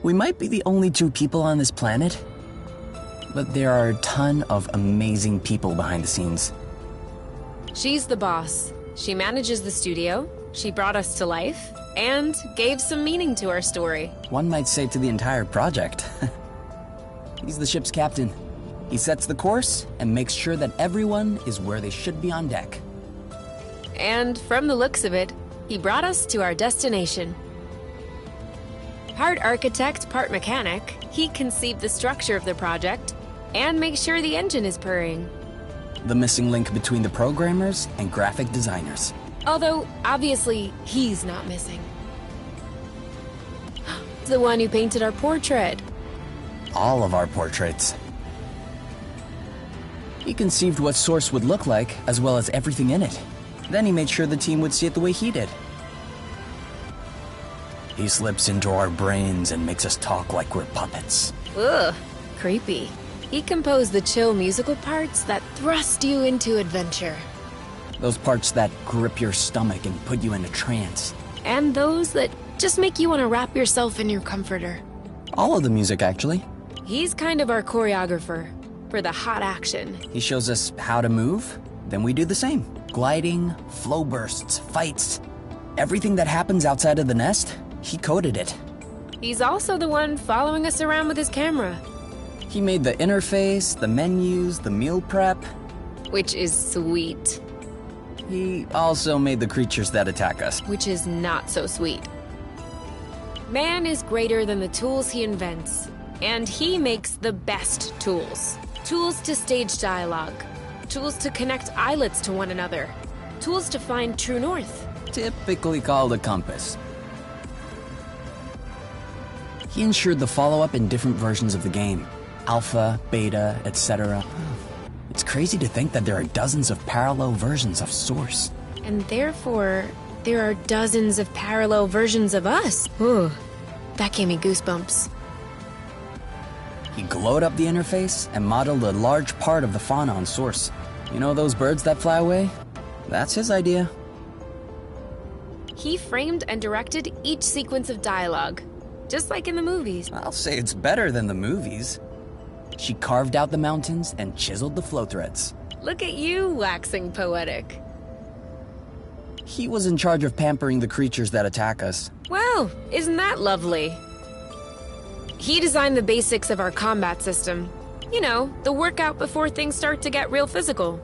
We might be the only two people on this planet, but there are a ton of amazing people behind the scenes. She's the boss. She manages the studio, she brought us to life, and gave some meaning to our story. One might say to the entire project. He's the ship's captain. He sets the course and makes sure that everyone is where they should be on deck. And from the looks of it, he brought us to our destination. Part architect, part mechanic, he conceived the structure of the project and makes sure the engine is purring. The missing link between the programmers and graphic designers. Although, obviously, he's not missing. The one who painted our portrait. All of our portraits. He conceived what Source would look like, as well as everything in it. Then he made sure the team would see it the way he did. He slips into our brains and makes us talk like we're puppets. Ugh, creepy. He composed the chill musical parts that thrust you into adventure. Those parts that grip your stomach and put you in a trance. And those that just make you want to wrap yourself in your comforter. All of the music, actually. He's kind of our choreographer for the hot action. He shows us how to move, then we do the same. Gliding, flow bursts, fights. Everything that happens outside of the nest, he coded it. He's also the one following us around with his camera. He made the interface, the menus, the meal prep. Which is sweet. He also made the creatures that attack us. Which is not so sweet. Man is greater than the tools he invents, and he makes the best tools. Tools to stage dialogue, tools to connect islets to one another, tools to find true north. Typically called a compass. He ensured the follow-up in different versions of the game. Alpha, beta, etc. It's crazy to think that there are dozens of parallel versions of Source. And therefore, there are dozens of parallel versions of us. Ooh, that gave me goosebumps. He glowed up the interface and modeled a large part of the fauna on Source. You know those birds that fly away? That's his idea. He framed and directed each sequence of dialogue, just like in the movies. I'll say it's better than the movies. She carved out the mountains and chiseled the flow threads. Look at you, waxing poetic. He was in charge of pampering the creatures that attack us. Well, isn't that lovely? He designed the basics of our combat system. You know, the workout before things start to get real physical.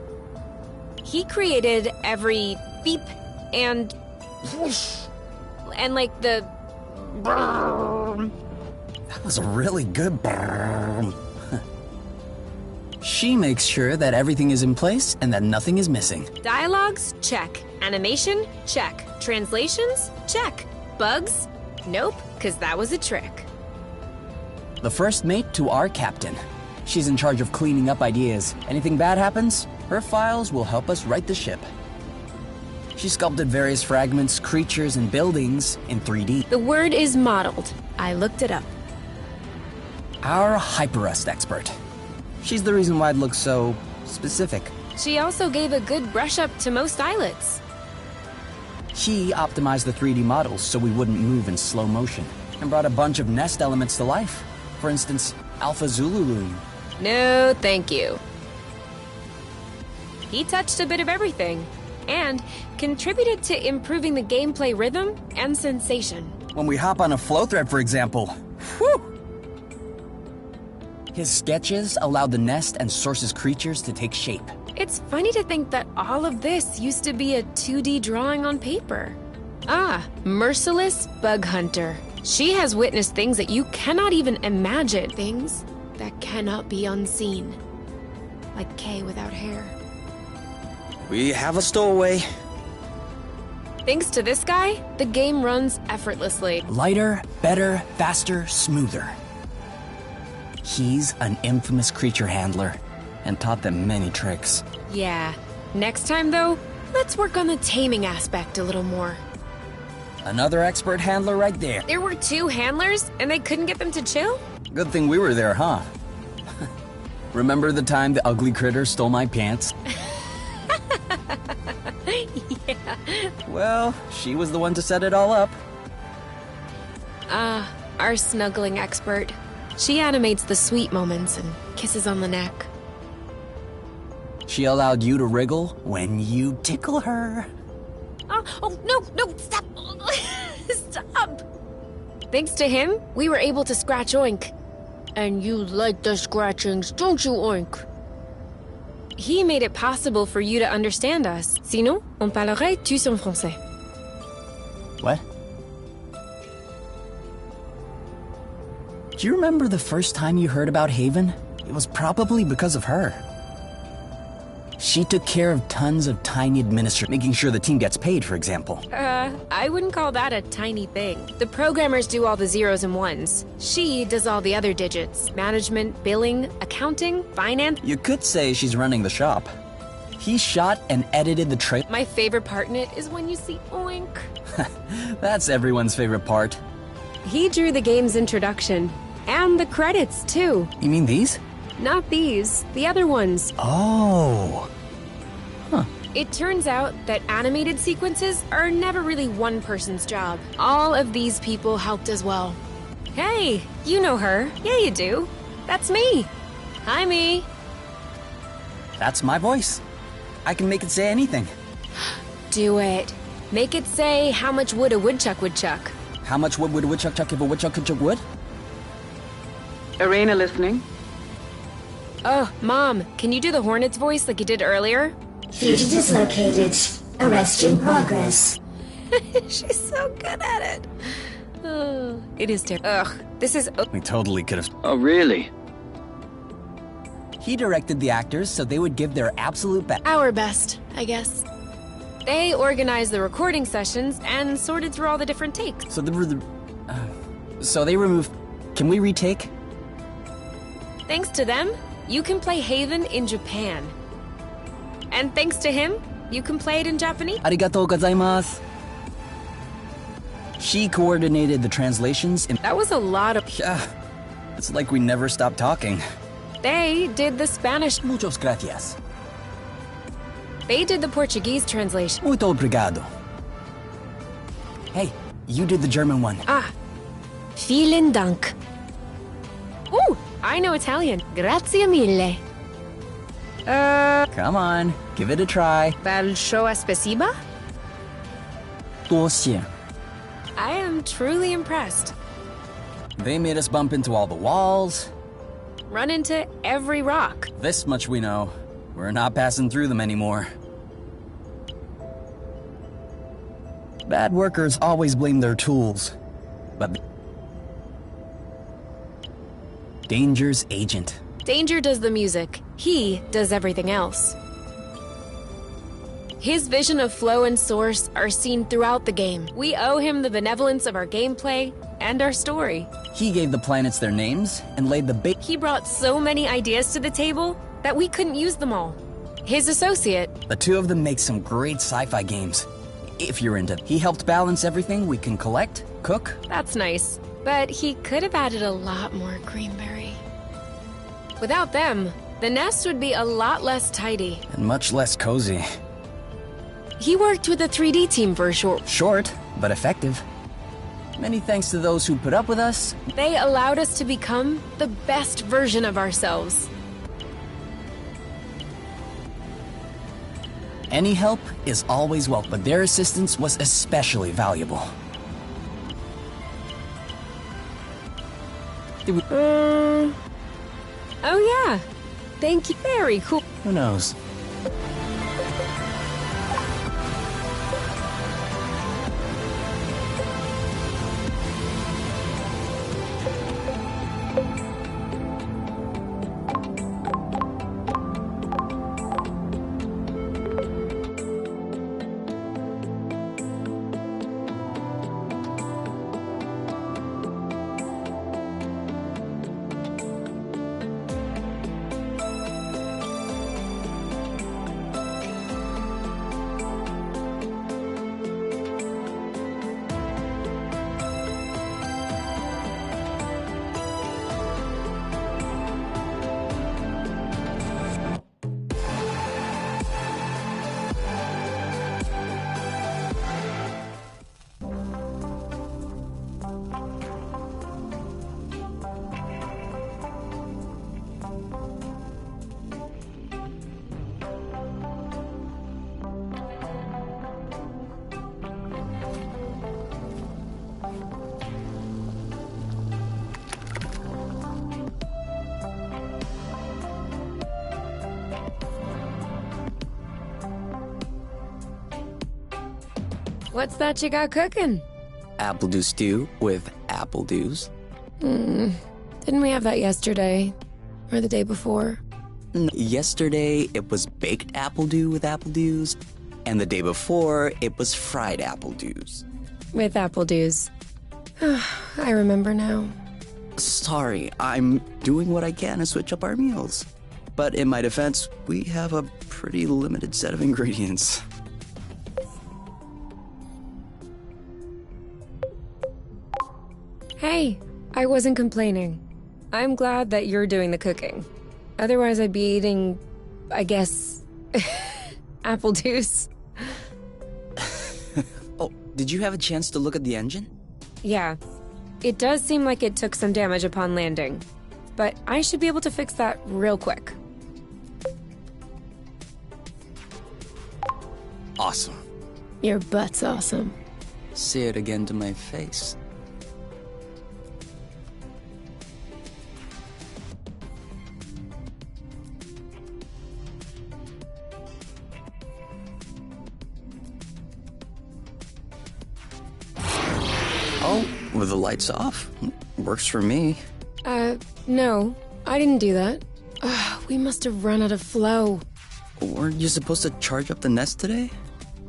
He created every beep and whoosh, and like the brrrr. That was a really good brrrr. She makes sure that everything is in place and that nothing is missing. Dialogues? Check. Animation? Check. Translations? Check. Bugs? Nope, because that was a trick. The first mate to our captain. She's in charge of cleaning up ideas. Anything bad happens, her files will help us right the ship. She sculpted various fragments, creatures, and buildings in 3D. The word is modeled. I looked it up. Our Hyperrust expert. She's the reason why it looks so specific. She also gave a good brush up to most islets. She optimized the 3D models so we wouldn't move in slow motion, and brought a bunch of nest elements to life. For instance, Alpha Zululun. No, thank you. He touched a bit of everything, and contributed to improving the gameplay rhythm and sensation. When we hop on a flow thread, for example, whew! His sketches allowed the nest and Source's creatures to take shape. It's funny to think that all of this used to be a 2D drawing on paper. Ah, Merciless Bug Hunter. She has witnessed things that you cannot even imagine. Things that cannot be unseen. Like Kay without hair. We have a stowaway. Thanks to this guy, the game runs effortlessly. Lighter, better, faster, smoother. He's an infamous creature handler and taught them many tricks. Yeah. Next time, though, let's work on the taming aspect a little more. Another expert handler right there. There were 2 handlers, and they couldn't get them to chill? Good thing we were there, huh? Remember the time the ugly critter stole my pants? Yeah. Well, she was the one to set it all up. our snuggling expert. She animates the sweet moments and kisses on the neck. She allowed you to wriggle when you tickle her. Oh, no, stop! Stop! Thanks to him, we were able to scratch Oink. And you like the scratchings, don't you, Oink? He made it possible for you to understand us. Sinon, on parlerait tous en français. What? Do you remember the first time you heard about Haven? It was probably because of her. She took care of tons of tiny administrators, making sure the team gets paid, for example. I wouldn't call that a tiny thing. The programmers do all the zeros and ones. She does all the other digits. Management, billing, accounting, finance. You could say she's running the shop. He shot and edited the trailer. My favorite part in it is when you see Oink. That's everyone's favorite part. He drew the game's introduction. And the credits, too. You mean these? Not these, the other ones. Oh. It turns out that animated sequences are never really one person's job. All of these people helped as well. Hey, you know her. Yeah, you do. That's me. Hi, me. That's my voice. I can make it say anything. Do it. Make it say how much wood a woodchuck would chuck. How much wood would a woodchuck chuck if a woodchuck could chuck wood? Arena listening. Oh, Mom, can you do the Hornet's voice like you did earlier? Fugitives located. Arrest in progress. She's so good at it. Oh, it is terrible. Ugh, this is... We totally could have... Oh, really? He directed the actors so they would give their absolute best. Our best, I guess. They organized the recording sessions and sorted through all the different takes. So so they removed... Can we retake? Thanks to them, you can play Haven in Japan. And thanks to him, you can play it in Japanese. Arigatou gozaimasu. She coordinated the translations and... That was a lot of... Yeah, it's like we never stopped talking. They did the Spanish... Muchos gracias. They did the Portuguese translation. Muito obrigado. Hey, you did the German one. Vielen Dank. Ooh, I know Italian. Grazie mille. Come on, give it a try. Большое спасибо? 多谢. I am truly impressed. They made us bump into all the walls. Run into every rock. This much we know. We're not passing through them anymore. Bad workers always blame their tools. But... Danger's agent. Danger does the music. He does everything else. His vision of flow and source are seen throughout the game. We owe him the benevolence of our gameplay and our story. He gave the planets their names and laid the He brought so many ideas to the table that we couldn't use them all. His associate... The two of them make some great sci-fi games. If you're into... He helped balance everything we can collect, cook. That's nice. But he could have added a lot more greenberry. Without them, the nest would be a lot less tidy. And much less cozy. He worked with the 3D team for a Short, but effective. Many thanks to those who put up with us. They allowed us to become the best version of ourselves. Any help is always welcome, but their assistance was especially valuable. Did we... Oh yeah. Thank you. Very cool. Who knows? What's that you got cooking? Apple dew stew with apple dews. Didn't we have that yesterday? Or the day before? Yesterday, it was baked apple dew with apple dews, and the day before, it was fried apple dews. With apple dews. I remember now. Sorry, I'm doing what I can to switch up our meals. But in my defense, we have a pretty limited set of ingredients. Hey, I wasn't complaining. I'm glad that you're doing the cooking. Otherwise, I'd be eating, I guess, apple juice. Oh, did you have a chance to look at the engine? Yeah, it does seem like it took some damage upon landing. But I should be able to fix that real quick. Awesome. Your butt's awesome. Say it again to my face. Oh, with the lights off? Works for me. No, I didn't do that. We must have run out of flow. Weren't you supposed to charge up the nest today?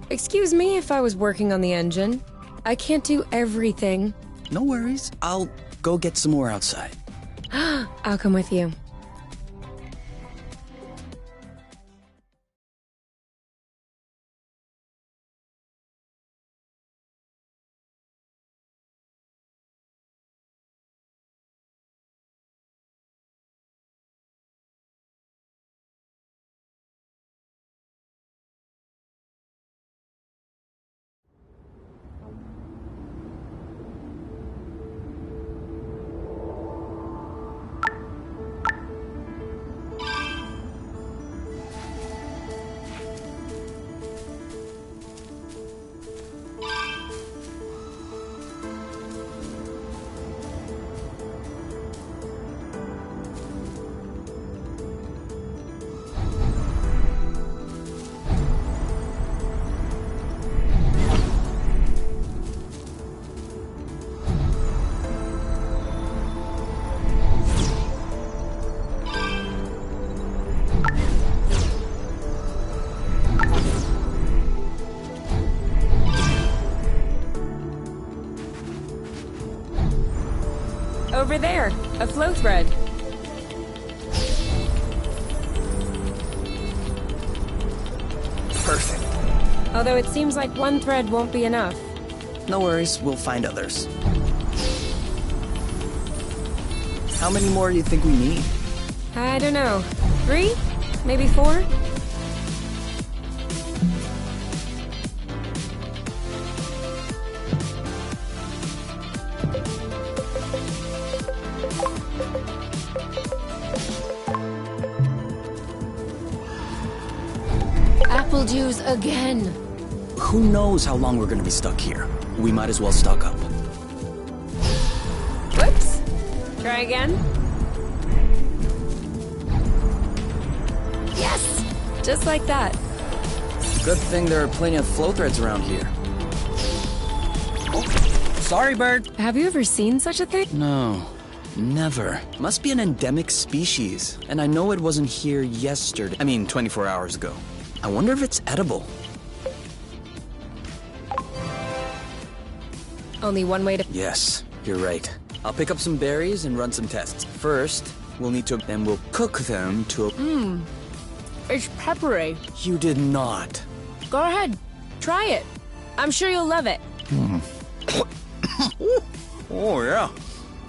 Excuse me if I was working on the engine. I can't do everything. No worries. I'll go get some more outside. I'll come with you. Over there, a flow thread. Perfect. Although it seems like one thread won't be enough. No worries, we'll find others. How many more do you think we need? I don't know. 3? Maybe 4? Apple juice again. Who knows how long we're gonna be stuck here? We might as well stock up. Whoops. Try again. Yes! Just like that. Good thing there are plenty of flow threads around here. Oh, sorry, bird. Have you ever seen such a thing? No, never. Must be an endemic species. And I know it wasn't here yesterday. I mean, 24 hours ago. I wonder if it's edible. Only one way to... Yes, you're right. I'll pick up some berries and run some tests. First, we'll need to... Then we'll cook them to... It's peppery. You did not. Go ahead. Try it. I'm sure you'll love it. Oh, yeah.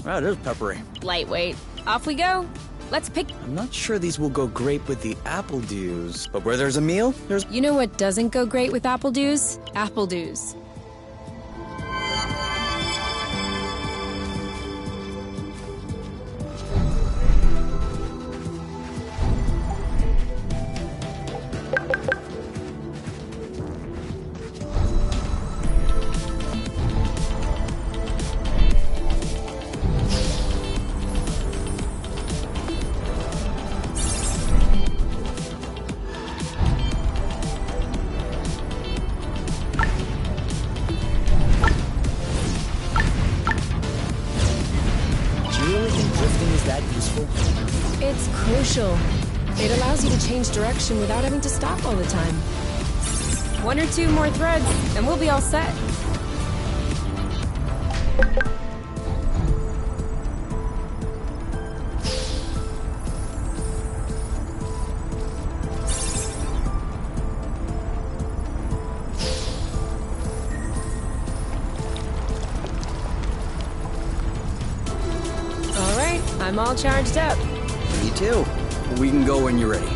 That is peppery. Lightweight. Off we go. Let's pick... I'm not sure these will go great with the apple dews, but where there's a meal, there's... You know what doesn't go great with apple dews? Apple dews. drifting is that useful? It's crucial. It allows you to change direction without having to stop all the time. One or two more threads, and we'll be all set. All right, I'm all charged up. Me too. We can go when you're ready.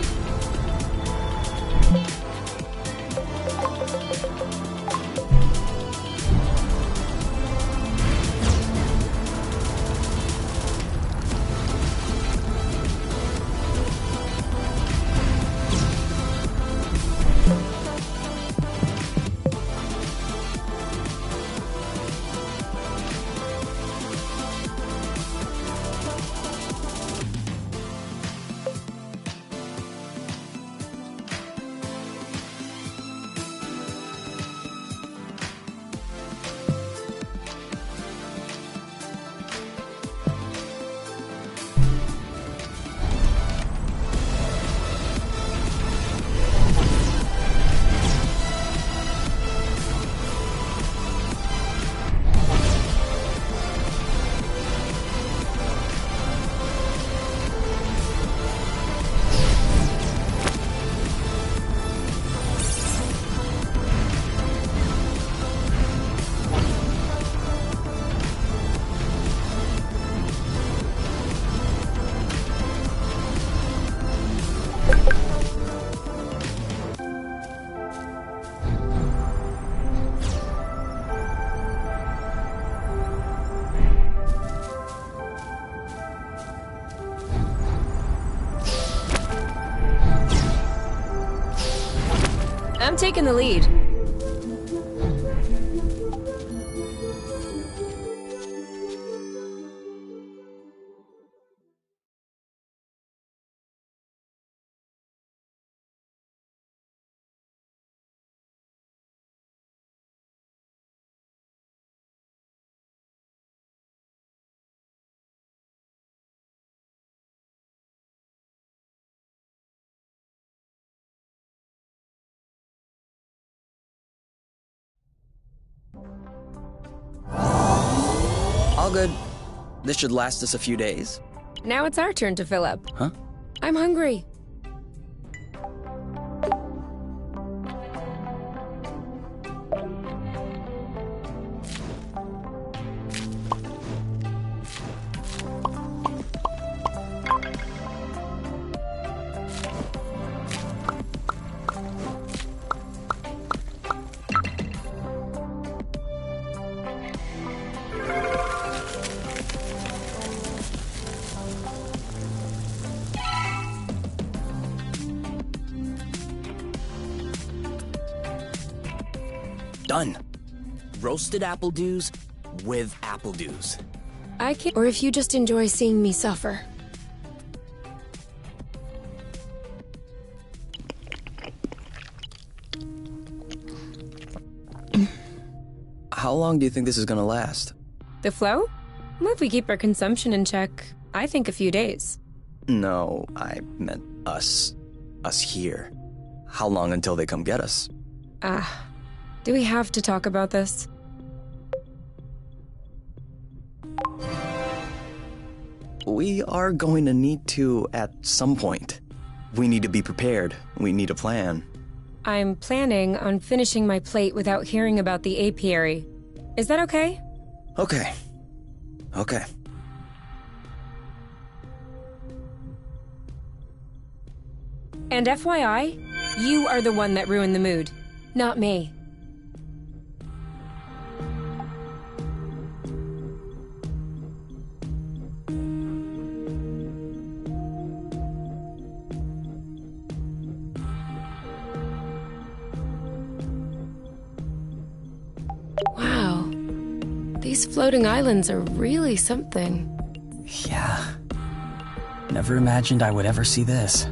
I'm taking the lead. All good. This should last us a few days. Now it's our turn to fill up. Huh? I'm hungry. Done. Roasted apple dews with apple dews. I can't. Or if you just enjoy seeing me suffer. How long do you think this is gonna last? The flow? Well, if we keep our consumption in check, I think a few days. No, I meant us. Us here. How long until they come get us? Do we have to talk about this? We are going to need to at some point. We need to be prepared. We need a plan. I'm planning on finishing my plate without hearing about the apiary. Is that okay? Okay. Okay. And FYI, you are the one that ruined the mood, not me. Wow. These floating islands are really something. Yeah. Never imagined I would ever see this.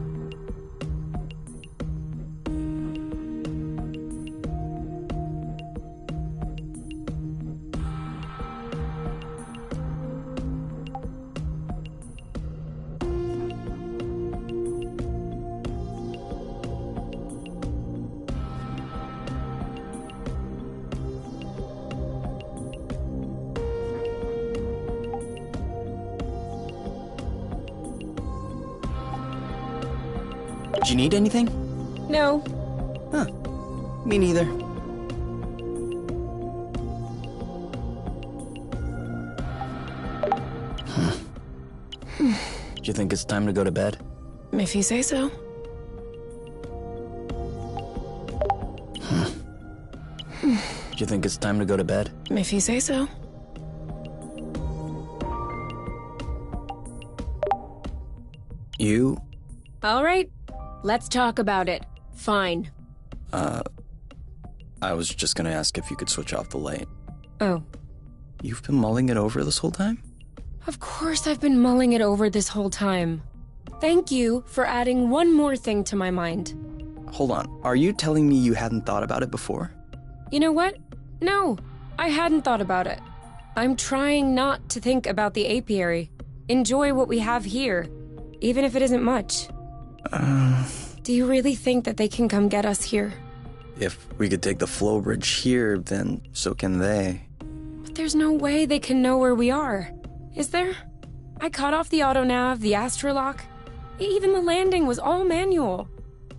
Do you need anything? No. Huh. Me neither. Do you think it's time to go to bed? If you say so. Do you think it's time to go to bed? If you say so. You? All right. Let's talk about it. Fine. I was just gonna ask if you could switch off the light. Oh. You've been mulling it over this whole time? Of course I've been mulling it over this whole time. Thank you for adding one more thing to my mind. Hold on, are you telling me you hadn't thought about it before? You know what? No, I hadn't thought about it. I'm trying not to think about the apiary. Enjoy what we have here, even if it isn't much. Do you really think that they can come get us here? If we could take the flow bridge here, then so can they. But there's no way they can know where we are. Is there? I cut off the autonav, the astrolock. Even the landing was all manual.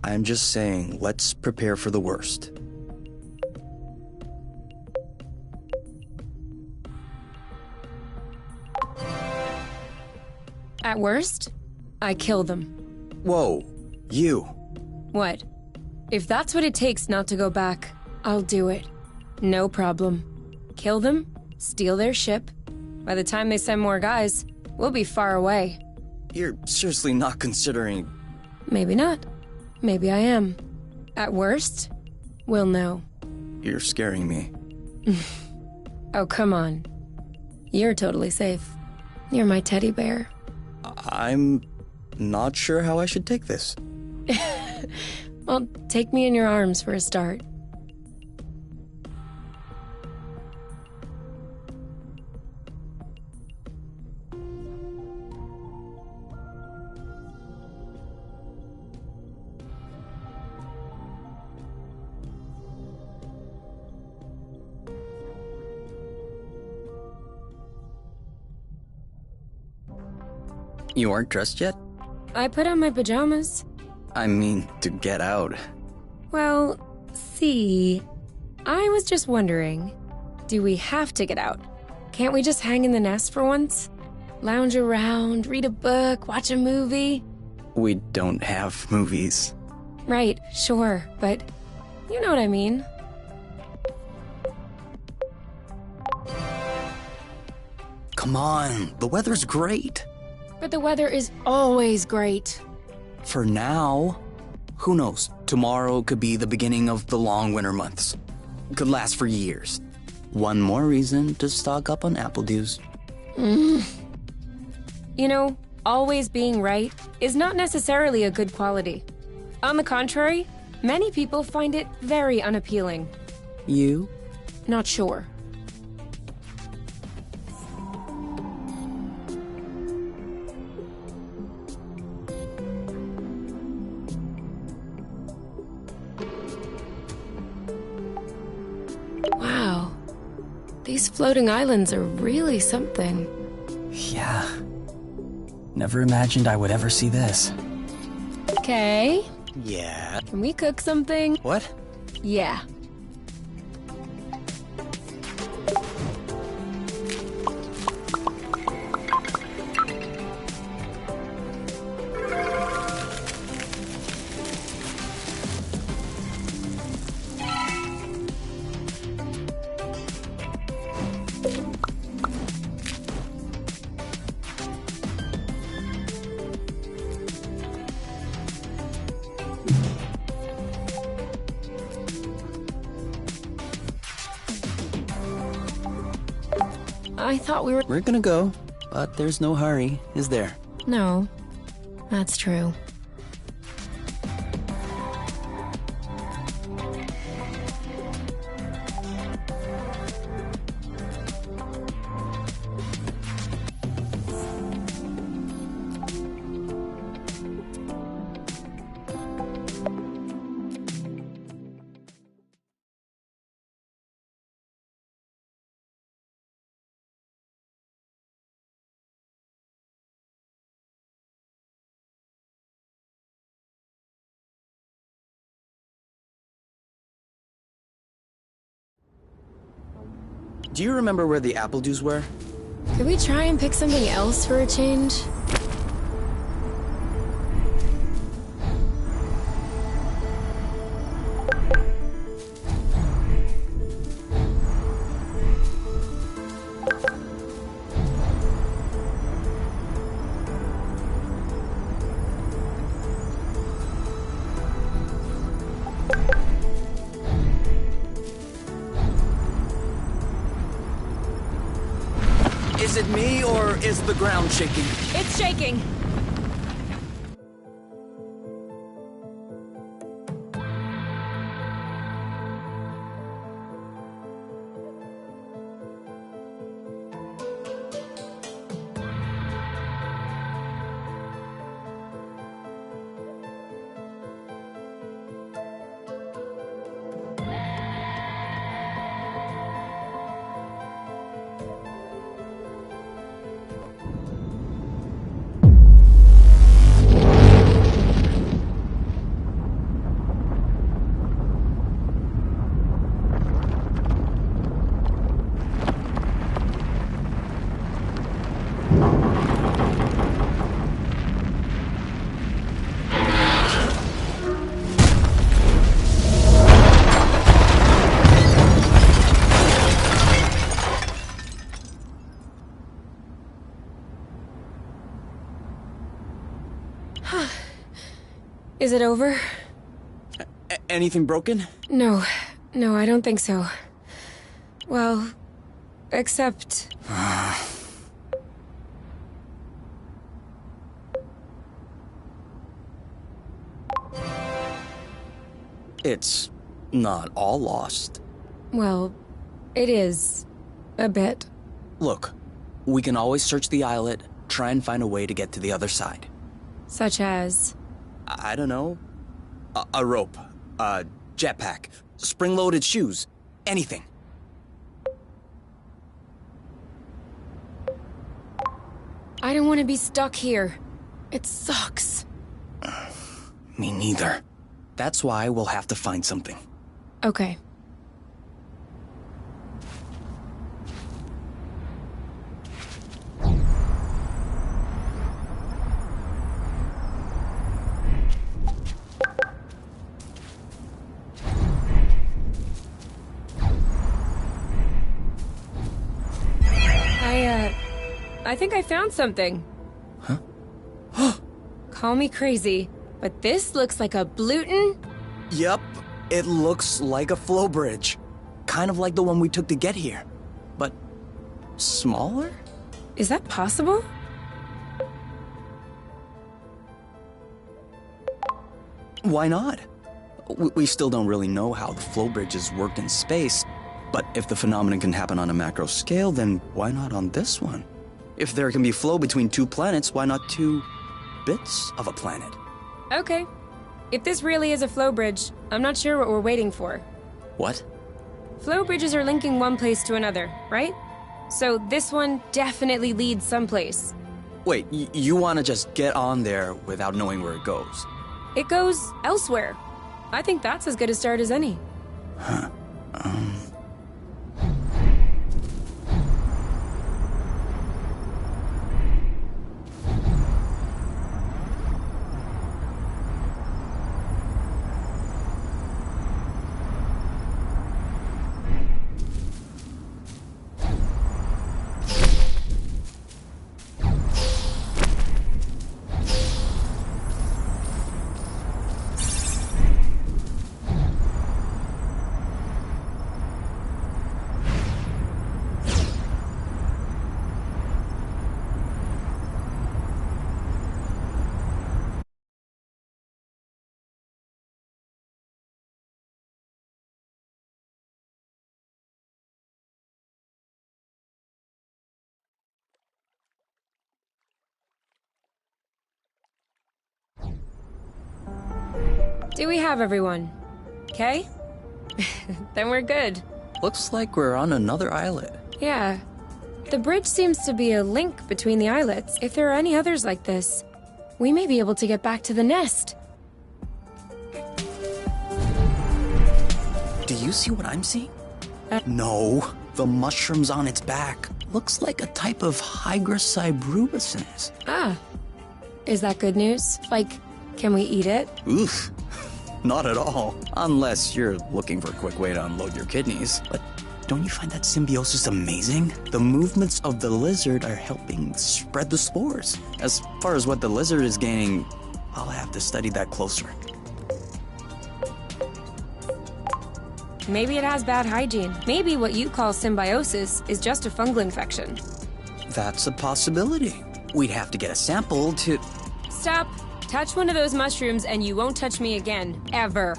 I'm just saying, let's prepare for the worst. At worst, I kill them. Whoa, you. What? If that's what it takes not to go back, I'll do it. No problem. Kill them, steal their ship. By the time they send more guys, we'll be far away. You're seriously not considering... Maybe not. Maybe I am. At worst, we'll know. You're scaring me. Oh, come on. You're totally safe. You're my teddy bear. I'm not sure how I should take this. Well, take me in your arms for a start. You aren't dressed yet? I put on my pajamas. I mean, to get out. Well, see, I was just wondering, do we have to get out? Can't we just hang in the nest for once? Lounge around, read a book, watch a movie? We don't have movies. Right, sure, but you know what I mean. Come on, the weather's great. But the weather is always great. For now. Who knows? Tomorrow could be the beginning of the long winter months. Could last for years. One more reason to stock up on apple dews. You know, always being right is not necessarily a good quality. On the contrary, many people find it very unappealing. You? Not sure. Wow. These floating islands are really something. Yeah. Never imagined I would ever see this. Okay. Yeah. Can we cook something? What? Yeah. I thought we were... We're gonna go, but there's no hurry, is there? No, that's true. Do you remember where the apple dews were? Could we try and pick something else for a change? Is it me, or is the ground shaking? It's shaking. Is it over? Anything broken? No, I don't think so. Well, except... It's not all lost. Well, it is. A bit. Look, we can always search the islet, try and find a way to get to the other side. Such as... I don't know. A rope, a jetpack, spring-loaded shoes, anything. I don't want to be stuck here. It sucks. Me neither. That's why we'll have to find something. Okay. I think I found something. Huh? Call me crazy, but this looks like a Bluton? Yep, it looks like a flow bridge. Kind of like the one we took to get here. But smaller? Is that possible? Why not? We still don't really know how the flow bridges work in space, but if the phenomenon can happen on a macro scale, then why not on this one? If there can be flow between two planets, why not two bits of a planet? Okay. If this really is a flow bridge, I'm not sure what we're waiting for. What? Flow bridges are linking one place to another, right? So this one definitely leads someplace. Wait, you want to just get on there without knowing where it goes? It goes elsewhere. I think that's as good a start as any. Huh. Do we have everyone? Okay? Then we're good. Looks like we're on another islet. Yeah. The bridge seems to be a link between the islets. If there are any others like this, we may be able to get back to the nest. Do you see what I'm seeing? No. The mushrooms on its back looks like a type of hygroscybrubescens. Ah. Is that good news? Like, can we eat it? Oof. Not at all. Unless you're looking for a quick way to unload your kidneys. But don't you find that symbiosis amazing? The movements of the lizard are helping spread the spores. As far as what the lizard is gaining, I'll have to study that closer. Maybe it has bad hygiene. Maybe what you call symbiosis is just a fungal infection. That's a possibility. We'd have to get a sample to... Stop. Touch one of those mushrooms and you won't touch me again. Ever.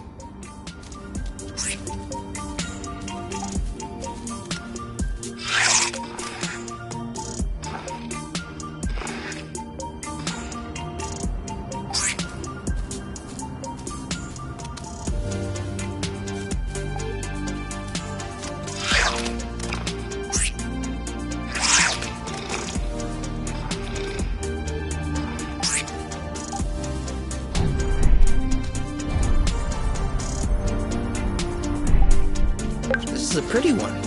This is a pretty one.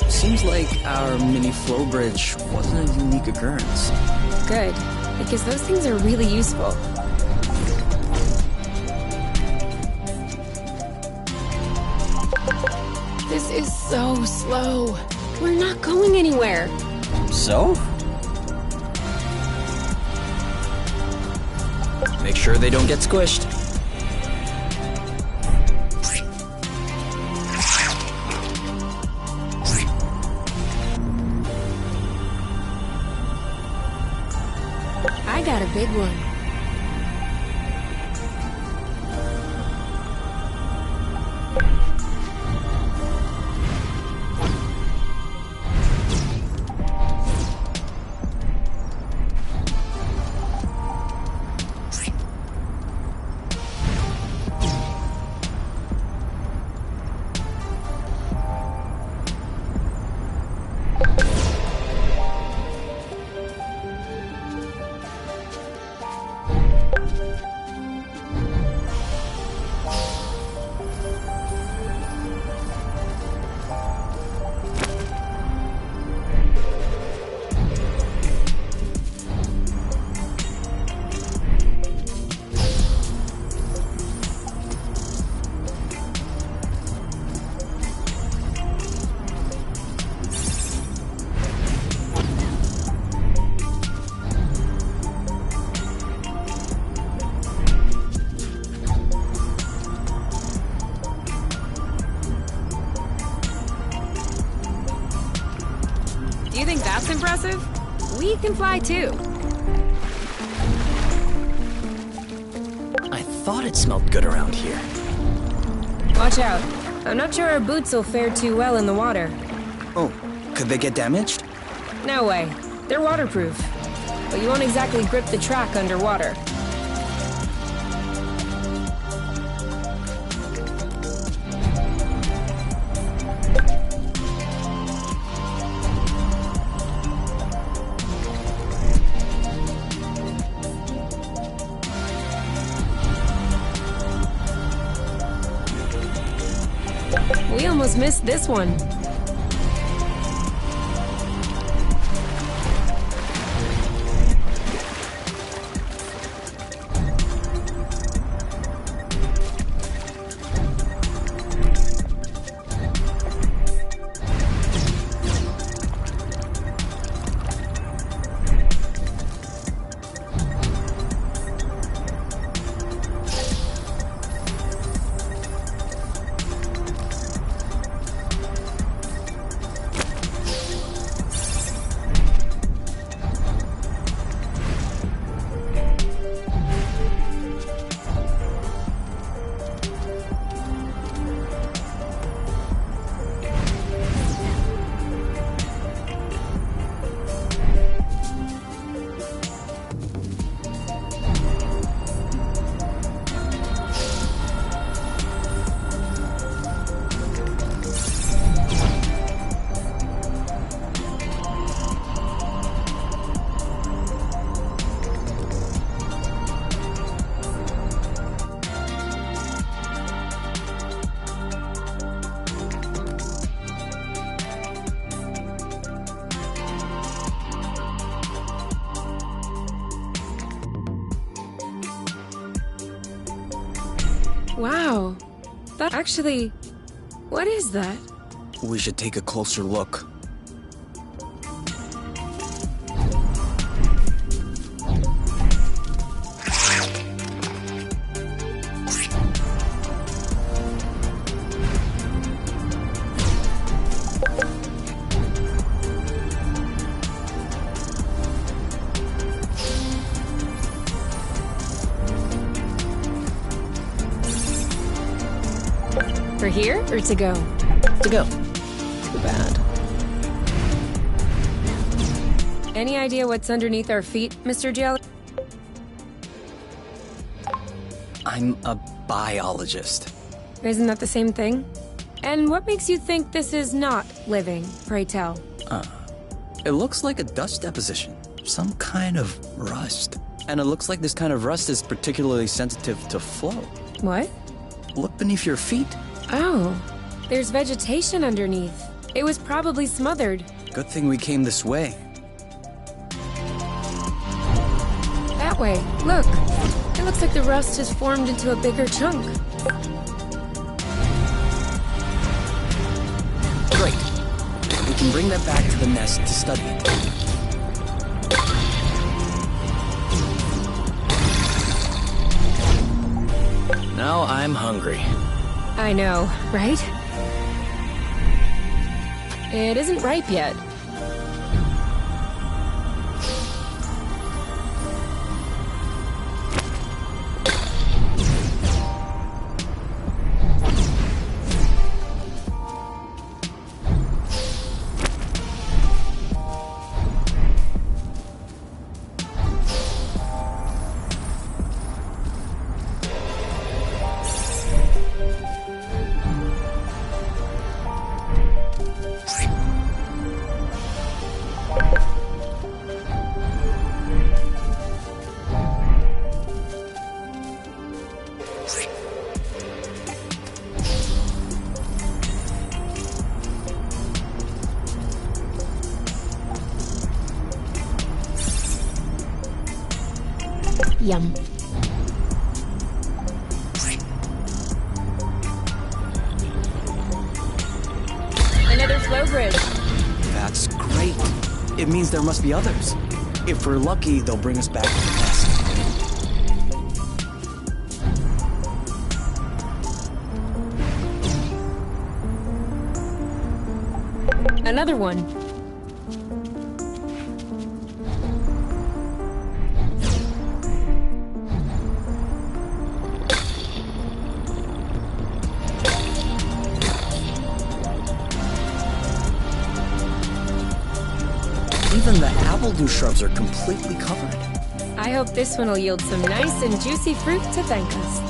Seems like our mini flow bridge wasn't a unique occurrence. Good, because those things are really useful. This is so slow. We're not going anywhere. So? Make sure they don't get squished. I got a big one. You think that's impressive? We can fly too. I thought it smelled good around here. Watch out. I'm not sure our boots will fare too well in the water. Oh, could they get damaged? No way. They're waterproof. But you won't exactly grip the track underwater. We almost missed this one. Wow. That actually... What is that? We should take a closer look. For here or to go? To go. Too bad. Any idea what's underneath our feet, Mr. Jelly? I'm a biologist. Isn't that the same thing? And what makes you think this is not living, pray tell? It looks like a dust deposition. Some kind of rust. And it looks like this kind of rust is particularly sensitive to flow. What? Look beneath your feet. Oh, there's vegetation underneath. It was probably smothered. Good thing we came this way. That way, look. It looks like the rust has formed into a bigger chunk. Great. We can bring that back to the nest to study it. Now I'm hungry. I know, right? It isn't ripe yet. Yum. Another flow bridge. That's great. It means there must be others. If we're lucky, they'll bring us back to the nest. Another one. Even the appledew shrubs are completely covered. I hope this one will yield some nice and juicy fruit to thank us.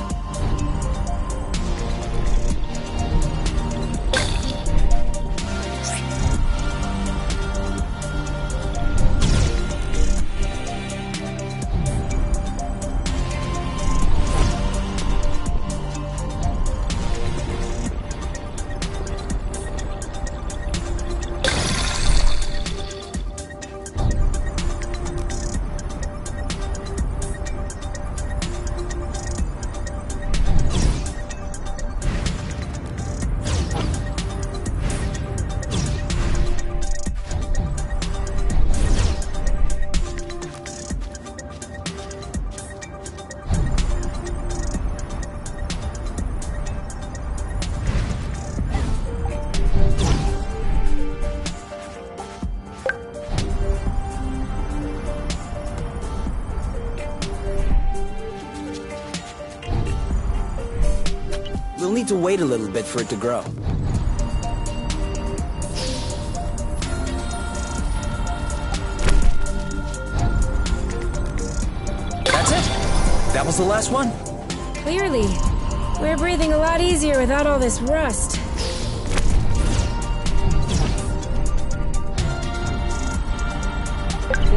We'll need to wait a little bit for it to grow. That's it. That was the last one. Clearly. We're breathing a lot easier without all this rust.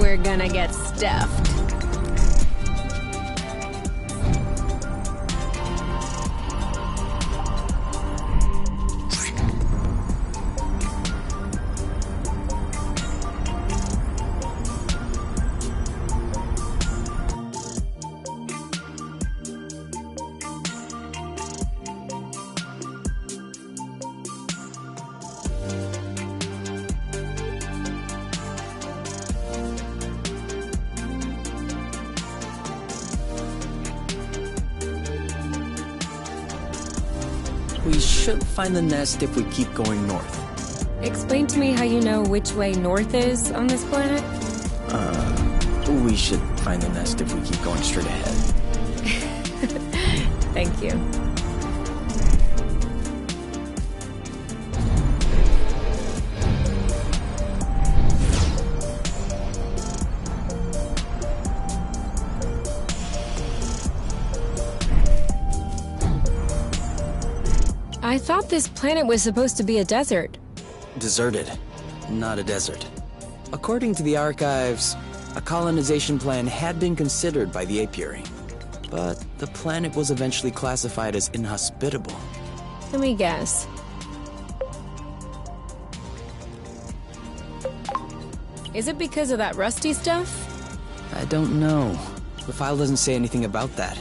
We're gonna get stuffed. We should find the nest if we keep going north. Explain to me how you know which way north is on this planet? We should find the nest if we keep going straight ahead. Thank you. I thought this planet was supposed to be a desert. Deserted, not a desert. According to the archives, a colonization plan had been considered by the apiary, but the planet was eventually classified as inhospitable. Let me guess. Is it because of that rusty stuff? I don't know. The file doesn't say anything about that.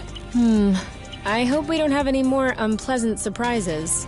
I hope we don't have any more unpleasant surprises.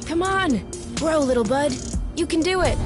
Come on! Grow, little bud. You can do it!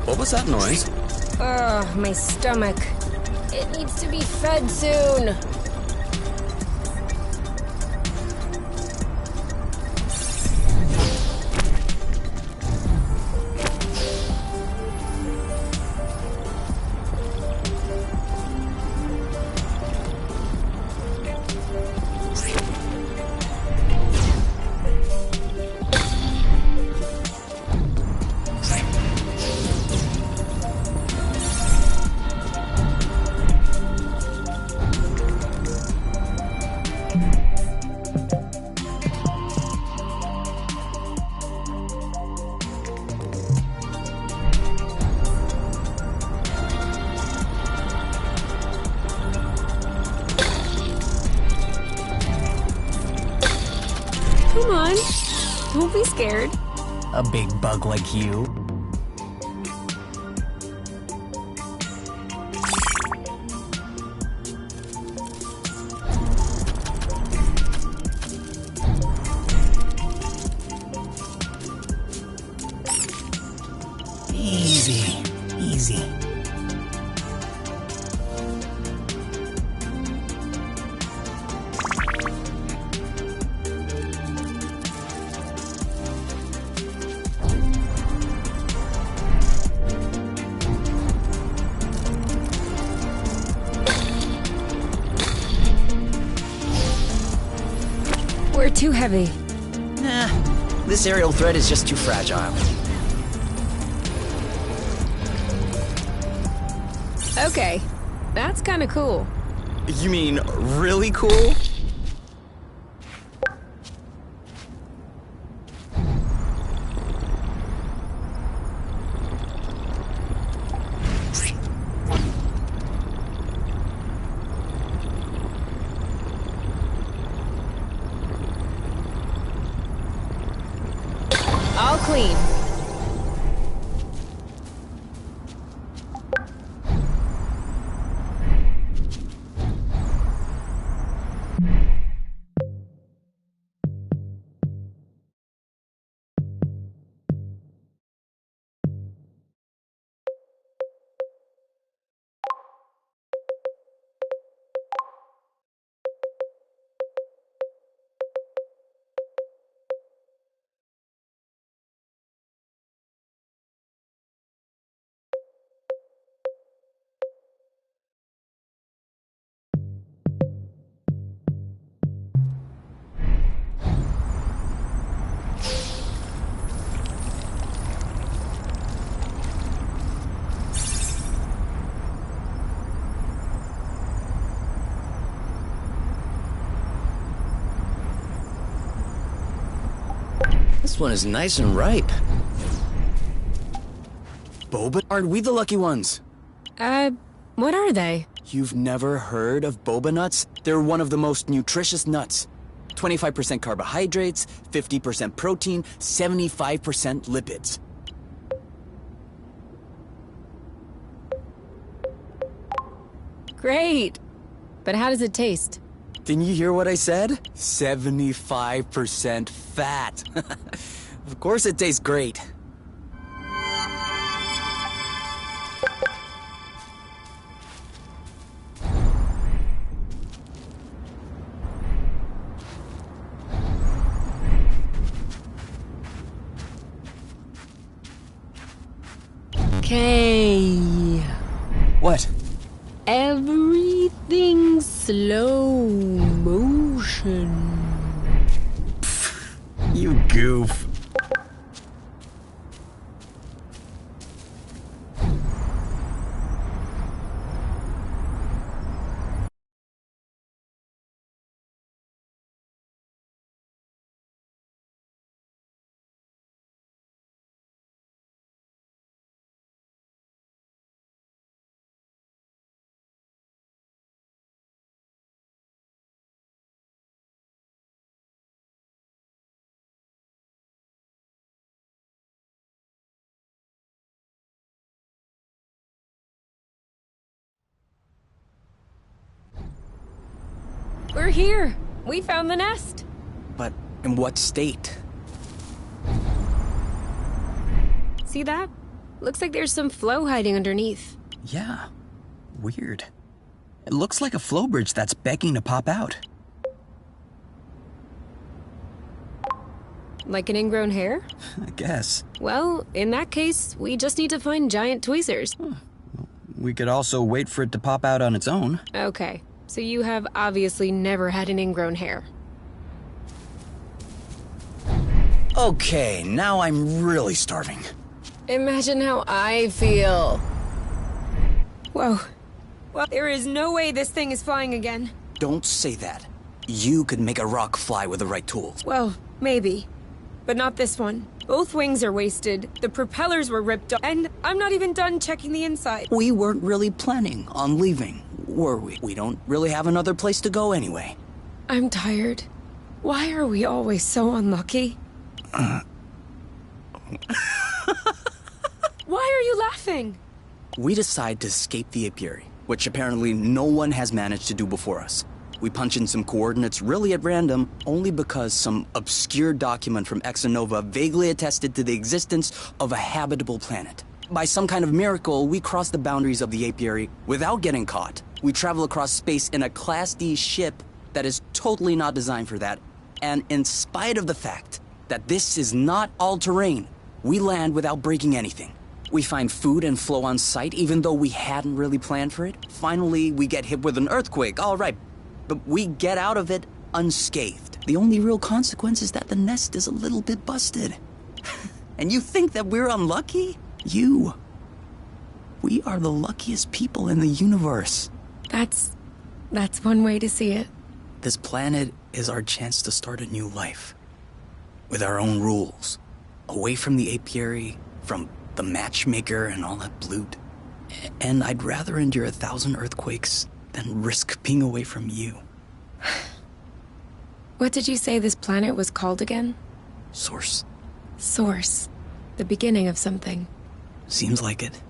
What was that noise? Ugh, my stomach. It needs to be fed soon. Come on. Don't be scared. A big bug like you? Easy, easy. We're too heavy. Nah, this aerial thread is just too fragile. Okay, that's kinda cool. You mean really cool? All clean. This one is nice and ripe. Boba? Aren't we the lucky ones? What are they? You've never heard of boba nuts? They're one of the most nutritious nuts. 25% carbohydrates, 50% protein, 75% lipids. Great! But how does it taste? Didn't you hear what I said? 75% fat. Of course it tastes great. Okay. What? Everything slow motion. You goof. We're here. We found the nest. But in what state? See that? Looks like there's some flow hiding underneath. Yeah. Weird. It looks like a flow bridge that's begging to pop out. Like an ingrown hair? I guess. Well, in that case, we just need to find giant tweezers. We could also wait for it to pop out on its own. Okay, so you have obviously never had an ingrown hair. Okay, now I'm really starving. Imagine how I feel. Whoa. Well, there is no way this thing is flying again. Don't say that. You could make a rock fly with the right tools. Well, maybe. But not this one. Both wings are wasted, the propellers were ripped off, and I'm not even done checking the inside. We weren't really planning on leaving, were we? We don't really have another place to go anyway. I'm tired. Why are we always so unlucky? Why are you laughing? We decide to escape the apiary, which apparently no one has managed to do before us. We punch in some coordinates really at random, only because some obscure document from Exonova vaguely attested to the existence of a habitable planet. By some kind of miracle, we cross the boundaries of the apiary without getting caught. We travel across space in a Class D ship that is totally not designed for that. And in spite of the fact that this is not all-terrain, we land without breaking anything. We find food and flow on site, even though we hadn't really planned for it. Finally, we get hit with an earthquake, all right. But we get out of it unscathed. The only real consequence is that the nest is a little bit busted. And you think that we're unlucky? We are the luckiest people in the universe. That's one way to see it. This planet is our chance to start a new life. With our own rules. Away from the apiary, from the matchmaker and all that bloot. And I'd rather endure 1,000 earthquakes than risk being away from you. What did you say this planet was called again? Source. Source. The beginning of something. Seems like it.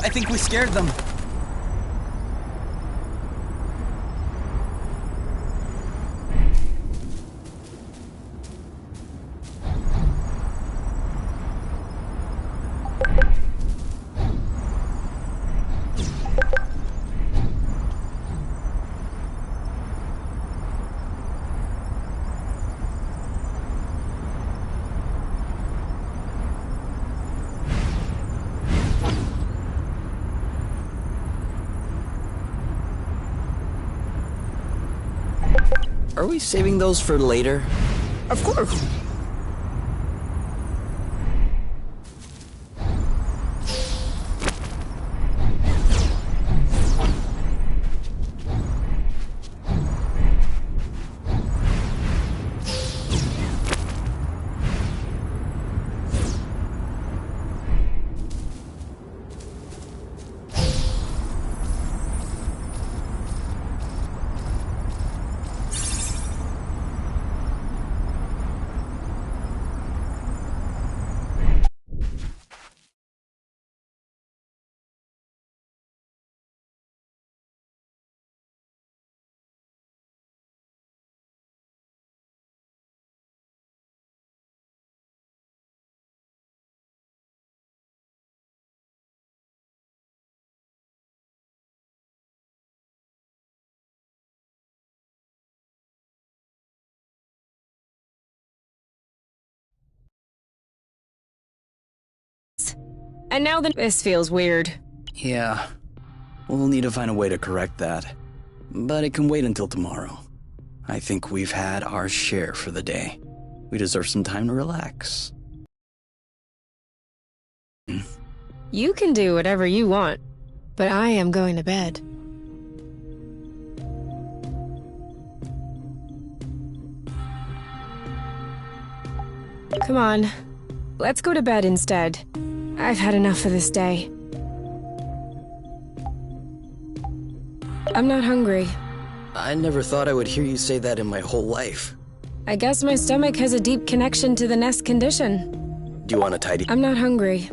I think we scared them. Are we saving those for later? Of course. And now this feels weird. Yeah. We'll need to find a way to correct that. But it can wait until tomorrow. I think we've had our share for the day. We deserve some time to relax. You can do whatever you want, but I am going to bed. Come on, let's go to bed instead. I've had enough of this day. I'm not hungry. I never thought I would hear you say that in my whole life. I guess my stomach has a deep connection to the nest condition. Do you want to tidy? I'm not hungry.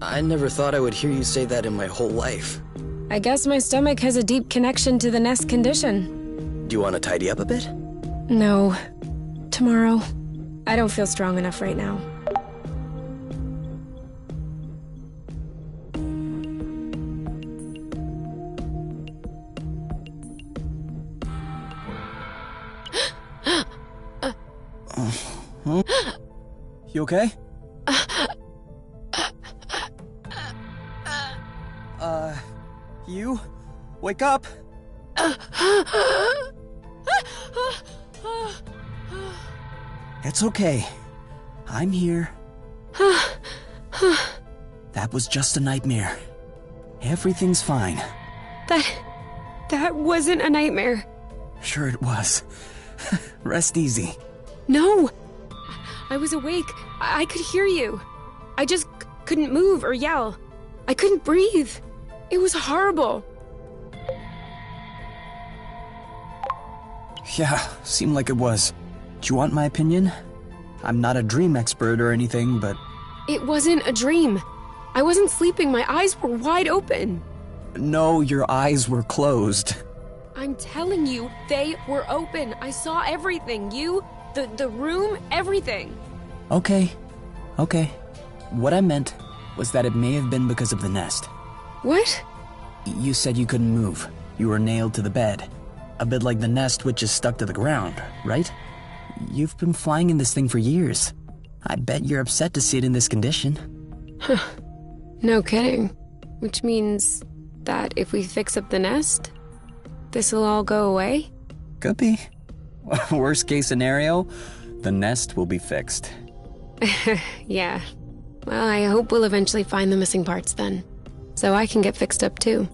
I never thought I would hear you say that in my whole life. I guess my stomach has a deep connection to the nest condition. Do you want to tidy up a bit? No. Tomorrow. I don't feel strong enough right now. You okay? You? Wake up! It's okay. I'm here. That was just a nightmare. Everything's fine. That wasn't a nightmare. Sure it was. Rest easy. No! I was awake. I could hear you. I just couldn't move or yell. I couldn't breathe. It was horrible. Yeah, seemed like it was. Do you want my opinion? I'm not a dream expert or anything, but... It wasn't a dream. I wasn't sleeping. My eyes were wide open. No, your eyes were closed. I'm telling you, they were open. I saw everything. You, the room, everything. Okay. What I meant was that it may have been because of the nest. What? You said you couldn't move. You were nailed to the bed. A bit like the nest which is stuck to the ground, right? You've been flying in this thing for years. I bet you're upset to see it in this condition. No kidding. Which means that if we fix up the nest, this'll all go away? Could be. Worst case scenario, the nest will be fixed. Yeah. Well, I hope we'll eventually find the missing parts then, so I can get fixed up too.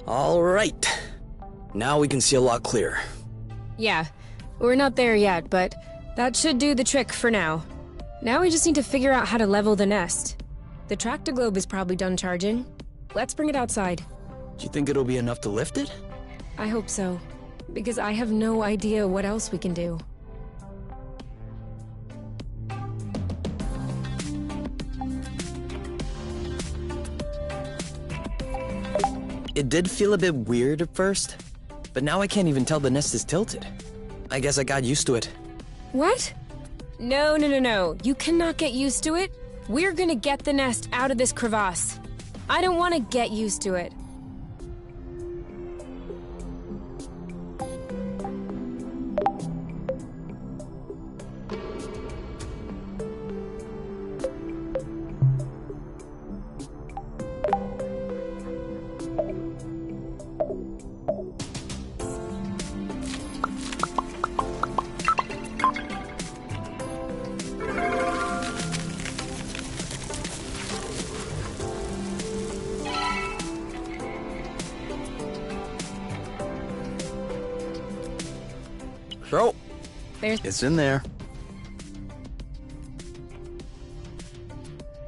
All right. Now we can see a lot clearer. Yeah, we're not there yet, but that should do the trick for now. Now we just need to figure out how to level the nest. The tractor globe is probably done charging. Let's bring it outside. Do you think it'll be enough to lift it? I hope so, because I have no idea what else we can do. It did feel a bit weird at first, but now I can't even tell the nest is tilted. I guess I got used to it. What? No. You cannot get used to it. We're gonna get the nest out of this crevasse. I don't want to get used to it. So, There's... it's in there.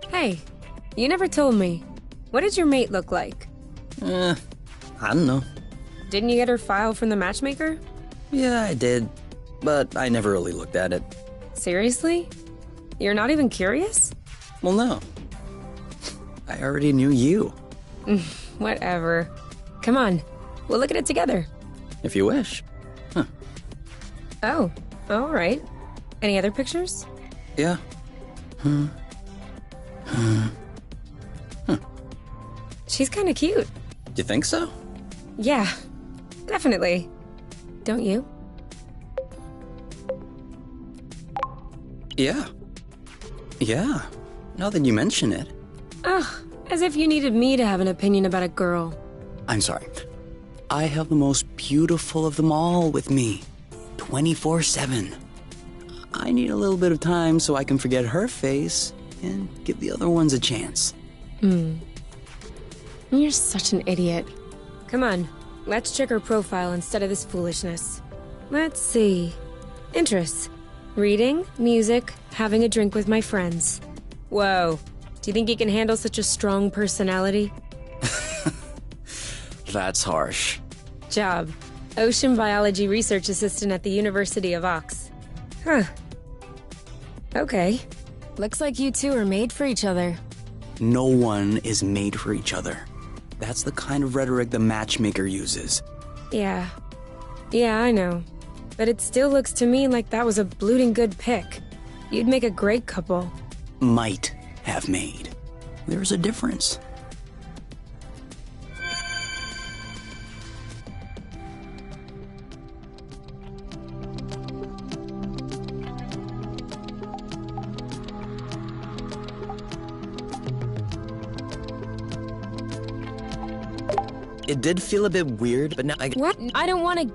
Hey, you never told me. What did your mate look like? I don't know. Didn't you get her file from the matchmaker? Yeah, I did, but I never really looked at it. Seriously? You're not even curious? Well, no. I already knew you. Whatever. Come on, we'll look at it together. If you wish. Oh, all right. Any other pictures? Yeah. She's kind of cute. You think so? Yeah, definitely. Don't you? Yeah. Yeah. Now that you mention it. Ugh, as if you needed me to have an opinion about a girl. I'm sorry. I have the most beautiful of them all with me. 24/7. I need a little bit of time so I can forget her face and give the other ones a chance. You're such an idiot. Come on, let's check her profile instead of this foolishness. Let's see. Interests. Reading, music, having a drink with my friends. Whoa. Do you think you can handle such a strong personality? That's harsh. Job. Ocean biology research assistant at the University of Ox. Huh. Okay. Looks like you two are made for each other. No one is made for each other. That's the kind of rhetoric the matchmaker uses. Yeah. Yeah, I know. But it still looks to me like that was a blooting good pick. You'd make a great couple. Might have made. There's a difference. It did feel a bit weird, but now I... What? I don't want to...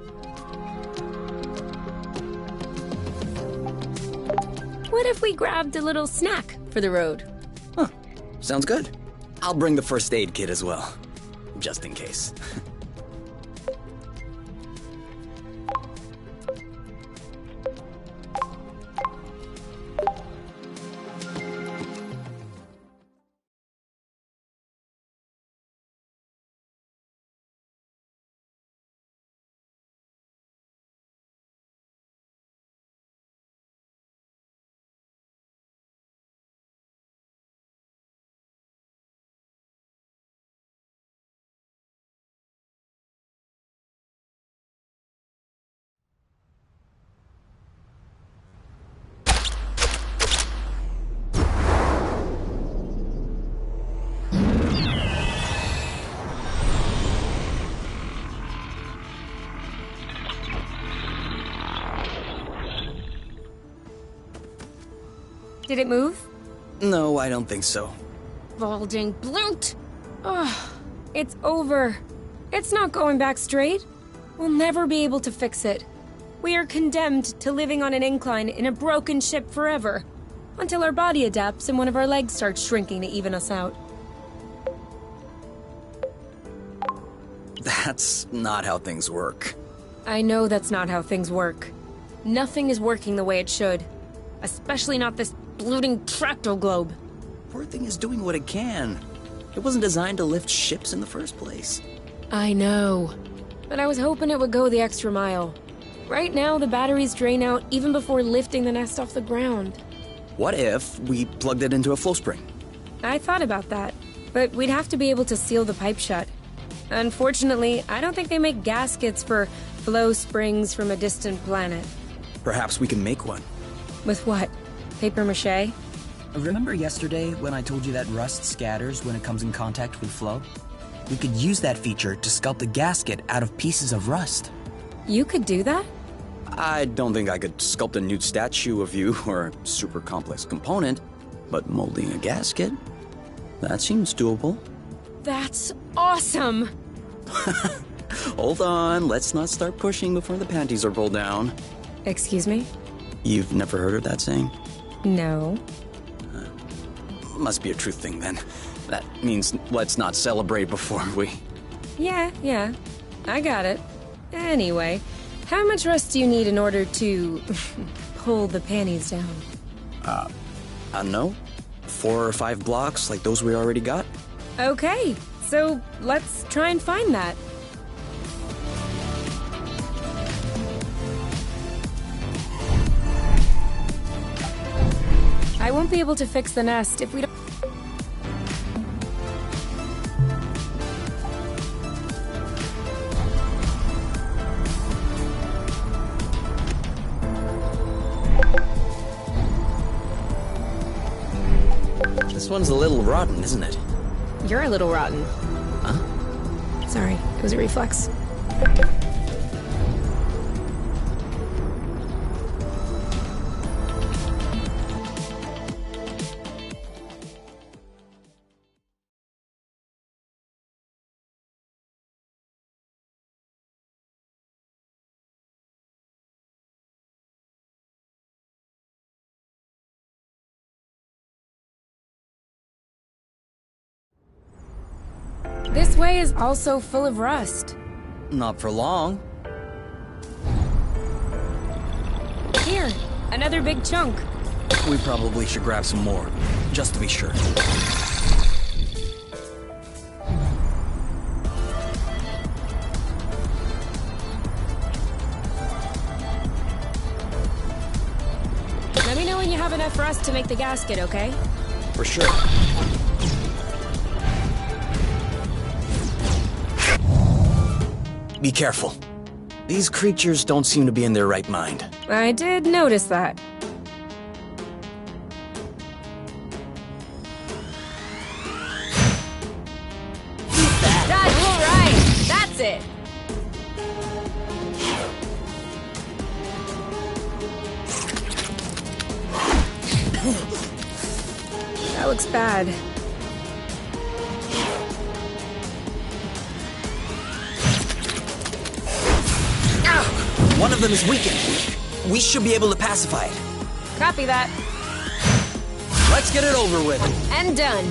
What if we grabbed a little snack for the road? Huh. Sounds good. I'll bring the first aid kit as well. Just in case. Did it move? No, I don't think so. Balding bloot! Ugh, it's over. It's not going back straight. We'll never be able to fix it. We are condemned to living on an incline in a broken ship forever, until our body adapts and one of our legs starts shrinking to even us out. That's not how things work. I know that's not how things work. Nothing is working the way it should. Especially not this bloating tracto globe. Poor thing is doing what it can. It wasn't designed to lift ships in the first place. I know. But I was hoping it would go the extra mile. Right now, the batteries drain out even before lifting the nest off the ground. What if we plugged it into a flow spring? I thought about that, but we'd have to be able to seal the pipe shut. Unfortunately, I don't think they make gaskets for flow springs from a distant planet. Perhaps we can make one. With what? Paper mache? Remember yesterday when I told you that rust scatters when it comes in contact with flow? We could use that feature to sculpt a gasket out of pieces of rust. You could do that? I don't think I could sculpt a nude statue of you or a super complex component, but molding a gasket? That seems doable. That's awesome! Hold on, let's not start pushing before the panties are pulled down. Excuse me? You've never heard of that saying? No. Must be a truth thing then. That means let's not celebrate before we... Yeah. I got it. Anyway, how much rust do you need in order to pull the panties down? I don't know. 4 or 5 blocks like those we already got? Okay, so let's try and find that. I won't be able to fix the nest if we don't... This one's a little rotten, isn't it? You're a little rotten. Huh? Sorry, it was a reflex. This way is also full of rust. Not for long. Here, another big chunk. We probably should grab some more, just to be sure. Let me know when you have enough rust to make the gasket, okay? For sure. Be careful. These creatures don't seem to be in their right mind. I did notice that. That's all right. That's it. That looks bad. One of them is weakened. We should be able to pacify it. Copy that. Let's get it over with. And done.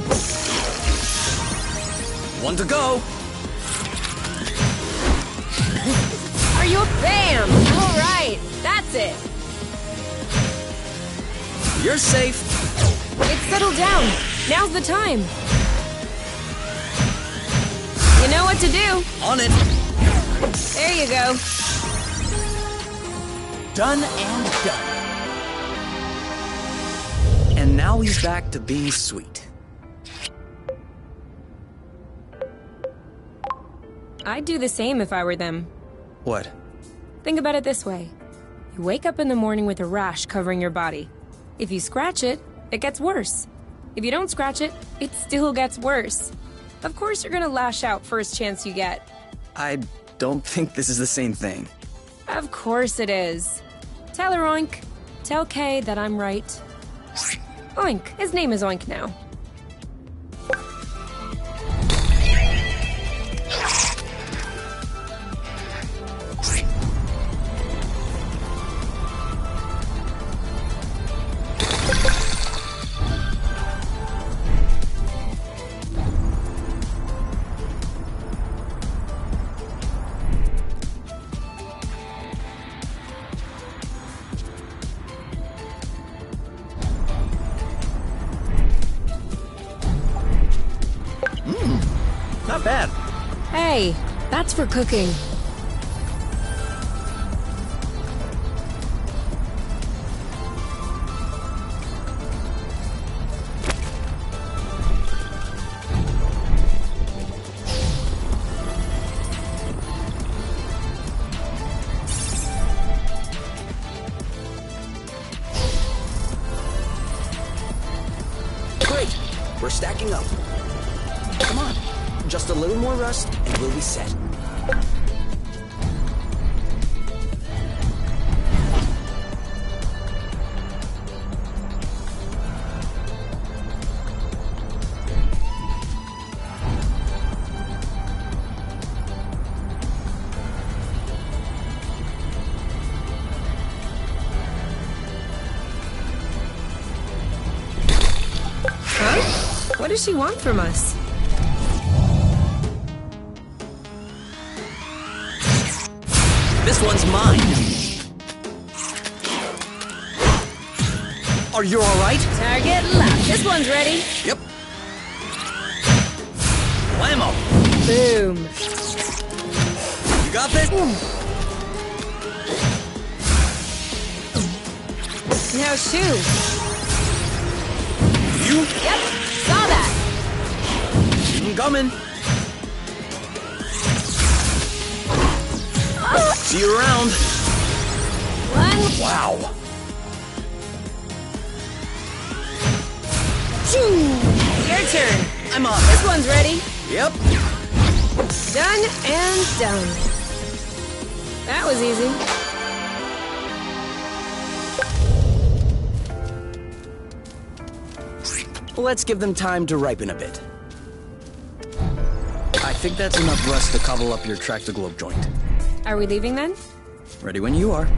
One to go. Are you a bam? All right. That's it. You're safe. It's settled down. Now's the time. You know what to do. On it. There you go. Done and done. And now he's back to being sweet. I'd do the same if I were them. What? Think about it this way. You wake up in the morning with a rash covering your body. If you scratch it, it gets worse. If you don't scratch it, it still gets worse. Of course you're gonna lash out first chance you get. I don't think this is the same thing. Of course it is. Tell her, Oink. Tell Kay that I'm right. Oink. His name is Oink now. Not bad. Hey, that's for cooking. Great! We're stacking up. Come on. Just a little more rust, and we'll be set. Huh? What does she want from us? This one's mine. Are you alright? Target left. This one's ready. Yep. Whammo! Boom. You got this? Now shoot. You? Yep. Saw that. I'm coming. See you around. One. Wow. Your turn. I'm on. This one's ready. Yep. Done and done. That was easy. Let's give them time to ripen a bit. I think that's enough rust to cobble up your track-the-globe joint. Are we leaving then? Ready when you are.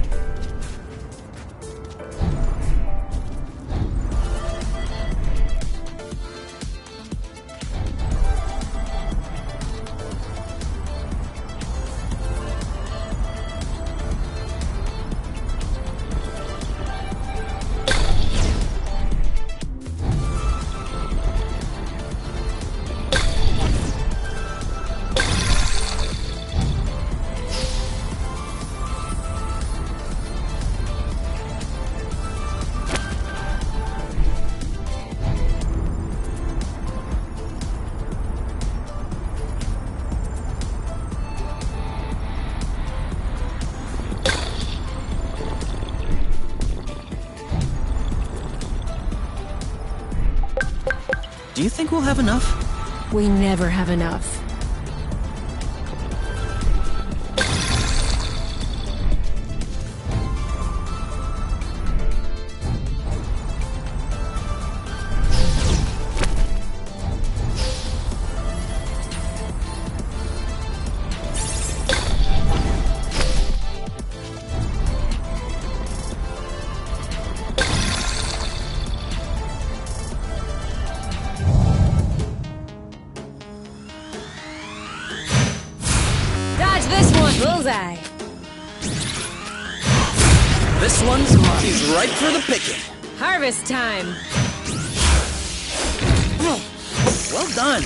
Do you think we'll have enough? We never have enough. Bullseye. This one's mine. He's ripe for the picking. Harvest time. Well done.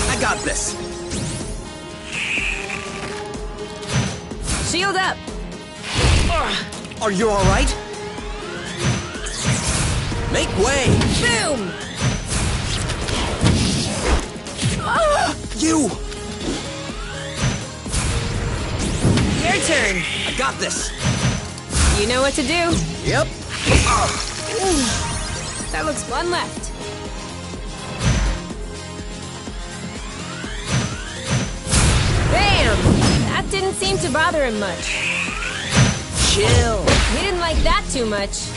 I got this. Shield up. Are you all right? Make way. Boom. You. Your turn. I got this. You know what to do. Yep. That looks one left. Bam! That didn't seem to bother him much. Chill. He didn't like that too much.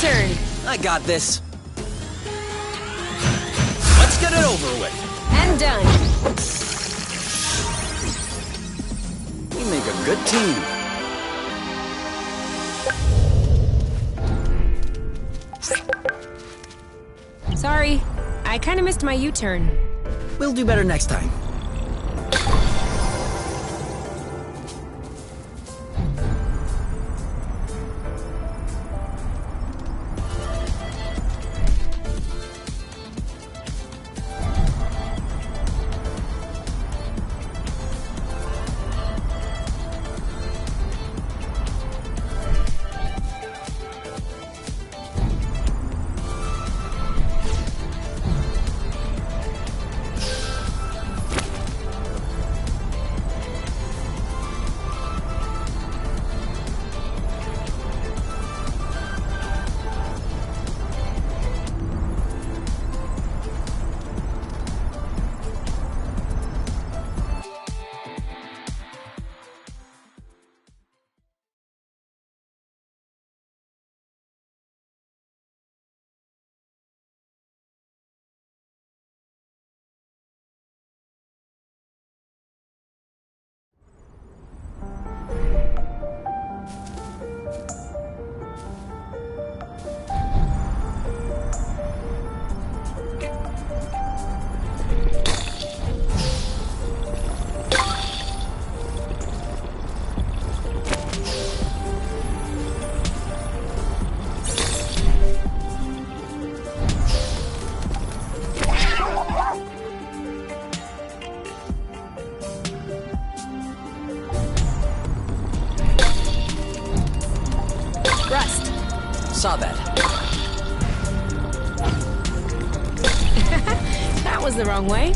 turn. I got this. Let's get it over with. And done. We make a good team. Sorry, I kind of missed my U-turn. We'll do better next time. Saw that. That was the wrong way.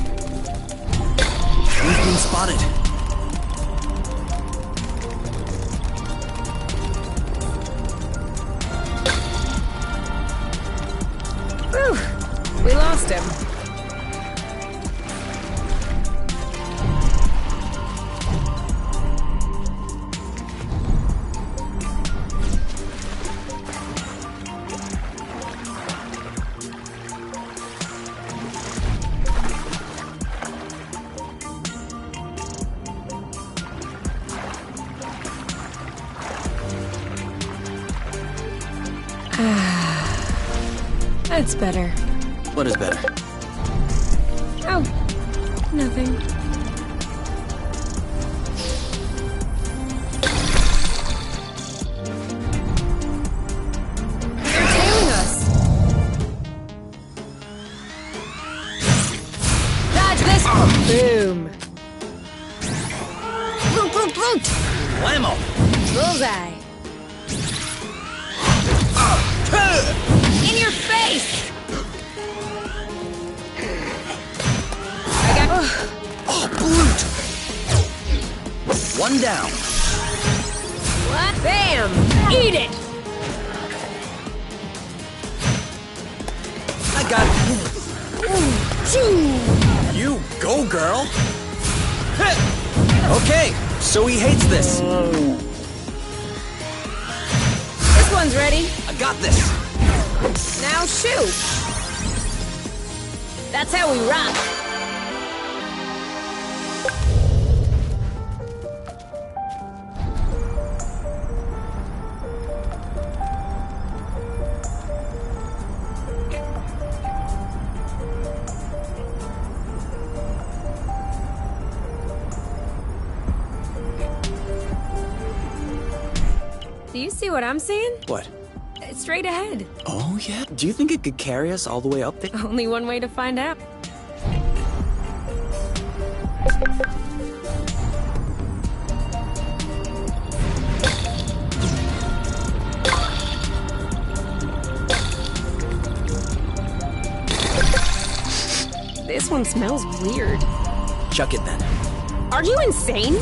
We've been spotted. Whew, we lost him. That's better. What is better? Oh, nothing. They're tailing us. Dodge this! Boom. Bloop, bloop, bloop. Whammo! Bullseye. In your face! I got... Oh, Bloot! One down. What? Bam! Eat it! I got you. Go, girl. Okay, so he hates this. This one's ready. I got this. Now shoot! That's how we rock! Do you see what I'm seeing? What? Straight ahead. Oh, yeah? Do you think it could carry us all the way up there? Only one way to find out. This one smells weird. Chuck it then. Are you insane?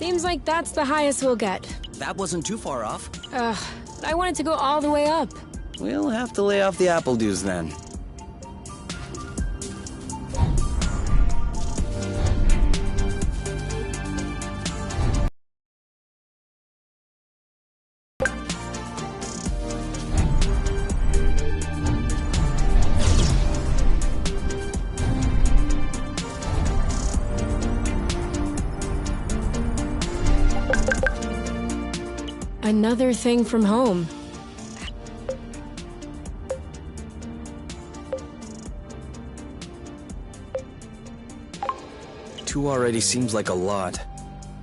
Seems like that's the highest we'll get. That wasn't too far off. But I wanted to go all the way up. We'll have to lay off the apple dues then. Another thing from home. Two already seems like a lot.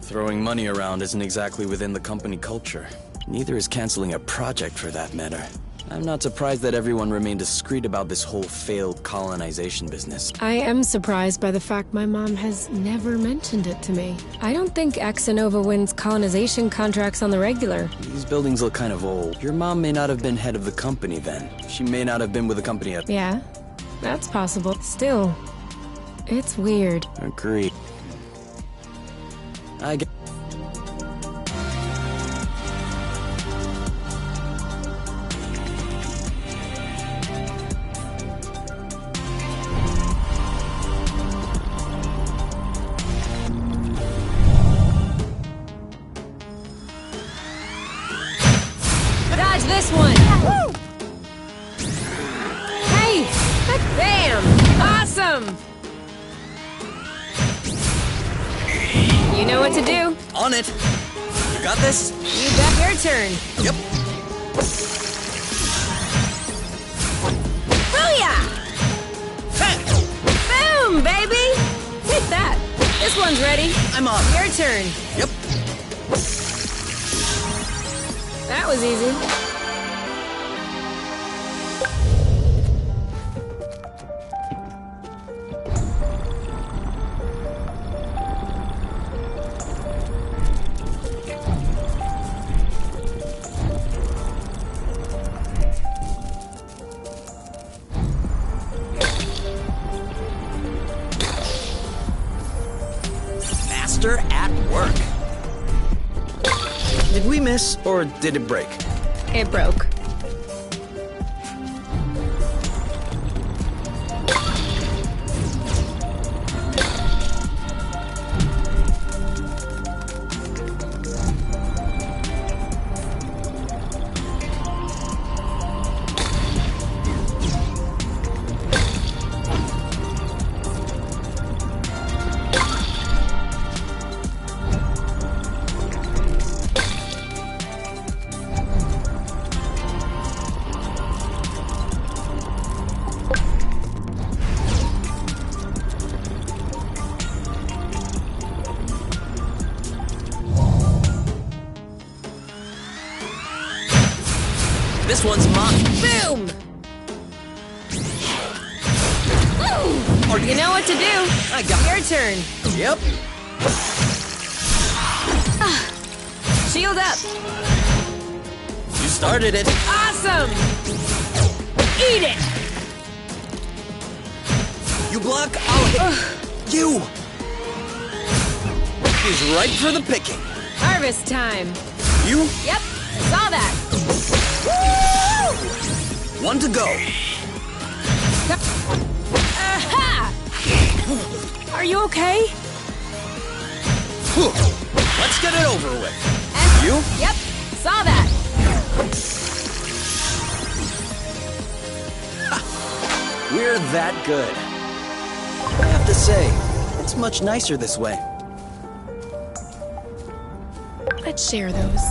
Throwing money around isn't exactly within the company culture. Neither is canceling a project for that matter. I'm not surprised that everyone remained discreet about this whole failed colonization business. I am surprised by the fact my mom has never mentioned it to me. I don't think AcediaTet wins colonization contracts on the regular. These buildings look kind of old. Your mom may not have been head of the company then. She may not have been with the company at... Yeah, that's possible. Still, it's weird. Agreed. I get... Dodge this one! Woo! Hey! Bam! Awesome! You know what to do. On it! You got this? You bet. Your turn. Yep. Booyah! Boom, baby! Hit that. This one's ready. I'm on. Your turn. Yep. That was easy. Master at work. Did we miss, or did it break? It broke. This one's mine. Boom! You know what to do. I got Your turn. Yep. Shield up. You started it. Awesome! Eat it! You block, I'll hit you. He's ripe for the picking. Harvest time. You? Yep, saw that. Woo! One to go. Aha! Are you okay? Let's get it over with. And You? Yep, saw that. We're that good. I have to say, it's much nicer this way. Let's share those.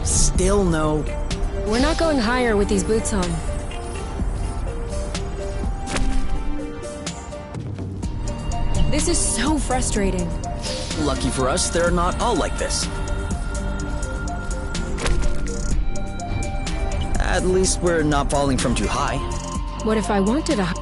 Still no. We're not going higher with these boots on. This is so frustrating. Lucky for us, they're not all like this. At least we're not falling from too high. What if I wanted a...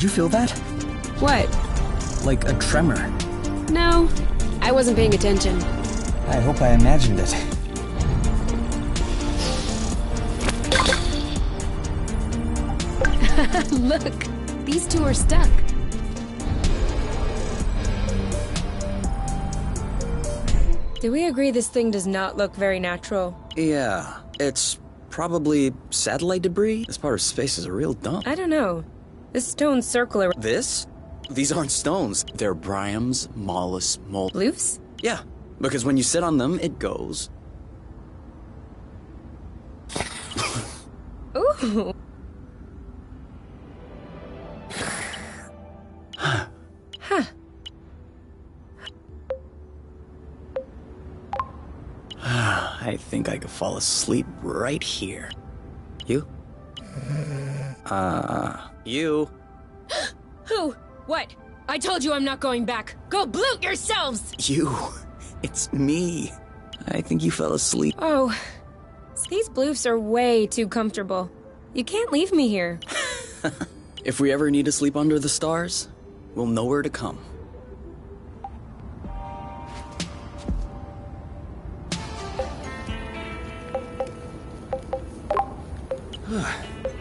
you feel that? What? Like a tremor. No, I wasn't paying attention. I hope I imagined it. Look, these two are stuck. Do we agree this thing does not look very natural? Yeah, it's probably satellite debris. This part of space is a real dump. I don't know. This stone circle This? These aren't stones. They're Bryum's mollusk mold. loose? Yeah, because when you sit on them, it goes. Ooh. Huh. I think I could fall asleep right here. You? You? Who? What? I told you I'm not going back. Go bloot yourselves! You. It's me. I think you fell asleep. Oh, these bloofs are way too comfortable. You can't leave me here. If we ever need to sleep under the stars, we'll know where to come.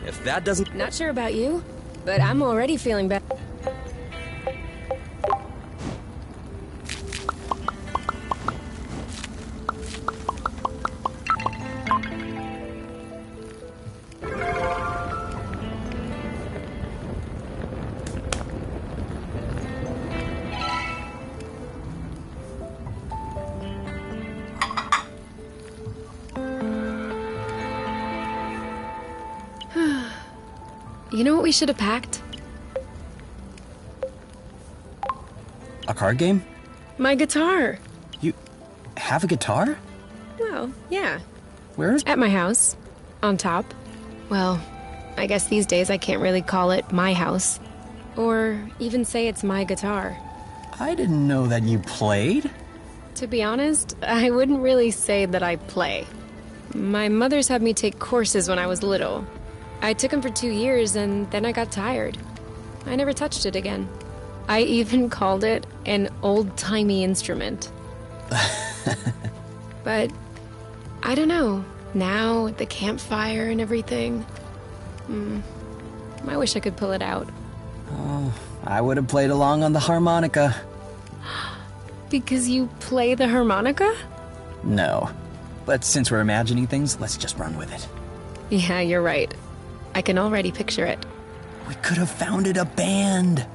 If that doesn't... Not sure about you, but I'm already feeling better. You know what we should have packed? A card game? My guitar. You have a guitar? Well, yeah. Where is... At my house. On top. Well, I guess these days I can't really call it my house. Or even say it's my guitar. I didn't know that you played. To be honest, I wouldn't really say that I play. My mother's had me take courses when I was little. I took them for 2 years and then I got tired. I never touched it again. I even called it an old-timey instrument. But I don't know. Now, at the campfire and everything, I wish I could pull it out. Oh, I would have played along on the harmonica. Because you play the harmonica? No. But since we're imagining things, let's just run with it. Yeah, you're right. I can already picture it. We could have founded a band.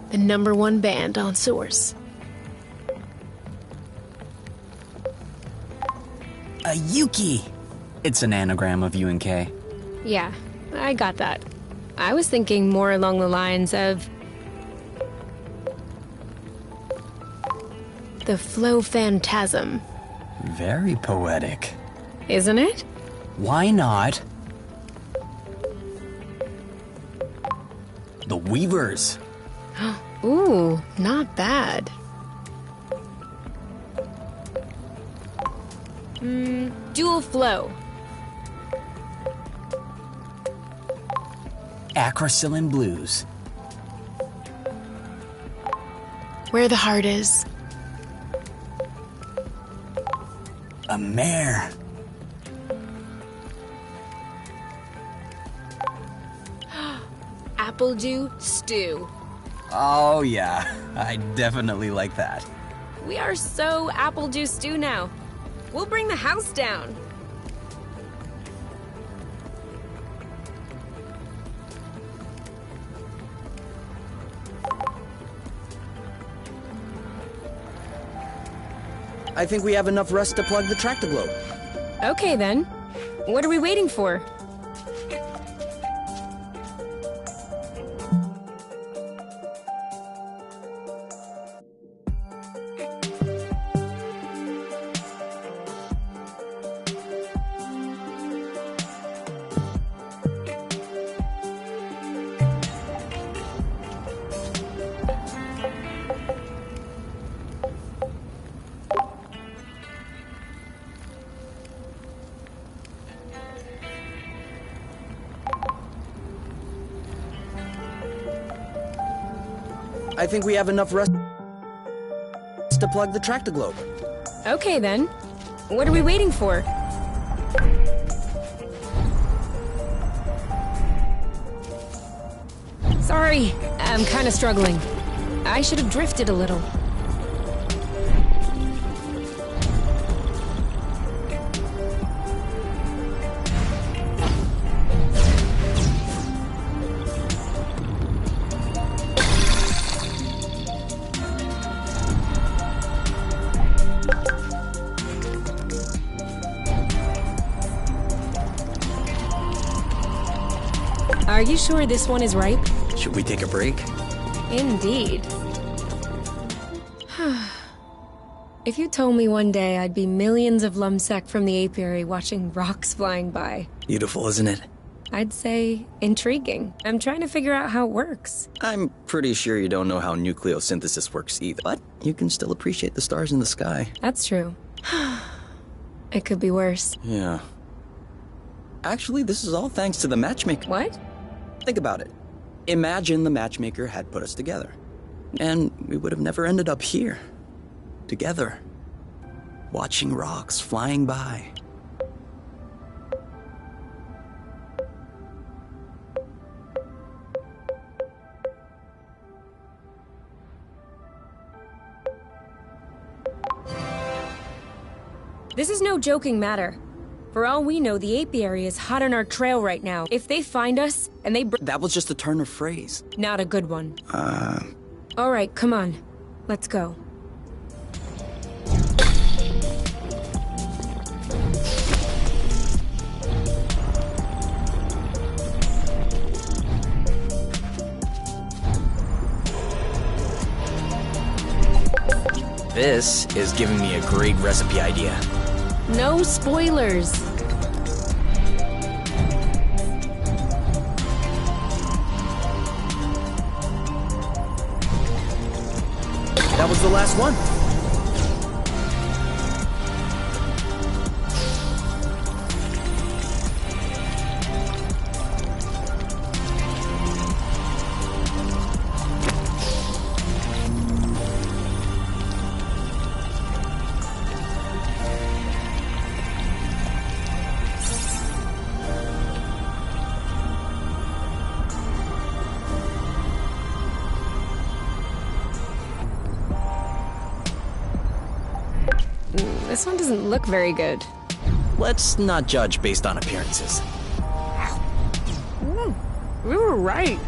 The #1 band on Source. A Yuki. It's an anagram of UNK. Yeah, I got that. I was thinking more along the lines of the Flow Phantasm. Very poetic. Isn't it? Why not? The Weavers. Ooh, not bad. Dual Flow. Acrocillin Blues. Where the Heart Is. A Mare. Appledew Stew. Oh yeah, I definitely like that. We are so Appledew Stew now. We'll bring the house down. I think we have enough rust to plug the tractor globe. Okay then. What are we waiting for? I think we have enough rust to plug the tractoglobe. Okay then. What are we waiting for? Sorry, I'm kinda struggling. I should have drifted a little. Are you sure this one is ripe? Should we take a break? Indeed. If you told me one day I'd be millions of lumsec from the apiary watching rocks flying by, Beautiful, isn't it? I'd say intriguing. I'm trying to figure out how it works. I'm pretty sure you don't know how nucleosynthesis works either, but you can still appreciate the stars in the sky. That's true. It could be worse. Yeah. Actually, this is all thanks to the matchmaker. What? Think about it. Imagine the matchmaker had put us together. And we would have never ended up here. Together. Watching rocks flying by. This is no joking matter. For all we know, the apiary is hot on our trail right now. If they find us, and they That was just a turn of phrase. Not a good one. Alright, come on. Let's go. This is giving me a great recipe idea. No spoilers. That was the last one. This one doesn't look very good. Let's not judge based on appearances. We were right.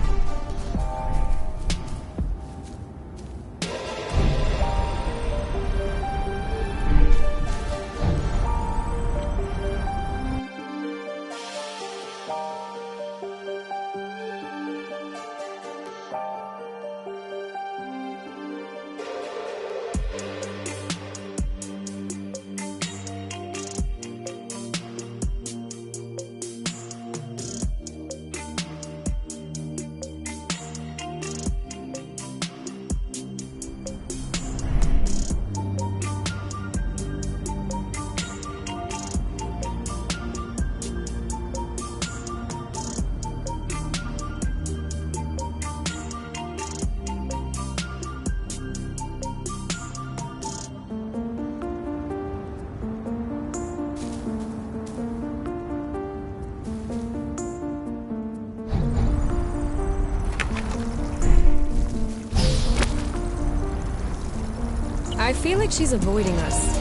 I feel like she's avoiding us.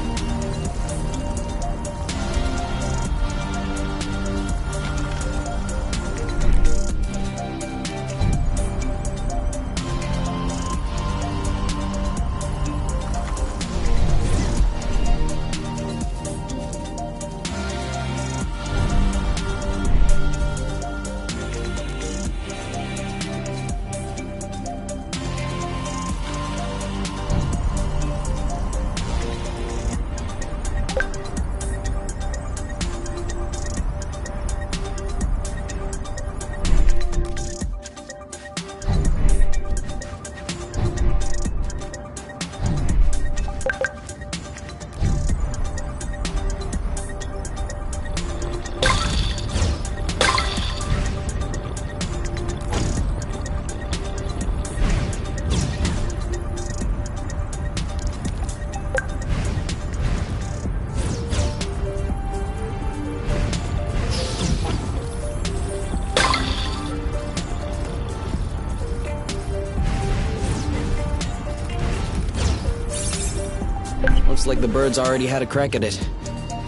Looks like the birds already had a crack at it.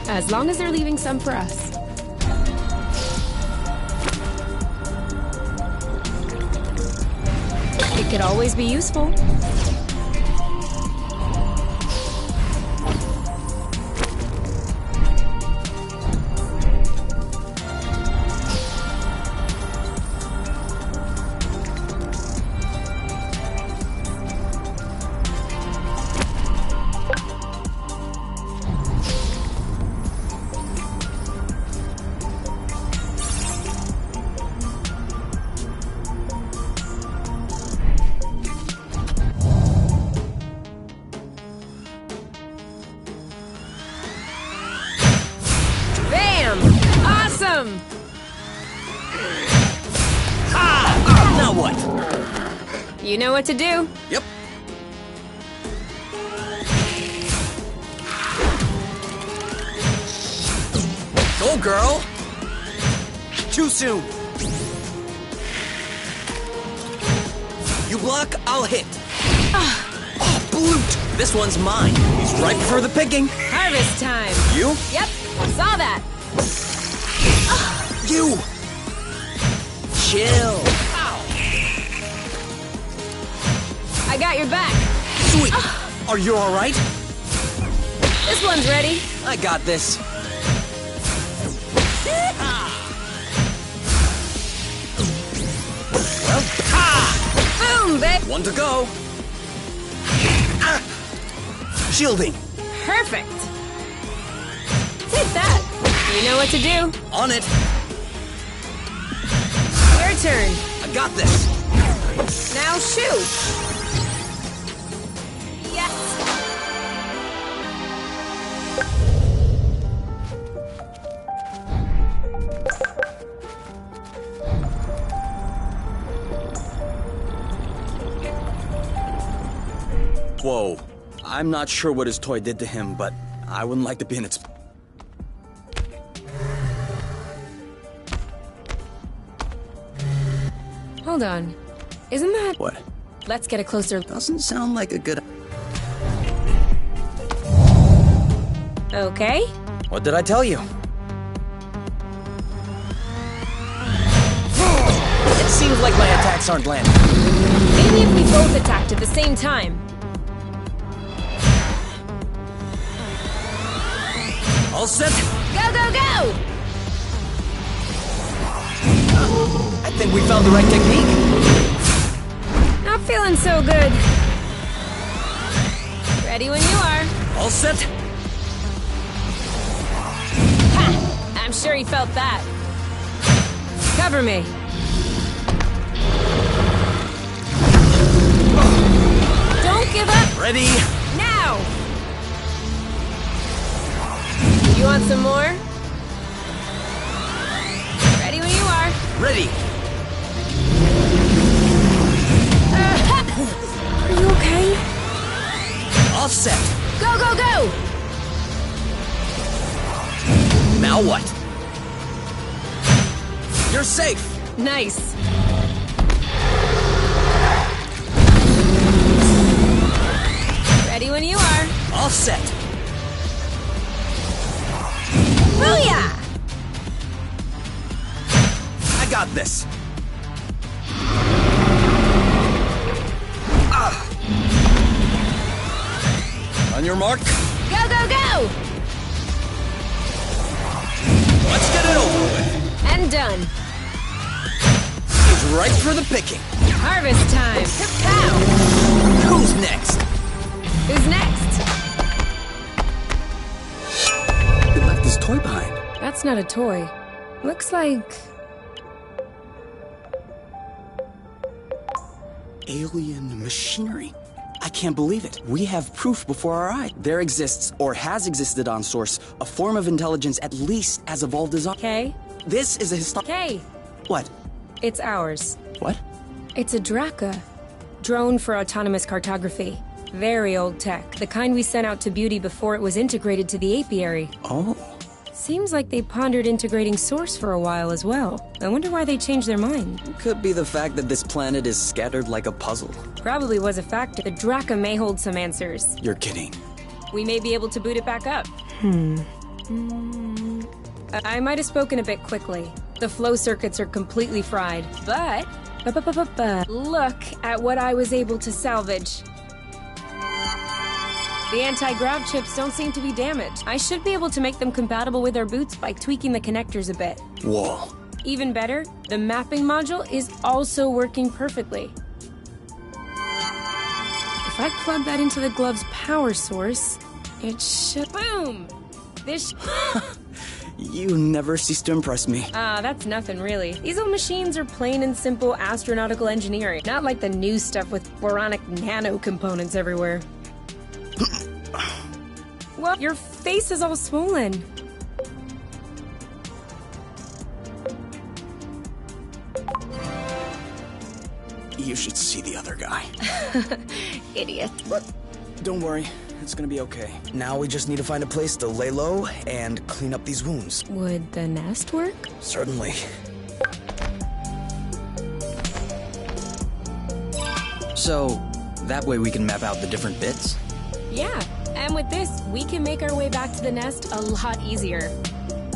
As long as they're leaving some for us. It could always be useful. Awesome! Now what? You know what to do. Yep. Go, girl! Too soon. You block, I'll hit. Oh, Bloot! This one's mine. He's ripe for the picking. Harvest time. You? Yep, saw that. You! Chill. I got your back. Sweet. Are you all right? This one's ready. I got this. Well, Boom, babe. one to go. Shielding. Perfect. Take that. You know what to do. On it. Your turn. I got this. Now shoot. Yes. Whoa. I'm not sure what his toy did to him, but I wouldn't like to be in its... Hold on. Isn't that... What? Let's get a closer... Doesn't sound like a good... Okay. What did I tell you? It seems like my attacks aren't landing. Maybe if we both attacked at the same time. All set? Go, go, go! I think we found the right technique. Not feeling so good. Ready when you are. All set? Ha! I'm sure he felt that. Cover me. Don't give up. Ready? Now! You want some more? Ready when you are. Ready. Are you okay? All set. Go, go, go! Now what? You're safe. Nice. Ready when you are. All set. Booyah! I got this. On your mark. Go, go, go! Let's get it over with. And done. He's ripe for the picking. Harvest time. Pow! Who's next? Who's next? He left his toy behind. That's not a toy. Looks like... Alien machinery. I can't believe it. We have proof before our eye. There exists, or has existed on Source, a form of intelligence at least as evolved as ours. Kay? This is a historic... Kay! What? It's ours. What? It's a Draka. Drone for autonomous cartography. Very old tech. The kind we sent out to Beauty before it was integrated to the apiary. Oh. Seems like they pondered integrating Source for a while as well. I wonder why they changed their mind. Could be the fact that this planet is scattered like a puzzle. Probably was a factor. The Draka may hold some answers. You're kidding. we may be able to boot it back up. I might have spoken a bit quickly. The flow circuits are completely fried, but look at what I was able to salvage. The anti-grav chips don't seem to be damaged. I should be able to make them compatible with our boots by tweaking the connectors a bit. Whoa. Even better, the mapping module is also working perfectly. If I plug that into the glove's power source, it should... Boom! This... You never cease to impress me. That's nothing really. These old machines are plain and simple astronautical engineering, not like the new stuff with boronic nano components everywhere. Well, your face is all swollen. You should see the other guy. Idiot. But don't worry, it's gonna be okay. Now we just need to find a place to lay low and clean up these wounds. Would the nest work? Certainly. So, that way we can map out the different bits? Yeah, and with this, we can make our way back to the nest a lot easier.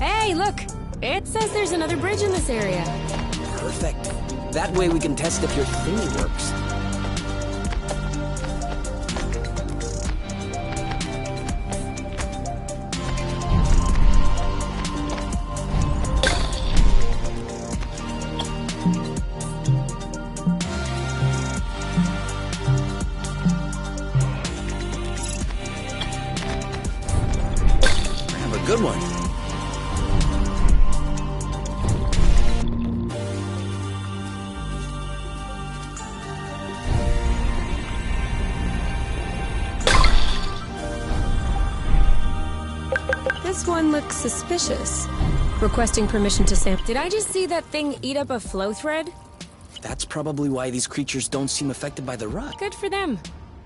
Hey, look! It says there's another bridge in this area. Perfect. That way we can test if your thingy works. Have a good one. This one looks suspicious. Requesting permission to sample. Did I just see that thing eat up a flow thread? That's probably why these creatures don't seem affected by the rut. Good for them.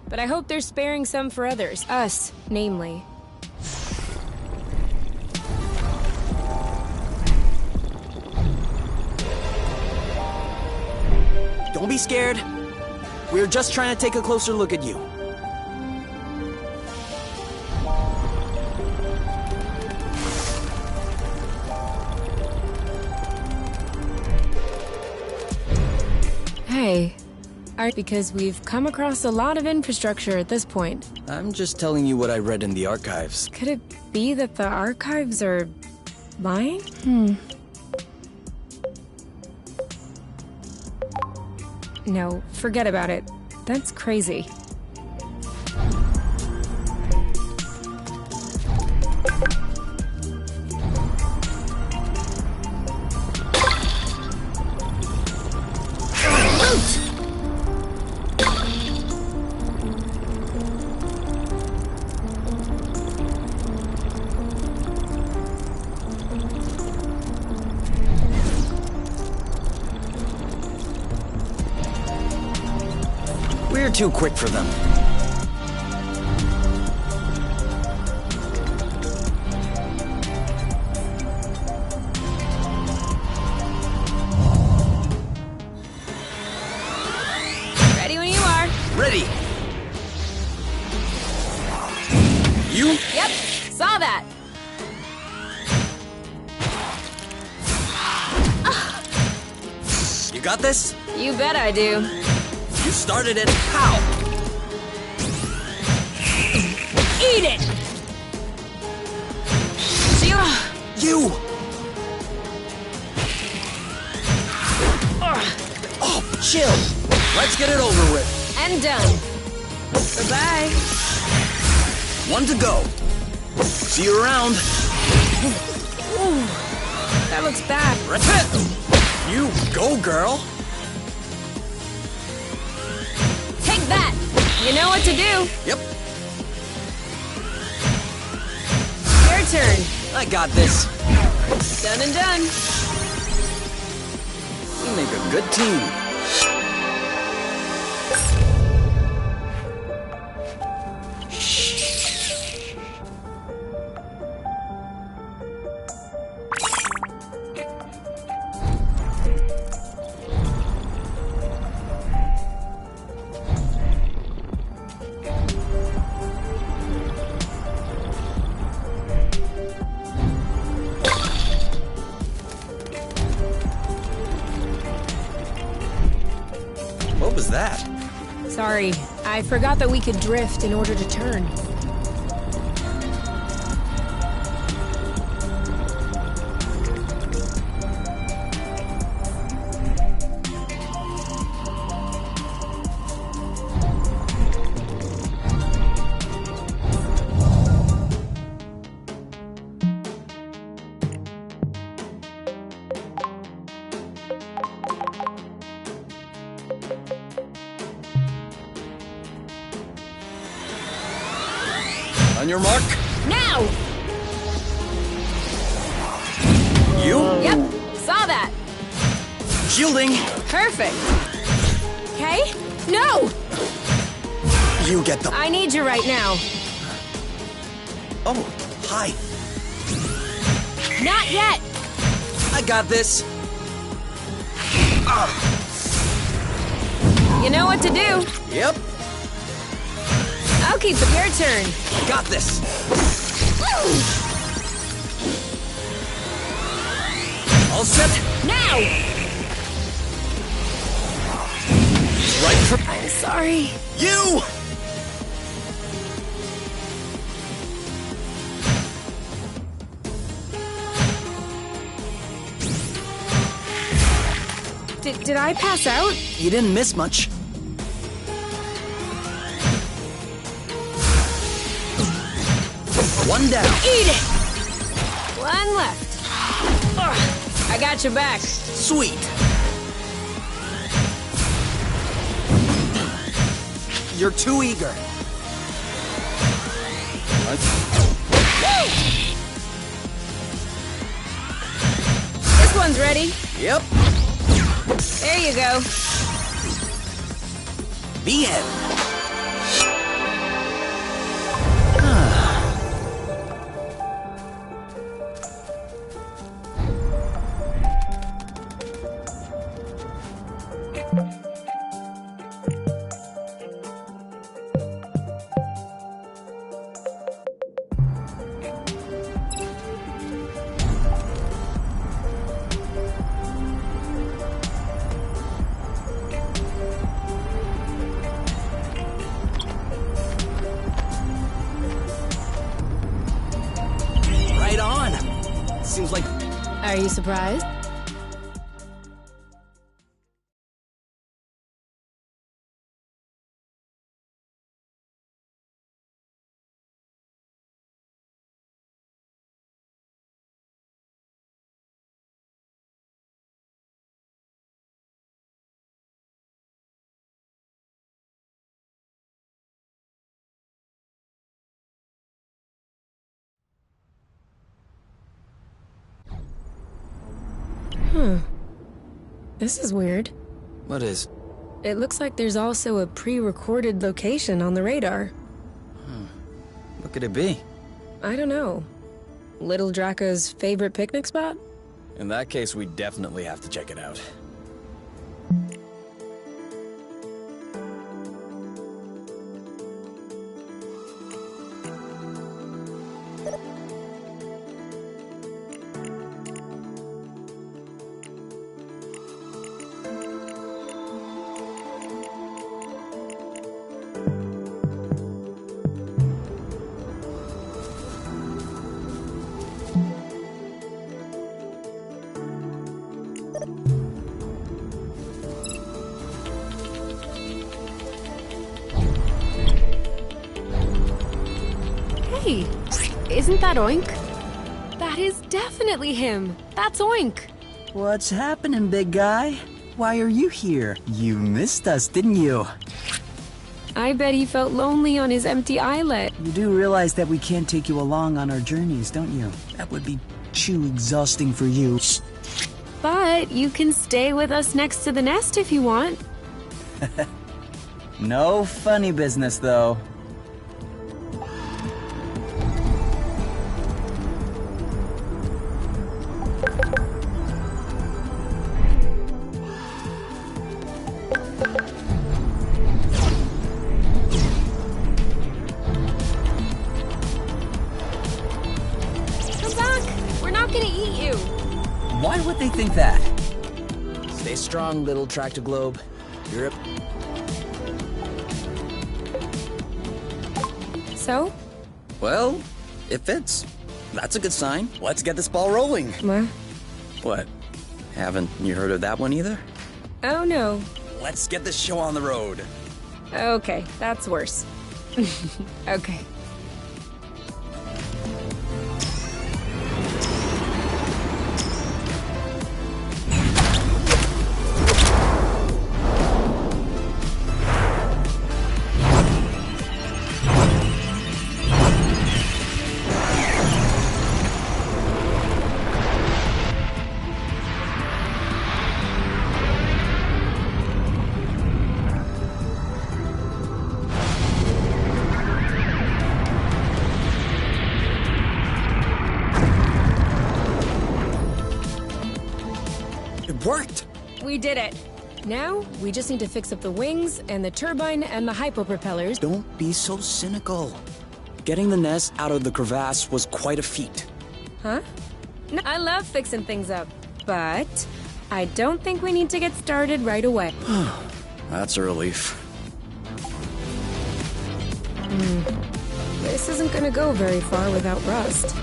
But I hope they're sparing some for others. Us, namely. Don't be scared. We're just trying to take a closer look at you. Hey, because we've come across a lot of infrastructure at this point. I'm just telling you what I read in the archives. Could it be that the archives are lying? No, forget about it. That's crazy. We're too quick for them. Ready when you are. Ready! You? Yep, saw that. You got this? You bet I do. You started it. How? Eat it! You! Oh, chill. Let's get it over with. And done. Bye-bye. One to go. See you around. Ooh, that looks bad. Repet! You go, girl. Take that! You know what to do. Yep, Your turn. I got this. Done and done. We make a good team. Sorry, I forgot that we could drift in order to turn. On your mark. Now! You? Yep, saw that. Shielding. Perfect. Okay? No! You get the... I need you right now. Oh, hi. Not yet! I got this. You know what to do. Yep. Okay, but your turn. Got this. All set. Now! Right for... I'm sorry. You! Did I pass out? You didn't miss much. One down. Eat it! One left. Ugh, I got your back. Sweet. You're too eager. This one's ready. Yep. There you go. The end. Right on. Seems like... Are you surprised? This is weird. What is? It looks like there's also a pre-recorded location on the radar. What could it be? I don't know. Little Draco's favorite picnic spot? In that case, we definitely have to check it out. Hey, isn't that Oink? That is definitely him. That's Oink. What's happening, big guy? Why are you here? You missed us, didn't you? I bet he felt lonely on his empty islet. You do realize that we can't take you along on our journeys, don't you? That would be too exhausting for you. But you can stay with us next to the nest if you want. No funny business, though. Come back! We're not gonna eat you! Why would they think that? Stay strong, little tractor globe. Europe. So? Well, it fits. That's a good sign. Let's get this ball rolling. What? Haven't you heard of that one either? Oh no. Let's get this show on the road. Okay, that's worse. Okay. It worked! We did it. Now, we just need to fix up the wings and the turbine and the hypopropellers. Don't be so cynical. Getting the nest out of the crevasse was quite a feat. Huh? No, I love fixing things up, but I don't think we need to get started right away. That's a relief. This isn't gonna go very far without rust.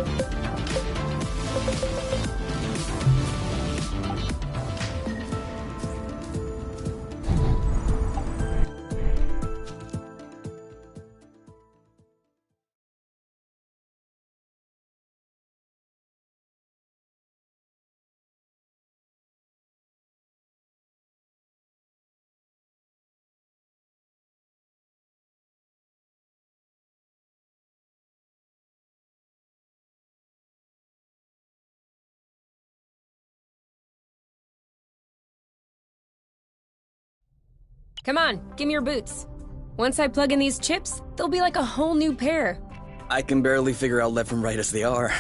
Come on, give me your boots. Once I plug in these chips, they'll be like a whole new pair. I can barely figure out left from right as they are.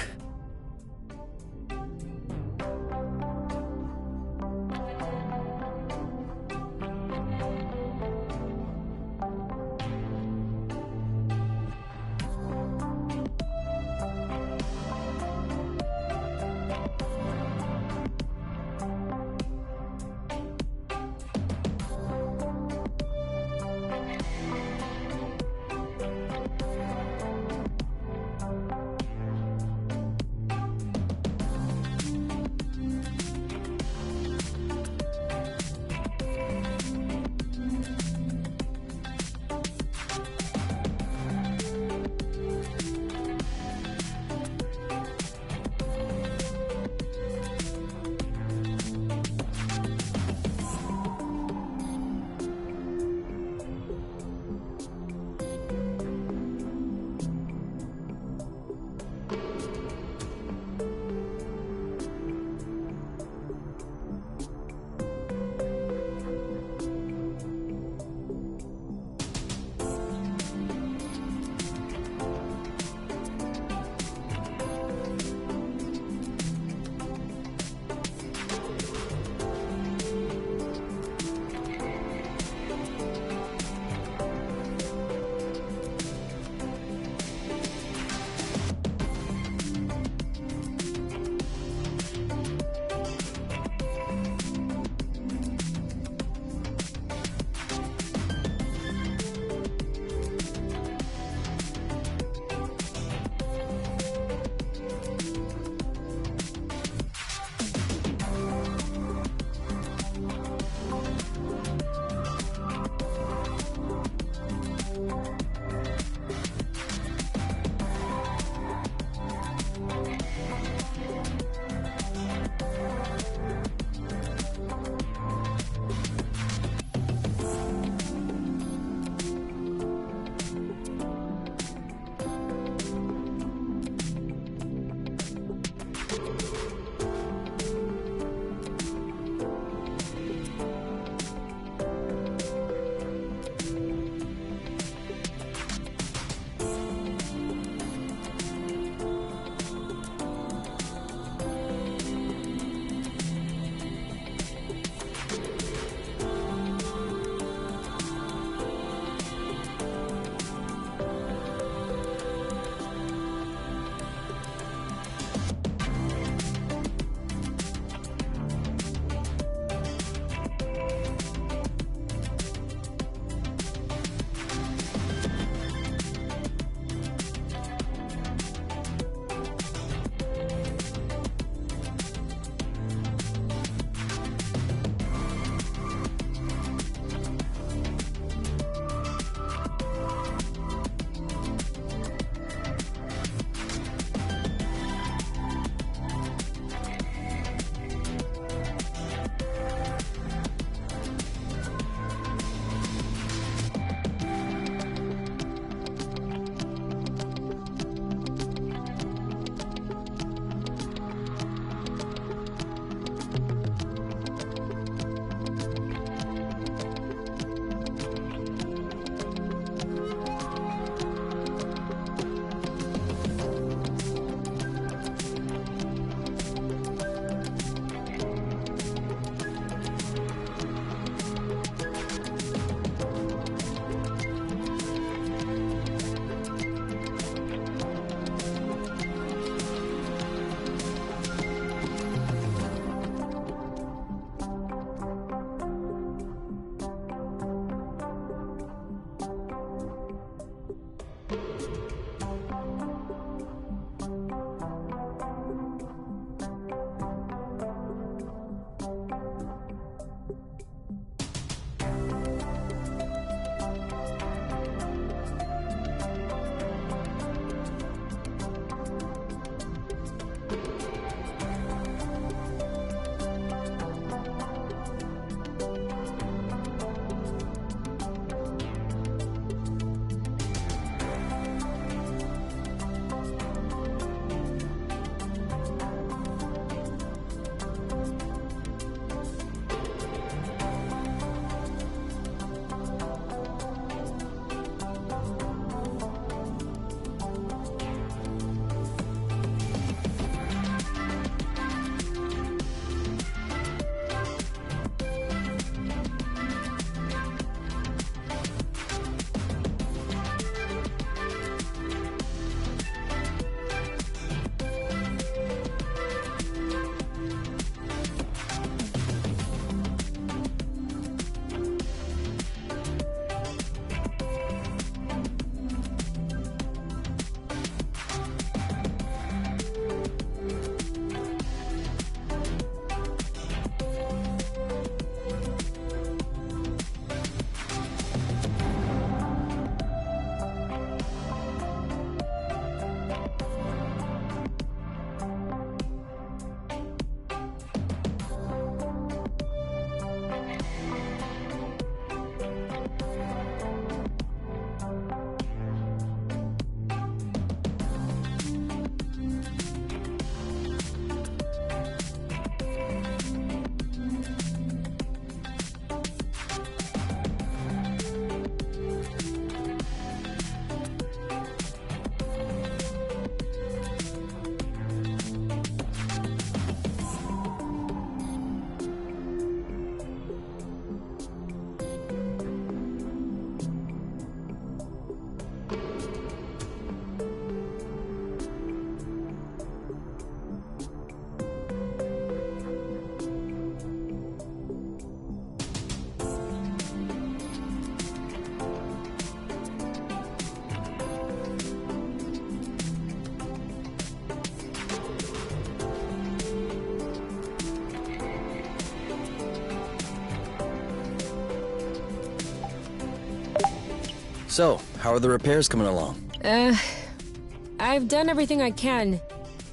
So, how are the repairs coming along? I've done everything I can,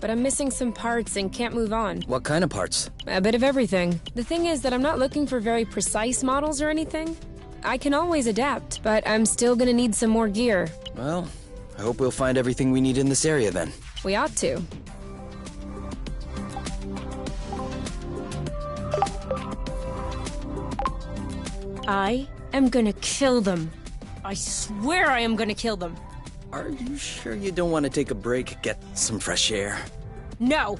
but I'm missing some parts and can't move on. What kind of parts? A bit of everything. The thing is that I'm not looking for very precise models or anything. I can always adapt, but I'm still gonna need some more gear. Well, I hope we'll find everything we need in this area then. We ought to. I am gonna kill them. I swear I am gonna kill them. Are you sure you don't want to take a break, get some fresh air? No!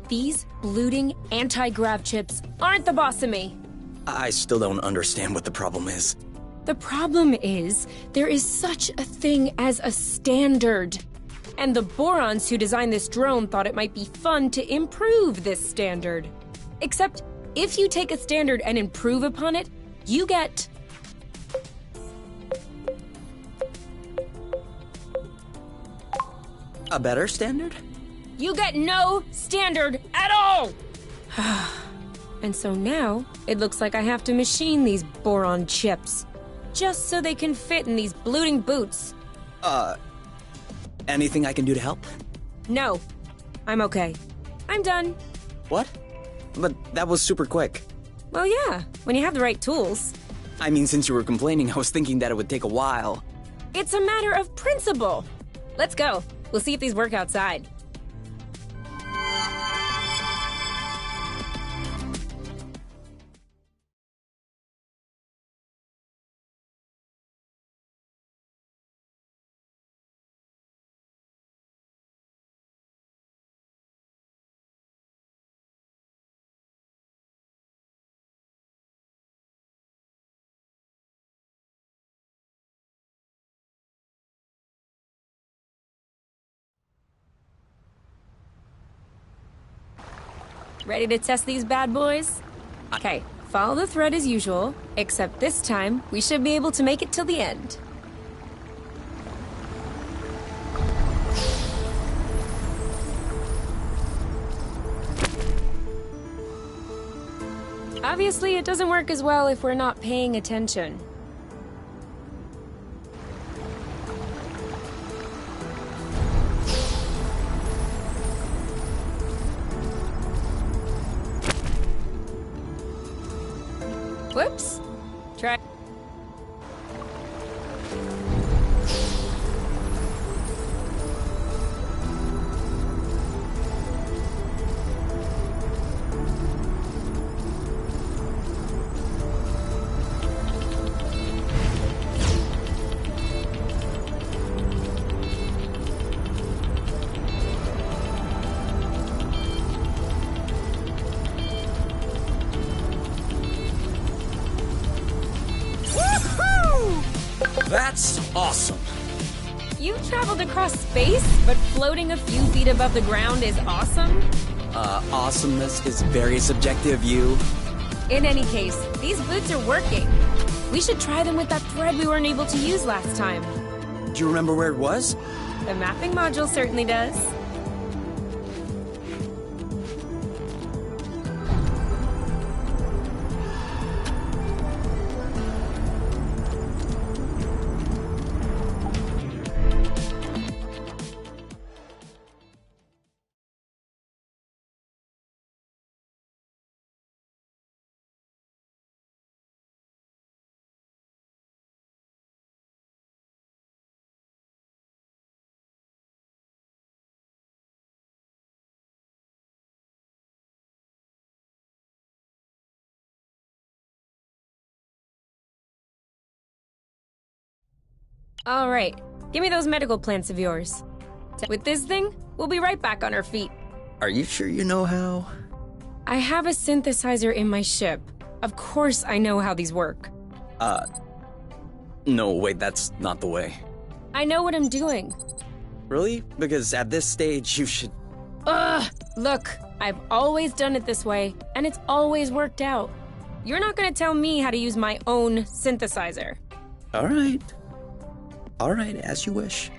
These looting anti-grav chips aren't the boss of me. I still don't understand what the problem is. The problem is, there is such a thing as a standard. And the Borons who designed this drone thought it might be fun to improve this standard. Except, if you take a standard and improve upon it, you get... A better standard? You get no standard at all! And so now, it looks like I have to machine these boron chips. Just so they can fit in these looting boots. Anything I can do to help? No. I'm okay. I'm done. What? But that was super quick. Well, yeah, when you have the right tools. I mean, since you were complaining, I was thinking that it would take a while. It's a matter of principle. Let's go. We'll see if these work outside. Ready to test these bad boys? Okay, follow the thread as usual, except this time, we should be able to make it till the end. Obviously, it doesn't work as well if we're not paying attention. Whoops. Try. That's awesome. You traveled across space, but floating a few feet above the ground is awesome? Awesomeness is very subjective, you. In any case, these boots are working. We should try them with that thread we weren't able to use last time. Do you remember where it was? The mapping module certainly does. All right, give me those medical plants of yours. With this thing, we'll be right back on our feet. Are you sure you know how? I have a synthesizer in my ship. Of course I know how these work. No, wait, that's not the way. I know what I'm doing. Really? Because at this stage, you should... Ugh! Look, I've always done it this way, and it's always worked out. You're not gonna tell me how to use my own synthesizer. All right. All right, as you wish.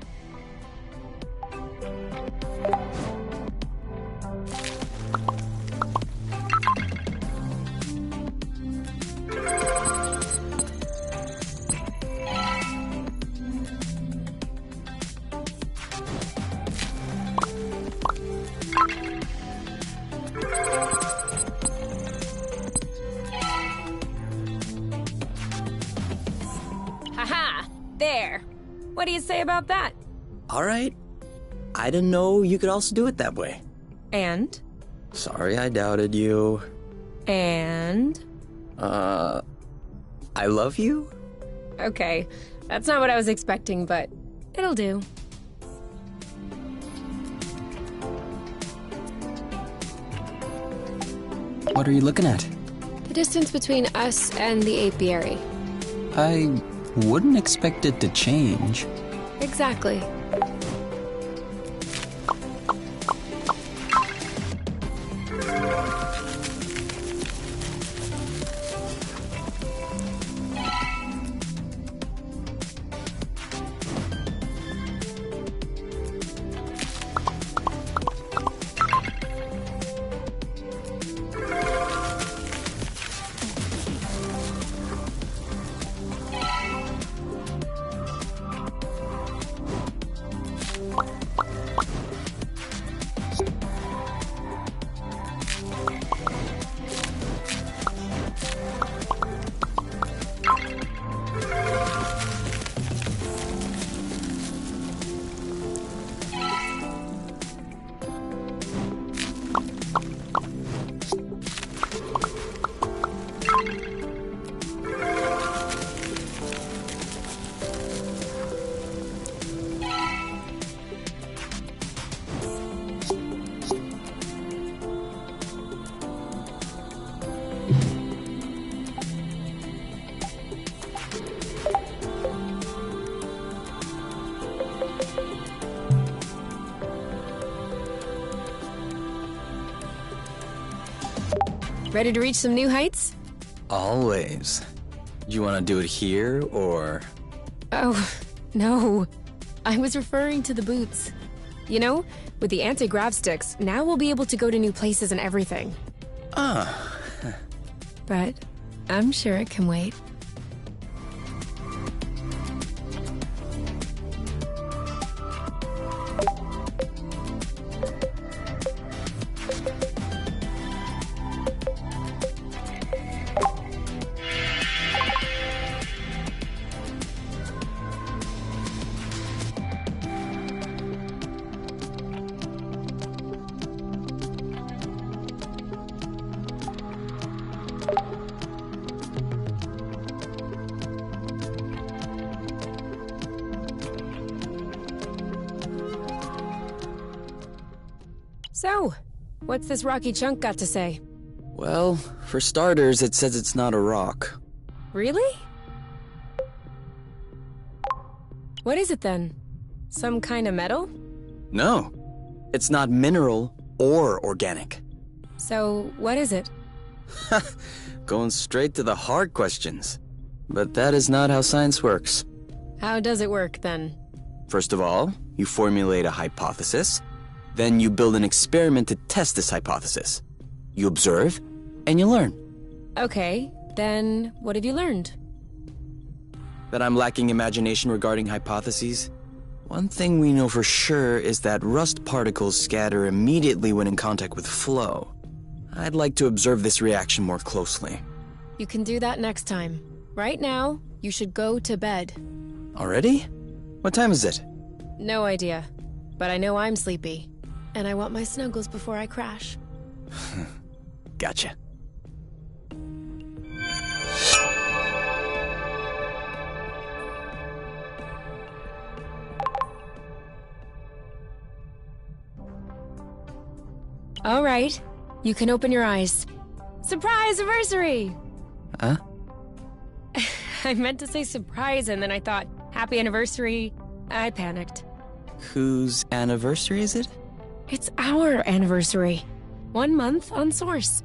do you say about that? All right. I didn't know you could also do it that way. And? Sorry I doubted you. And? I love you? Okay, that's not what I was expecting, but it'll do. What are you looking at? The distance between us and the apiary. I wouldn't expect it to change. Exactly. Ready to reach some new heights? Always. Do you want to do it here, or...? Oh, no. I was referring to the boots. You know, with the anti-grav sticks, now we'll be able to go to new places and everything. Ah. But I'm sure it can wait. So, what's this rocky chunk got to say? Well, for starters, it says it's not a rock. Really? What is it then? Some kind of metal? No. It's not mineral or organic. So, what is it? Going straight to the hard questions. But that is not how science works. How does it work then? First of all, you formulate a hypothesis. Then you build an experiment to test this hypothesis. You observe, and you learn. Okay, then what have you learned? That I'm lacking imagination regarding hypotheses? One thing we know for sure is that rust particles scatter immediately when in contact with flow. I'd like to observe this reaction more closely. You can do that next time. Right now, you should go to bed. Already? What time is it? No idea, but I know I'm sleepy. And I want my snuggles before I crash. Gotcha. All right, you can open your eyes. Surprise anniversary! Huh? I meant to say surprise, and then I thought, happy anniversary. I panicked. Whose anniversary is it? It's our anniversary. 1 month on Source.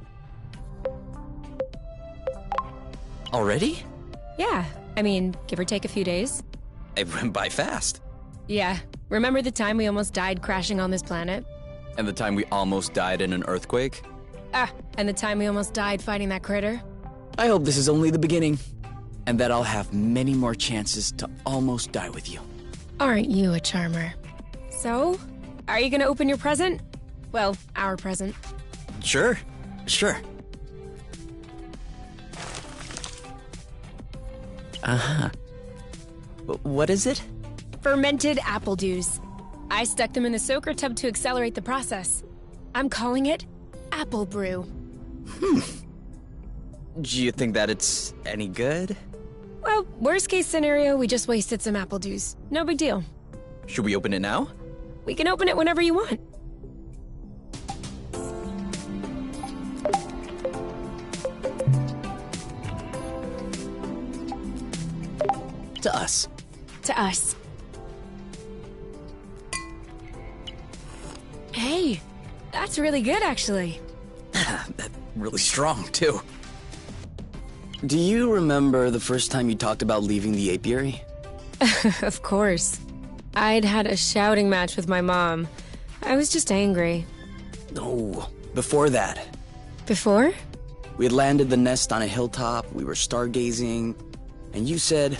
Already? Yeah, I mean, give or take a few days. It went by fast. Yeah, remember the time we almost died crashing on this planet? And the time we almost died in an earthquake? And the time we almost died fighting that critter? I hope this is only the beginning, and that I'll have many more chances to almost die with you. Aren't you a charmer? So, are you gonna open your present? Well, our present. Sure. Uh-huh. What is it? Fermented apple dews. I stuck them in the soaker tub to accelerate the process. I'm calling it Apple Brew. Do you think that it's any good? Well, worst case scenario, we just wasted some apple dews. No big deal. Should we open it now? We can open it whenever you want. To us. To us. Hey, that's really good, actually. That's really strong, too. Do you remember the first time you talked about leaving the apiary? Of course. I'd had a shouting match with my mom. I was just angry. No, before that. Before? We had landed the nest on a hilltop, we were stargazing, and you said,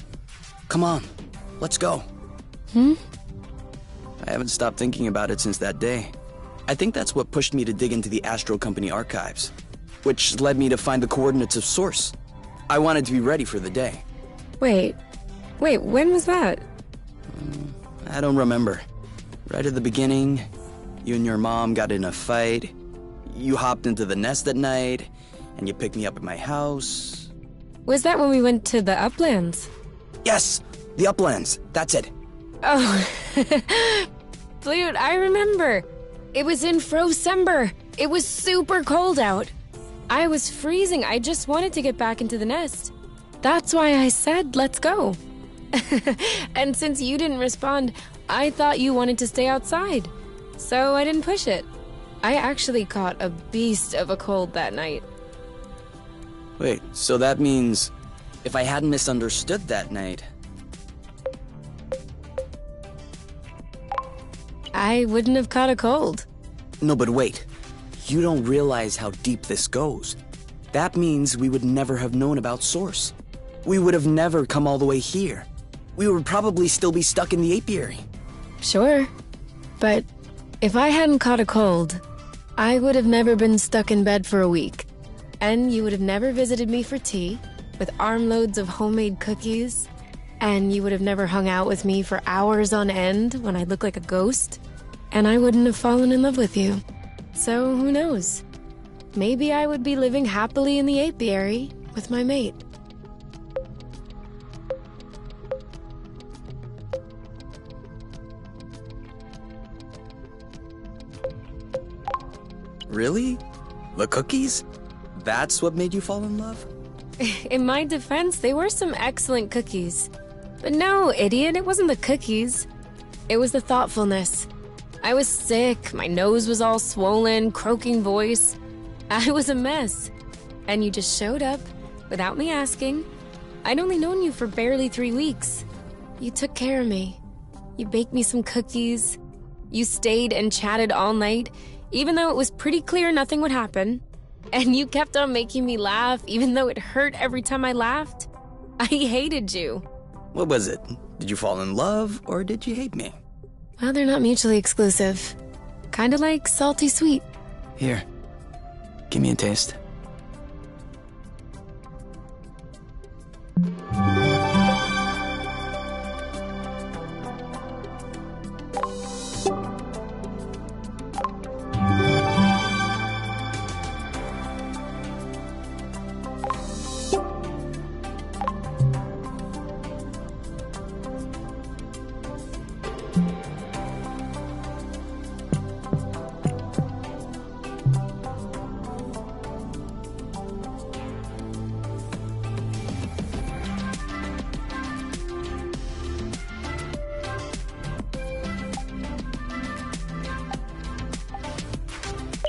"Come on, let's go." I haven't stopped thinking about it since that day. I think that's what pushed me to dig into the Astro Company archives, which led me to find the coordinates of Source. I wanted to be ready for the day. Wait, when was that? I don't remember. Right at the beginning, you and your mom got in a fight. You hopped into the nest at night, and you picked me up at my house. Was that when we went to the uplands? Yes, the uplands. That's it. Oh, dude, I remember. It was in Frocember. It was super cold out. I was freezing. I just wanted to get back into the nest. That's why I said, let's go. And since you didn't respond, I thought you wanted to stay outside. So I didn't push it. I actually caught a beast of a cold that night. Wait, so that means if I hadn't misunderstood that night... I wouldn't have caught a cold. No, but wait. You don't realize how deep this goes. That means we would never have known about Source. We would have never come all the way here. We would probably still be stuck in the apiary. Sure. But if I hadn't caught a cold, I would have never been stuck in bed for a week. And you would have never visited me for tea, with armloads of homemade cookies. And you would have never hung out with me for hours on end when I look like a ghost. And I wouldn't have fallen in love with you. So who knows? Maybe I would be living happily in the apiary with my mate. Really? The cookies? That's what made you fall in love? In my defense, they were some excellent cookies. But no, idiot, it wasn't the cookies. It was the thoughtfulness. I was sick, my nose was all swollen, croaking voice. I was a mess. And you just showed up, without me asking. I'd only known you for barely 3 weeks. You took care of me. You baked me some cookies. You stayed and chatted all night, even though it was pretty clear nothing would happen. And you kept on making me laugh, even though it hurt every time I laughed. I hated you. What was it? Did you fall in love, or did you hate me? Well, they're not mutually exclusive. Kinda like salty sweet. Here, give me a taste.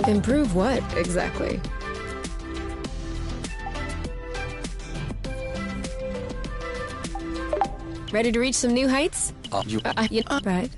Improve what, exactly? Ready to reach some new heights? Right.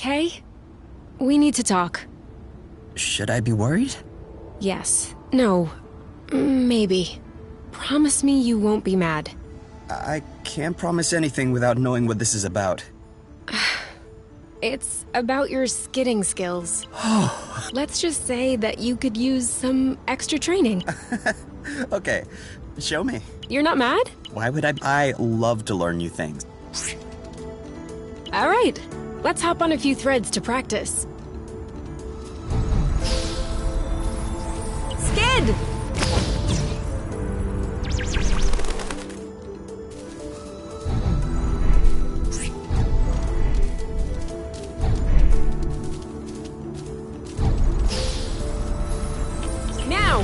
okay? We need to talk. Should I be worried? Yes. No. Maybe. Promise me you won't be mad. I can't promise anything without knowing what this is about. It's about your skidding skills. Let's just say that you could use some extra training. Okay, show me. You're not mad? Why would I? I love to learn new things. All right. Let's hop on a few threads to practice. Skid! Now!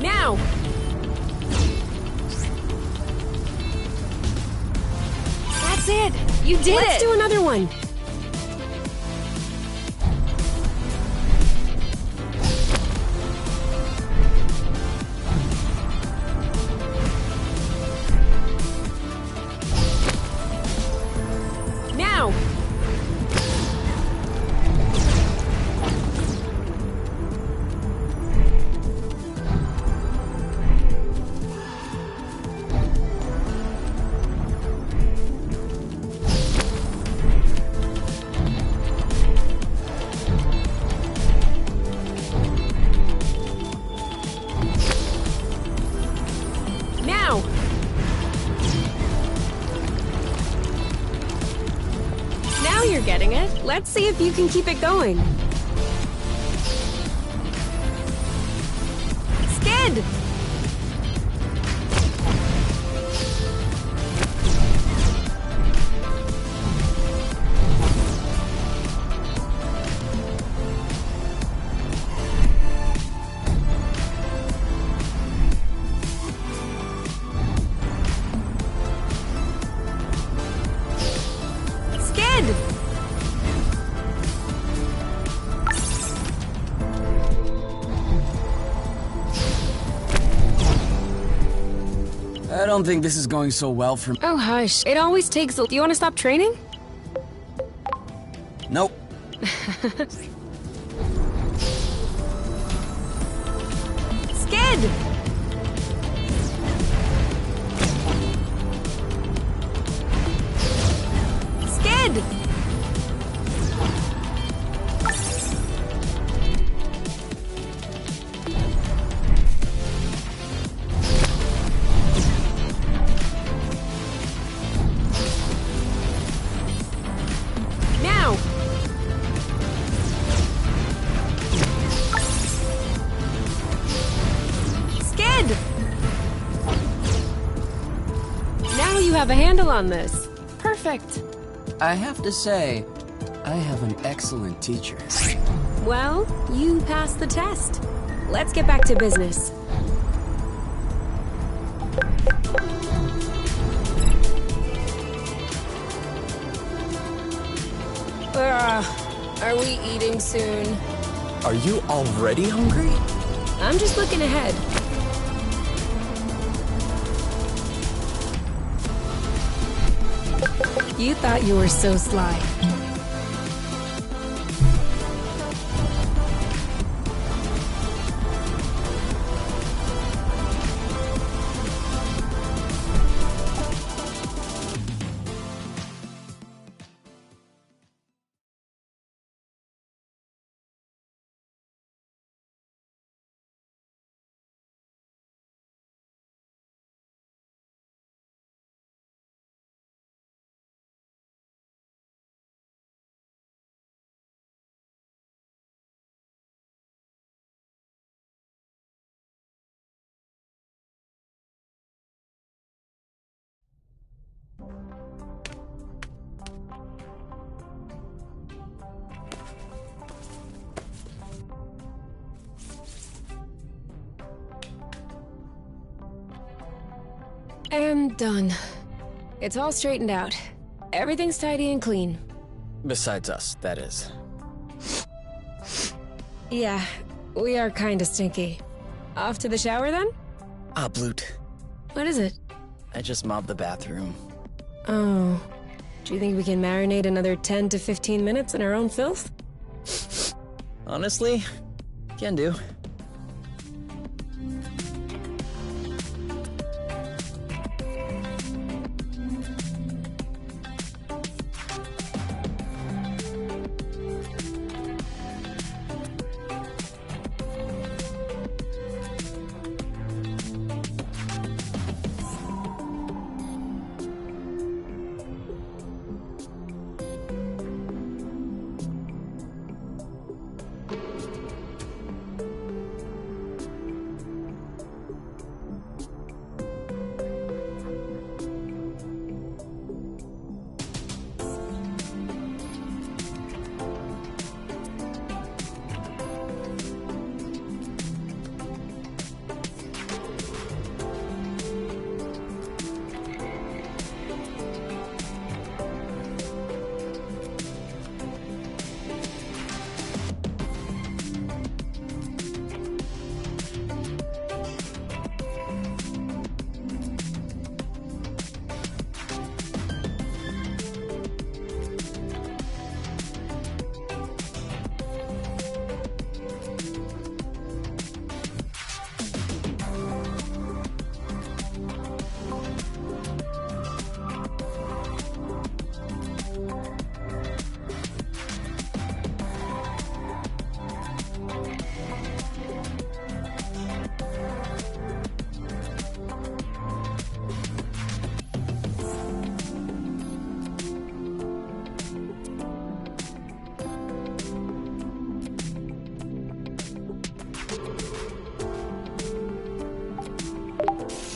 Now! That's it! You did it! Let's do another one! Now! Now! Now you're getting it. Let's see if you can keep it going. Skid! Skid! I don't think this is going so well for me. Oh, hush. It always takes a... Do you want to stop training? Nope. Skid! Skid! Now! Skid! Now you have a handle on this. Perfect. I have to say, I have an excellent teacher. Well, you passed the test. Let's get back to business. Are we eating soon? Are you already hungry? I'm just looking ahead. You thought you were so sly. And done. It's all straightened out. Everything's tidy and clean. Besides us, that is. Yeah, we are kinda stinky. Off to the shower then? Ah, Bloot. What is it? I just mopped the bathroom. Oh. Do you think we can marinate another 10 to 15 minutes in our own filth? Honestly, can do.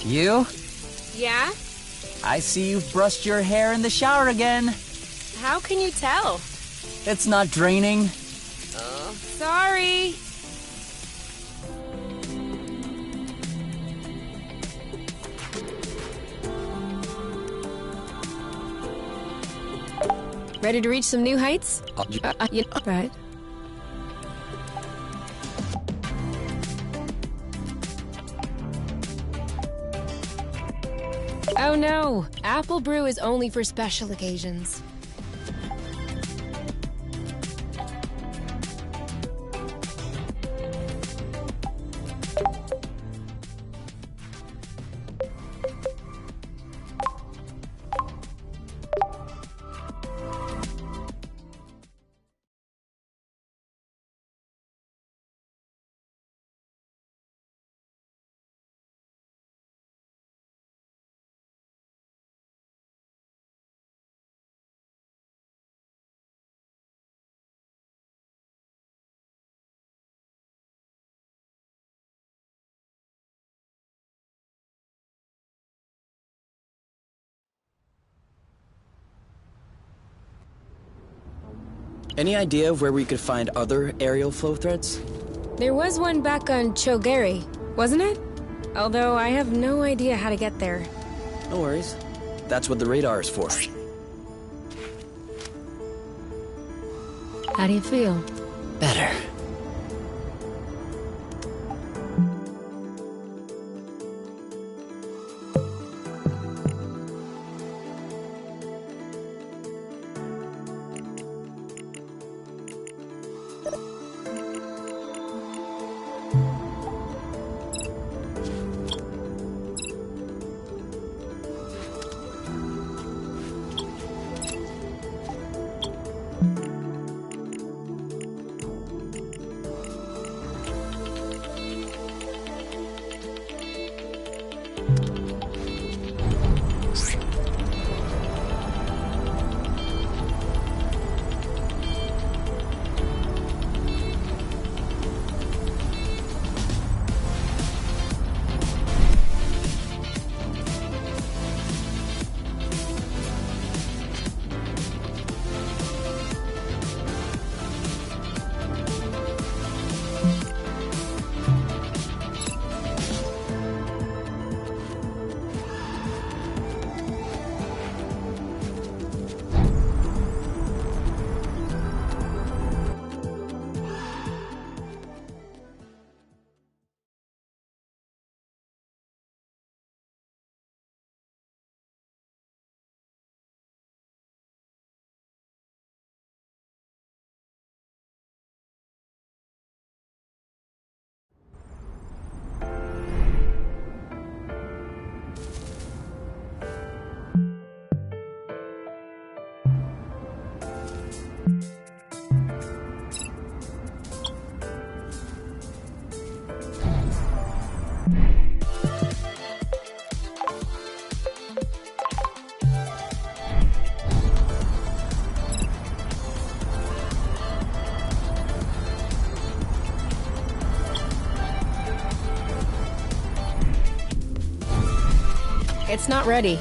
You? Yeah? I see you've brushed your hair in the shower again. How can you tell? It's not draining. Sorry. Ready to reach some new heights? Right. Oh no, apple brew is only for special occasions. Any idea of where we could find other aerial flow threads? There was one back on Chogari, wasn't it? Although I have no idea how to get there. No worries. That's what the radar is for. How do you feel? Better. It's not ready.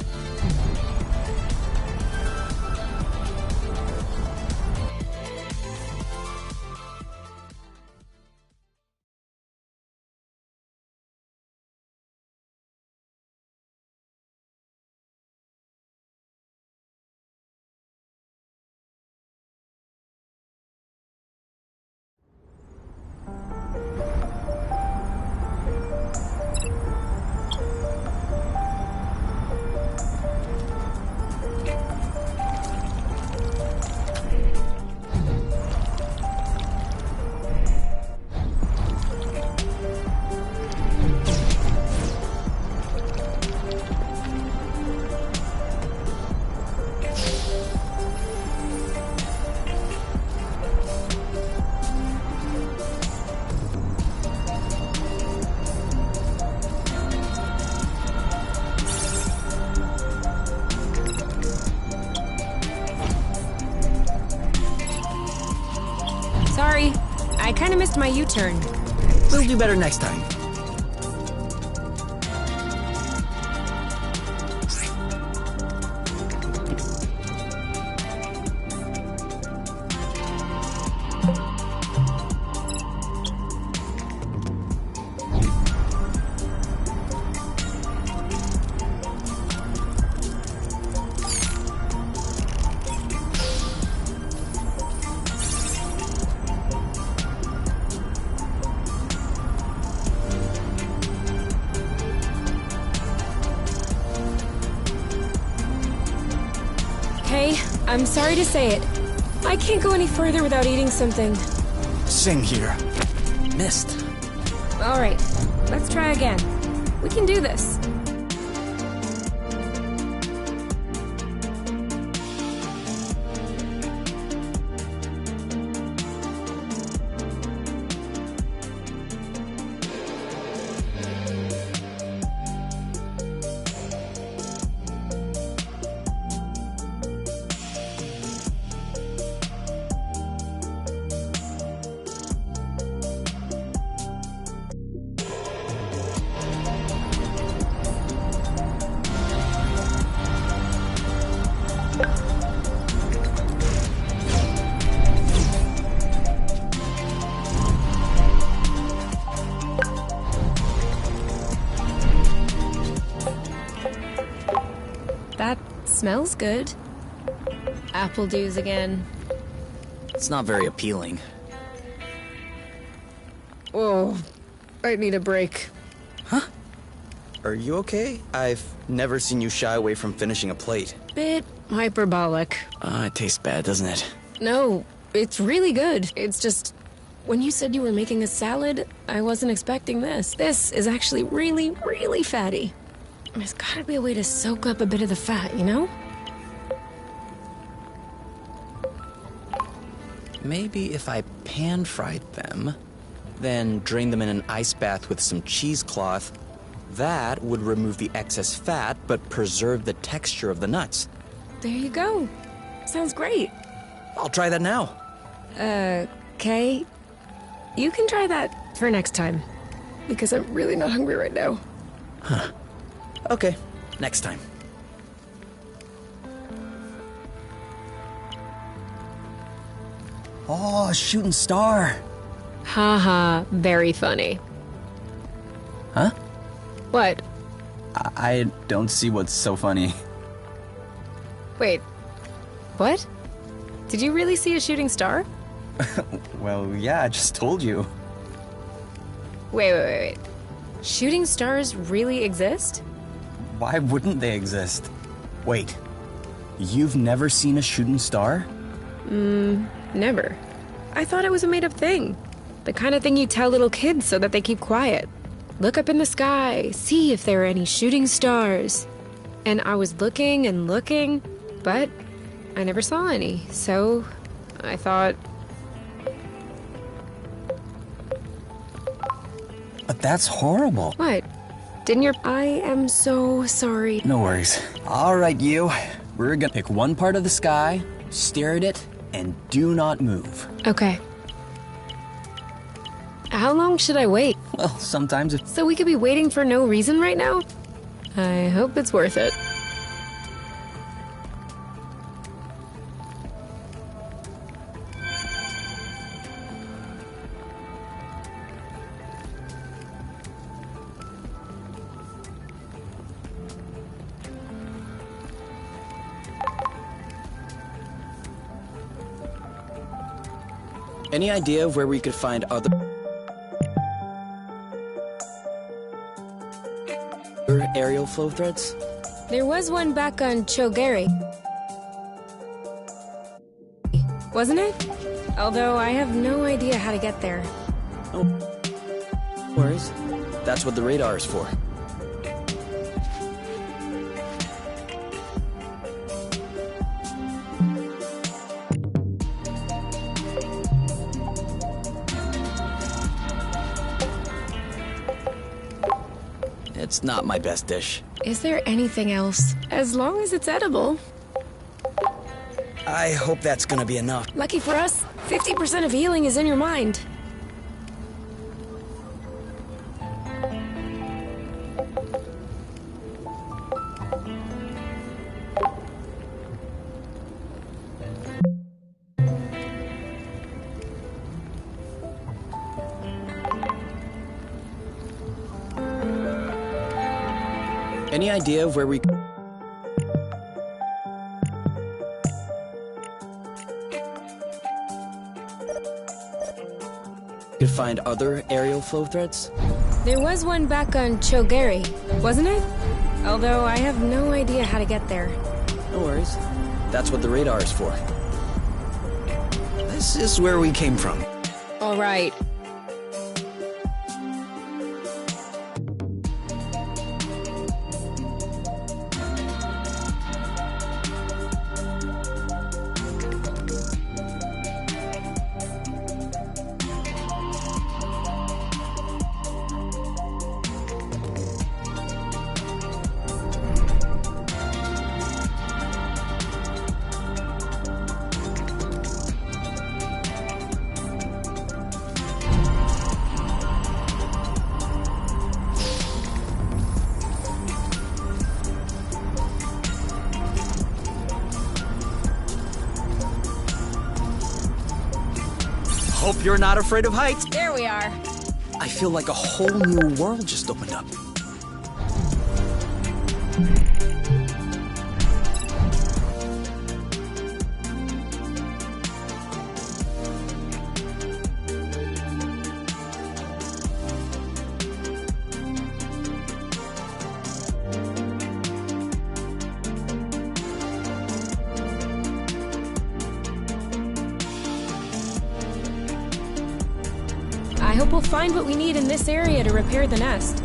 Sorry, I kind of missed my U-turn. We'll do better next time. Hey, I'm sorry to say it. I can't go any further without eating something. Sing here. Missed. Alright, let's try again. We can do this. That smells good. Apple dews again. It's not very appealing. Oh, I need a break. Are you okay? I've never seen you shy away from finishing a plate. Bit hyperbolic. It tastes bad, doesn't it? No, it's really good. It's just, when you said you were making a salad, I wasn't expecting this. This is actually really, really fatty. There's gotta be a way to soak up a bit of the fat, you know? Maybe if I pan-fried them, then drain them in an ice bath with some cheesecloth, that would remove the excess fat but preserve the texture of the nuts. There you go. Sounds great. I'll try that now. Kay, you can try that for next time. Because I'm really not hungry right now. Okay, next time. Oh, a shooting star. Haha, very funny. Huh? What? I don't see what's so funny. Wait. What? Did you really see a shooting star? Well, yeah, I just told you. Wait. Shooting stars really exist? Why wouldn't they exist? Wait, you've never seen a shooting star? Never. I thought it was a made-up thing. The kind of thing you tell little kids so that they keep quiet. Look up in the sky, see if there are any shooting stars. And I was looking and looking, but I never saw any, so I thought... But that's horrible. What? Didn't your... I am so sorry. No worries. All right, you. We're gonna pick one part of the sky, stare at it, and do not move. Okay. How long should I wait? Well, sometimes if... So we could be waiting for no reason right now? I hope it's worth it. Any idea of where we could find other aerial flow threads? There was one back on Chogari, wasn't it? Although I have no idea how to get there. No worries. That's what the radar is for. It's not my best dish. Is there anything else? As long as it's edible. I hope that's gonna be enough. Lucky for us, 50% of healing is in your mind. Any idea of where we could find other aerial flow threads? There was one back on Chogari, wasn't it? Although I have no idea how to get there. No worries. That's what the radar is for. This is where we came from. All right. Hope you're not afraid of heights. There we are. I feel like a whole new world just opened up. I hope we'll find what we need in this area to repair the nest.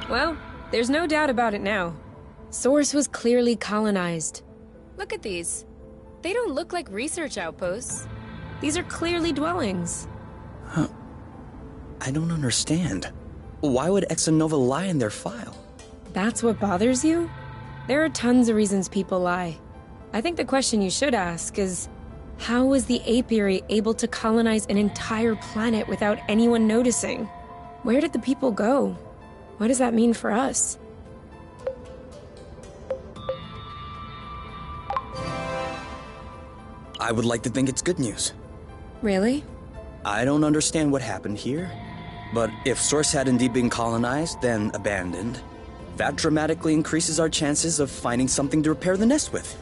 Well, there's no doubt about it now. Source was clearly colonized. Look at these. They don't look like research outposts. These are clearly dwellings. I don't understand. Why would Exonova lie in their file? That's what bothers you? There are tons of reasons people lie. I think the question you should ask is, how was the apiary able to colonize an entire planet without anyone noticing? Where did the people go? What does that mean for us? I would like to think it's good news. Really? I don't understand what happened here, but if Source had indeed been colonized, then abandoned, that dramatically increases our chances of finding something to repair the nest with.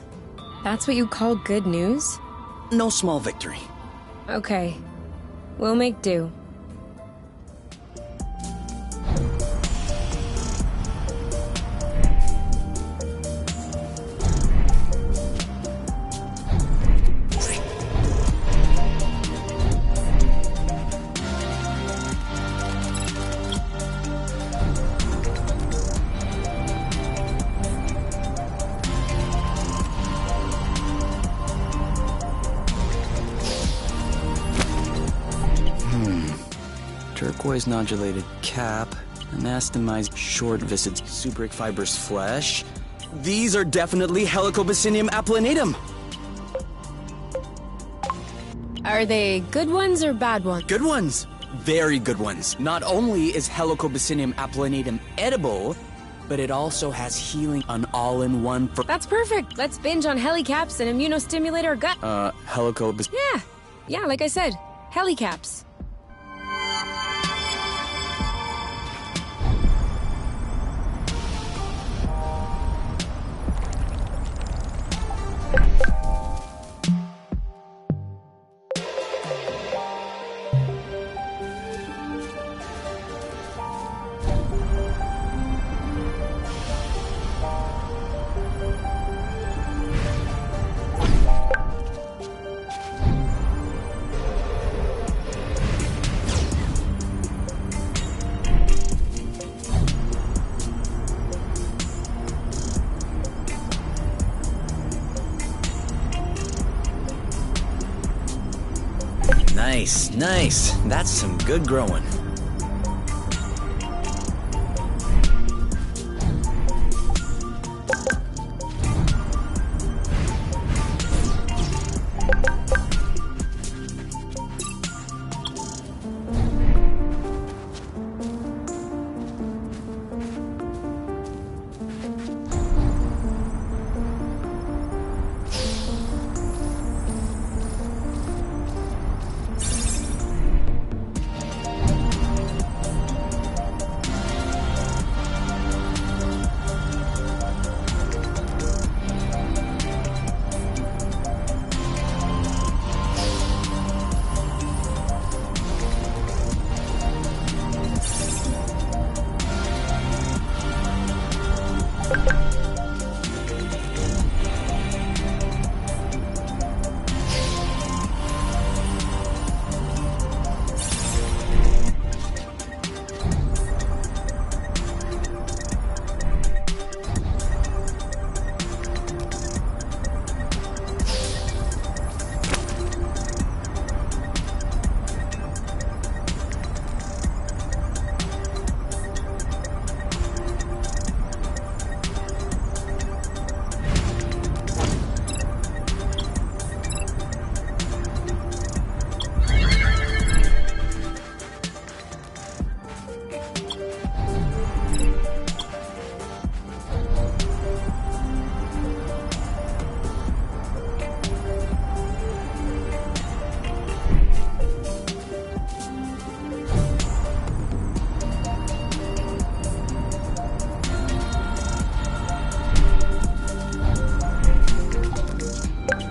That's what you call good news? No small victory. Okay. We'll make do. Turquoise nodulated cap, anastomized short viscid subric fibrous flesh. These are definitely Helicobacinium applanatum. Are they good ones or bad ones? Good ones. Very good ones. Not only is Helicobacinium applanatum edible, but it also has healing, an all-in-one for... That's perfect. Let's binge on helicaps and immunostimulate our gut. Helicobacinium... Yeah, like I said, helicaps. Nice. That's some good growing.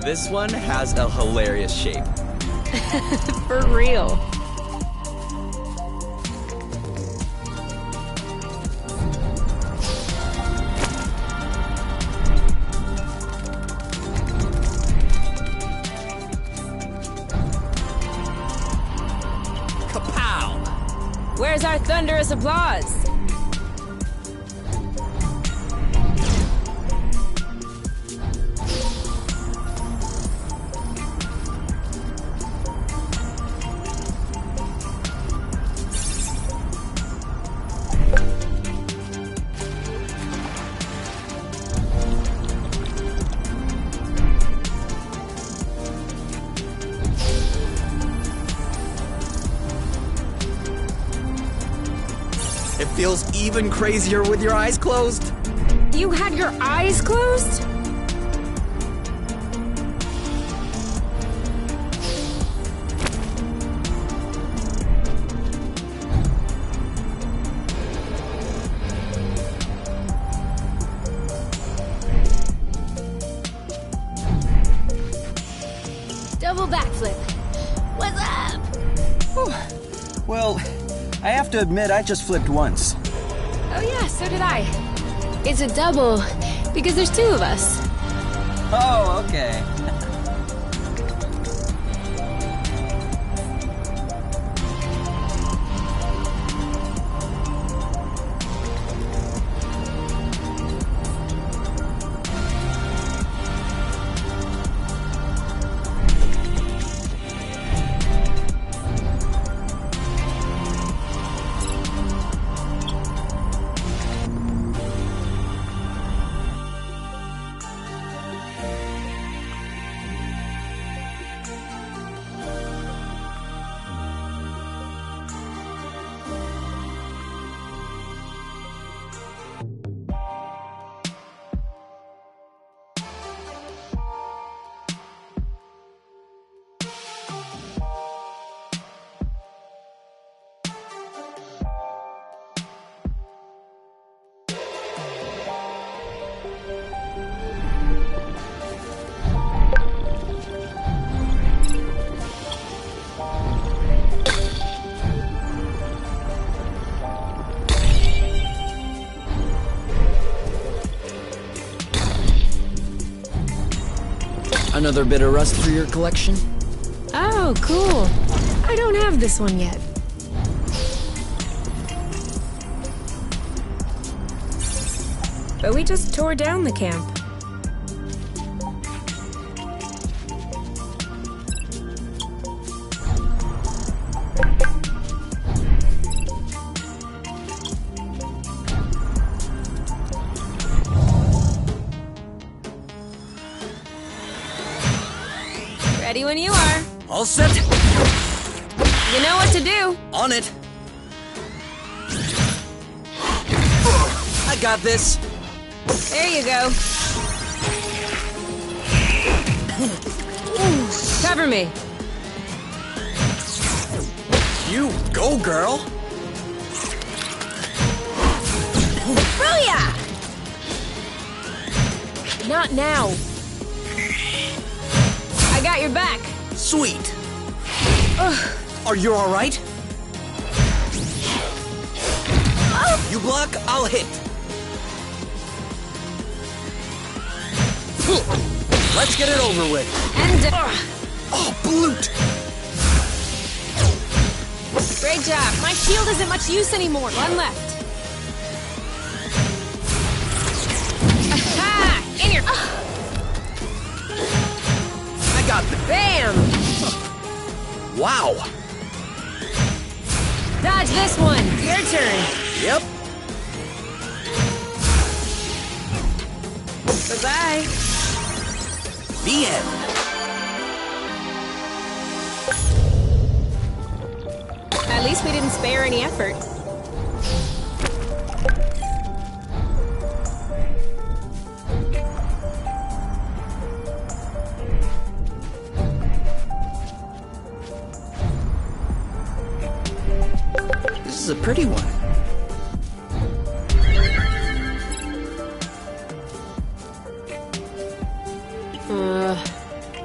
This one has a hilarious shape. For real. Kapow! Where's our thunderous applause? It feels even crazier with your eyes closed. You had your eyes closed? Double backflip. What's up? Well, I have to admit, I just flipped once. Oh yeah, so did I. It's a double, because there's two of us. Oh, okay. Another bit of rust for your collection? Oh, cool. I don't have this one yet. But we just tore down the camp. Ready when you are. All set. You know what to do. On it. I got this. There you go. Cover me. You go, girl. Booyah! Not now. I got your back. Sweet. Are you all right? You block, I'll hit. Let's get it over with. And Oh, bloot! great job. My shield isn't much use anymore. One left. Aha! In your. I got this. Bam! Wow. Dodge this one. Your turn. Yep. Bye-bye. The end. At least we didn't spare any effort. This is a pretty one.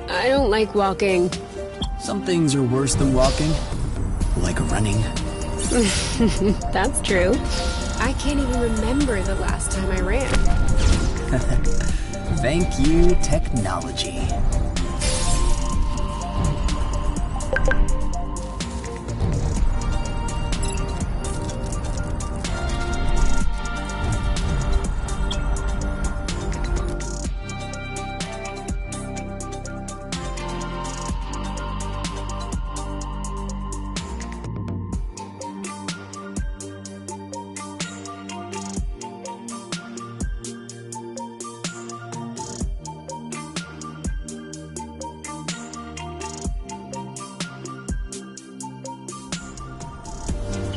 I don't like walking. Some things are worse than walking, like running. That's true. I can't even remember the last time I ran. Thank you, technology.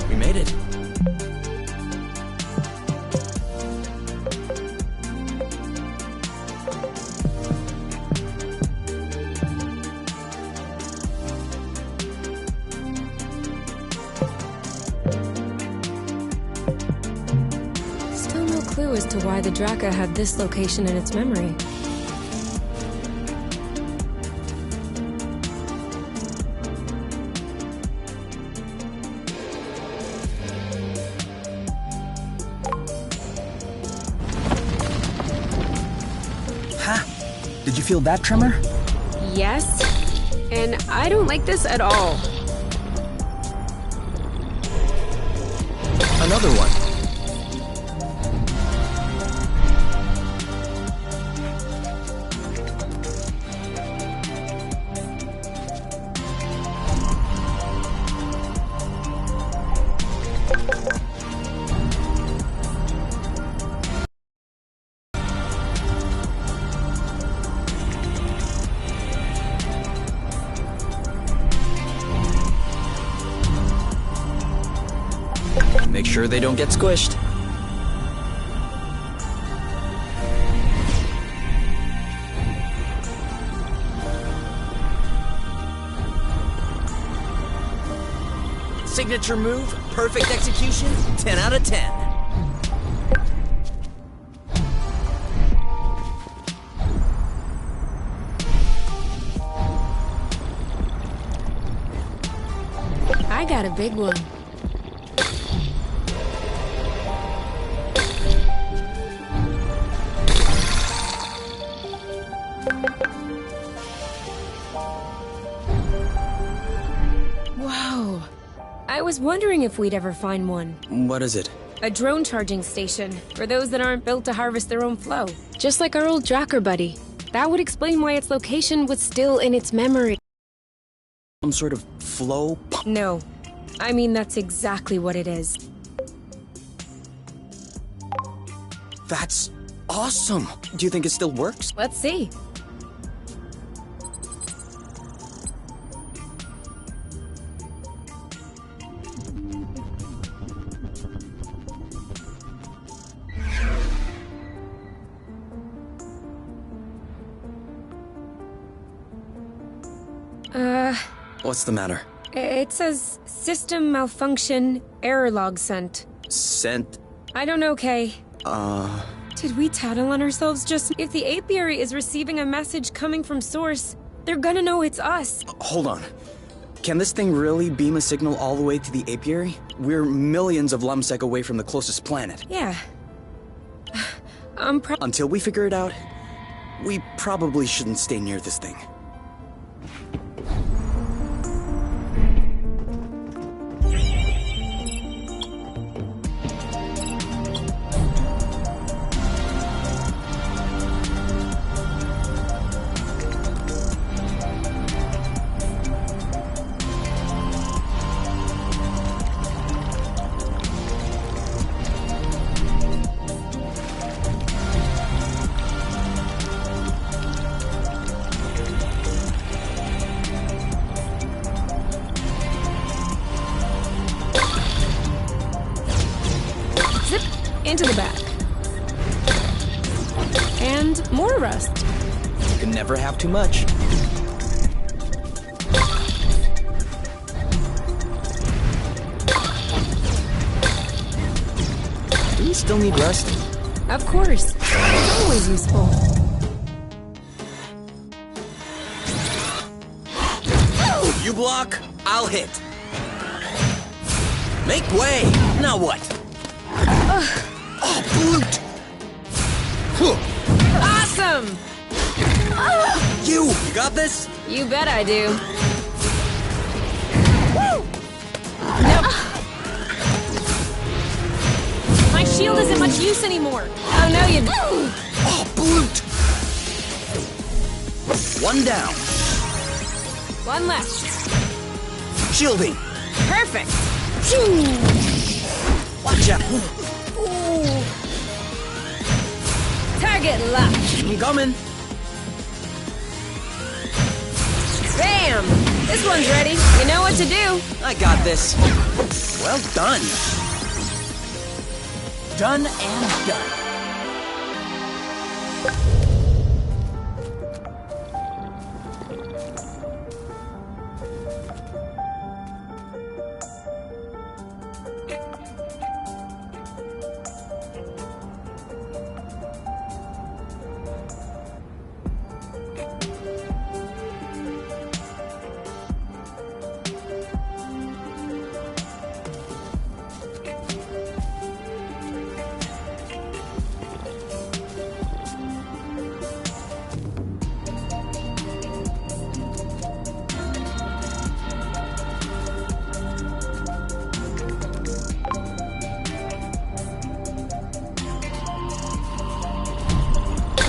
We made it. Still no clue as to why the Draka had this location in its memory. Ha! Did you feel that tremor? Yes, and I don't like this at all. Another one. Make sure they don't get squished. Signature move, perfect execution, 10 out of 10. I got a big one. was wondering if we'd ever find one. What is it? A drone charging station, for those that aren't built to harvest their own flow. Just like our old tracker buddy. That would explain why its location was still in its memory. Some sort of flow? No. I mean, that's exactly what it is. That's awesome! Do you think it still works? Let's see. What's the matter? It says system malfunction, error log sent. Sent? I don't know, Kay. Did we tattle on ourselves just? If the apiary is receiving a message coming from source, they're gonna know it's us. Hold on. Can this thing really beam a signal all the way to the apiary? We're millions of lumsec away from the closest planet. Yeah. Until we figure it out, we probably shouldn't stay near this thing. Into the back. And more rust. You can never have too much. Do we still need rust? Of course. It's always useful. You block, I'll hit. Make way! Now what? Oh, brute! Awesome! You got this? You bet I do. Woo! Nope. My shield isn't much use anymore. Oh, no, you... Oh, brute! One down. One left. Shielding. Perfect. Watch out. Target locked. I'm coming. Bam! This one's ready. You know what to do. I got this. Well done. Done and done.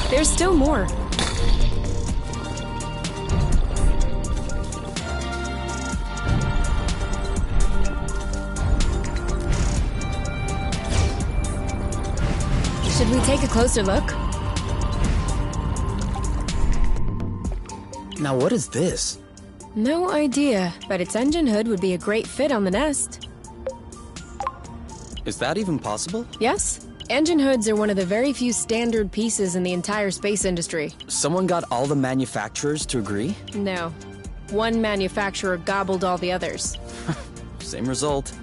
There's still more. Should we take a closer look? Now what is this? No idea, but its engine hood would be a great fit on the nest. Is that even possible? Yes? Engine hoods are one of the very few standard pieces in the entire space industry. Someone got all the manufacturers to agree? No. One manufacturer gobbled all the others. Same result.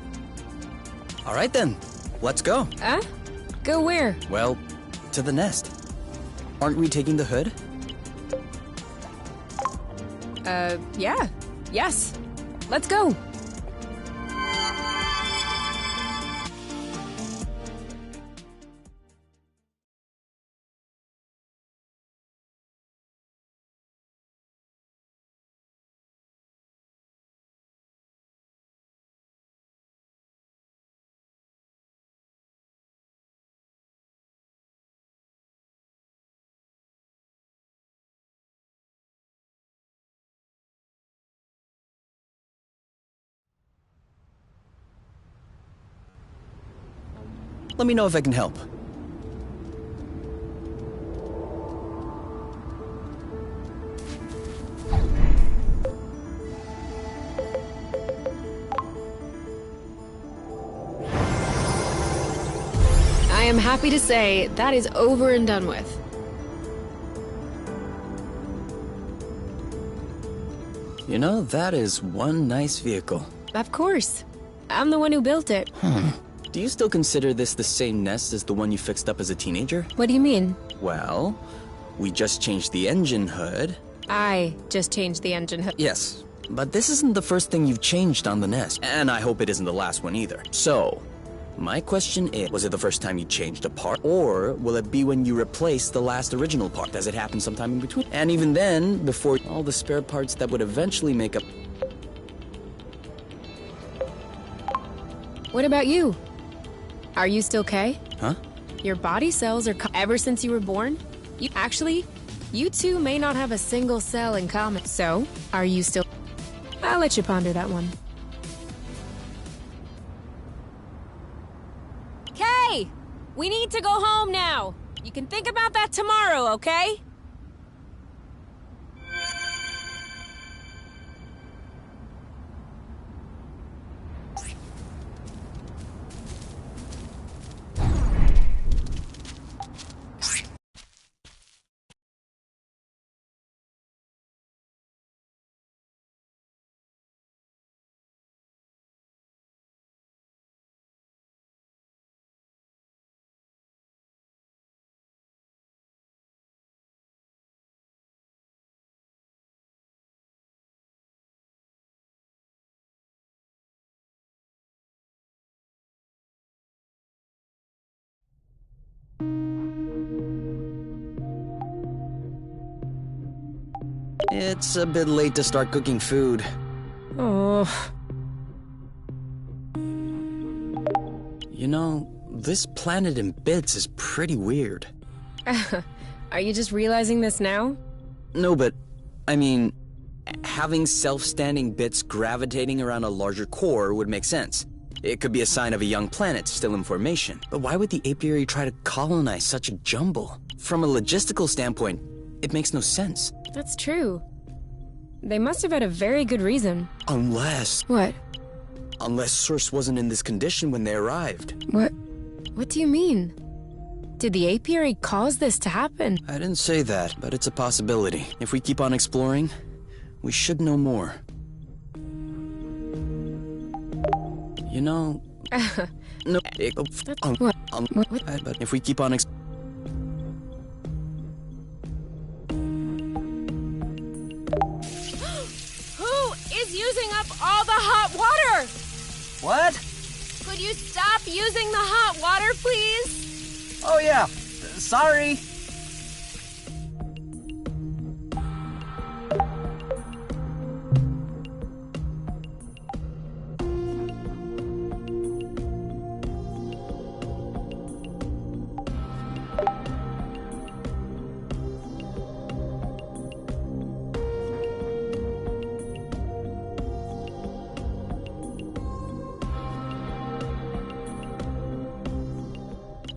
All right then, let's go. Huh? Go where? Well, to the nest. Aren't we taking the hood? Yeah. Yes. Let's go. Let me know if I can help. I am happy to say that is over and done with. You know, that is one nice vehicle. Of course. I'm the one who built it. Do you still consider this the same nest as the one you fixed up as a teenager? What do you mean? Well, we just changed the engine hood. I just changed the engine hood. Yes, but this isn't the first thing you've changed on the nest, and I hope it isn't the last one either. So, my question is, was it the first time you changed a part, or will it be when you replace the last original part? Does it happen sometime in between? And even then, before all the spare parts that would eventually make up... What about you? Are you still K? Huh? Your body cells are ever since you were born? You two may not have a single cell in common. So, are you still... I'll let you ponder that one. Kay! We need to go home now. You can think about that tomorrow, okay? It's a bit late to start cooking food. Oh. You know, this planet in bits is pretty weird. Are you just realizing this now? No, but, I mean, having self-standing bits gravitating around a larger core would make sense. It could be a sign of a young planet still in formation. But why would the apiary try to colonize such a jumble? From a logistical standpoint, it makes no sense. That's true. They must have had a very good reason. Unless What? Source wasn't in this condition when they arrived. What do you mean? Did the apiary cause this to happen? I didn't say that, but it's a possibility. If we keep on exploring, we should know more. You know... No... But if we keep on Using up all the hot water! What? Could you stop using the hot water, please? Oh yeah, sorry.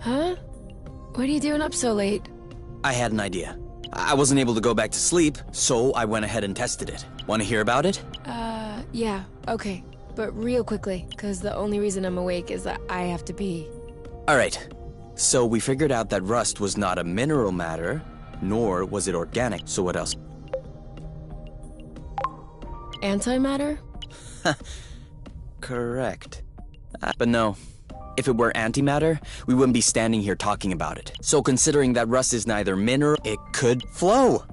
Huh? What are you doing up so late? I had an idea. I wasn't able to go back to sleep, so I went ahead and tested it. Want to hear about it? Yeah, okay. But real quickly, because the only reason I'm awake is that I have to pee. Alright, so we figured out that rust was not a mineral matter, nor was it organic, so what else? Antimatter? Correct. But no. If it were antimatter, we wouldn't be standing here talking about it. So considering that rust is neither mineral, it could flow.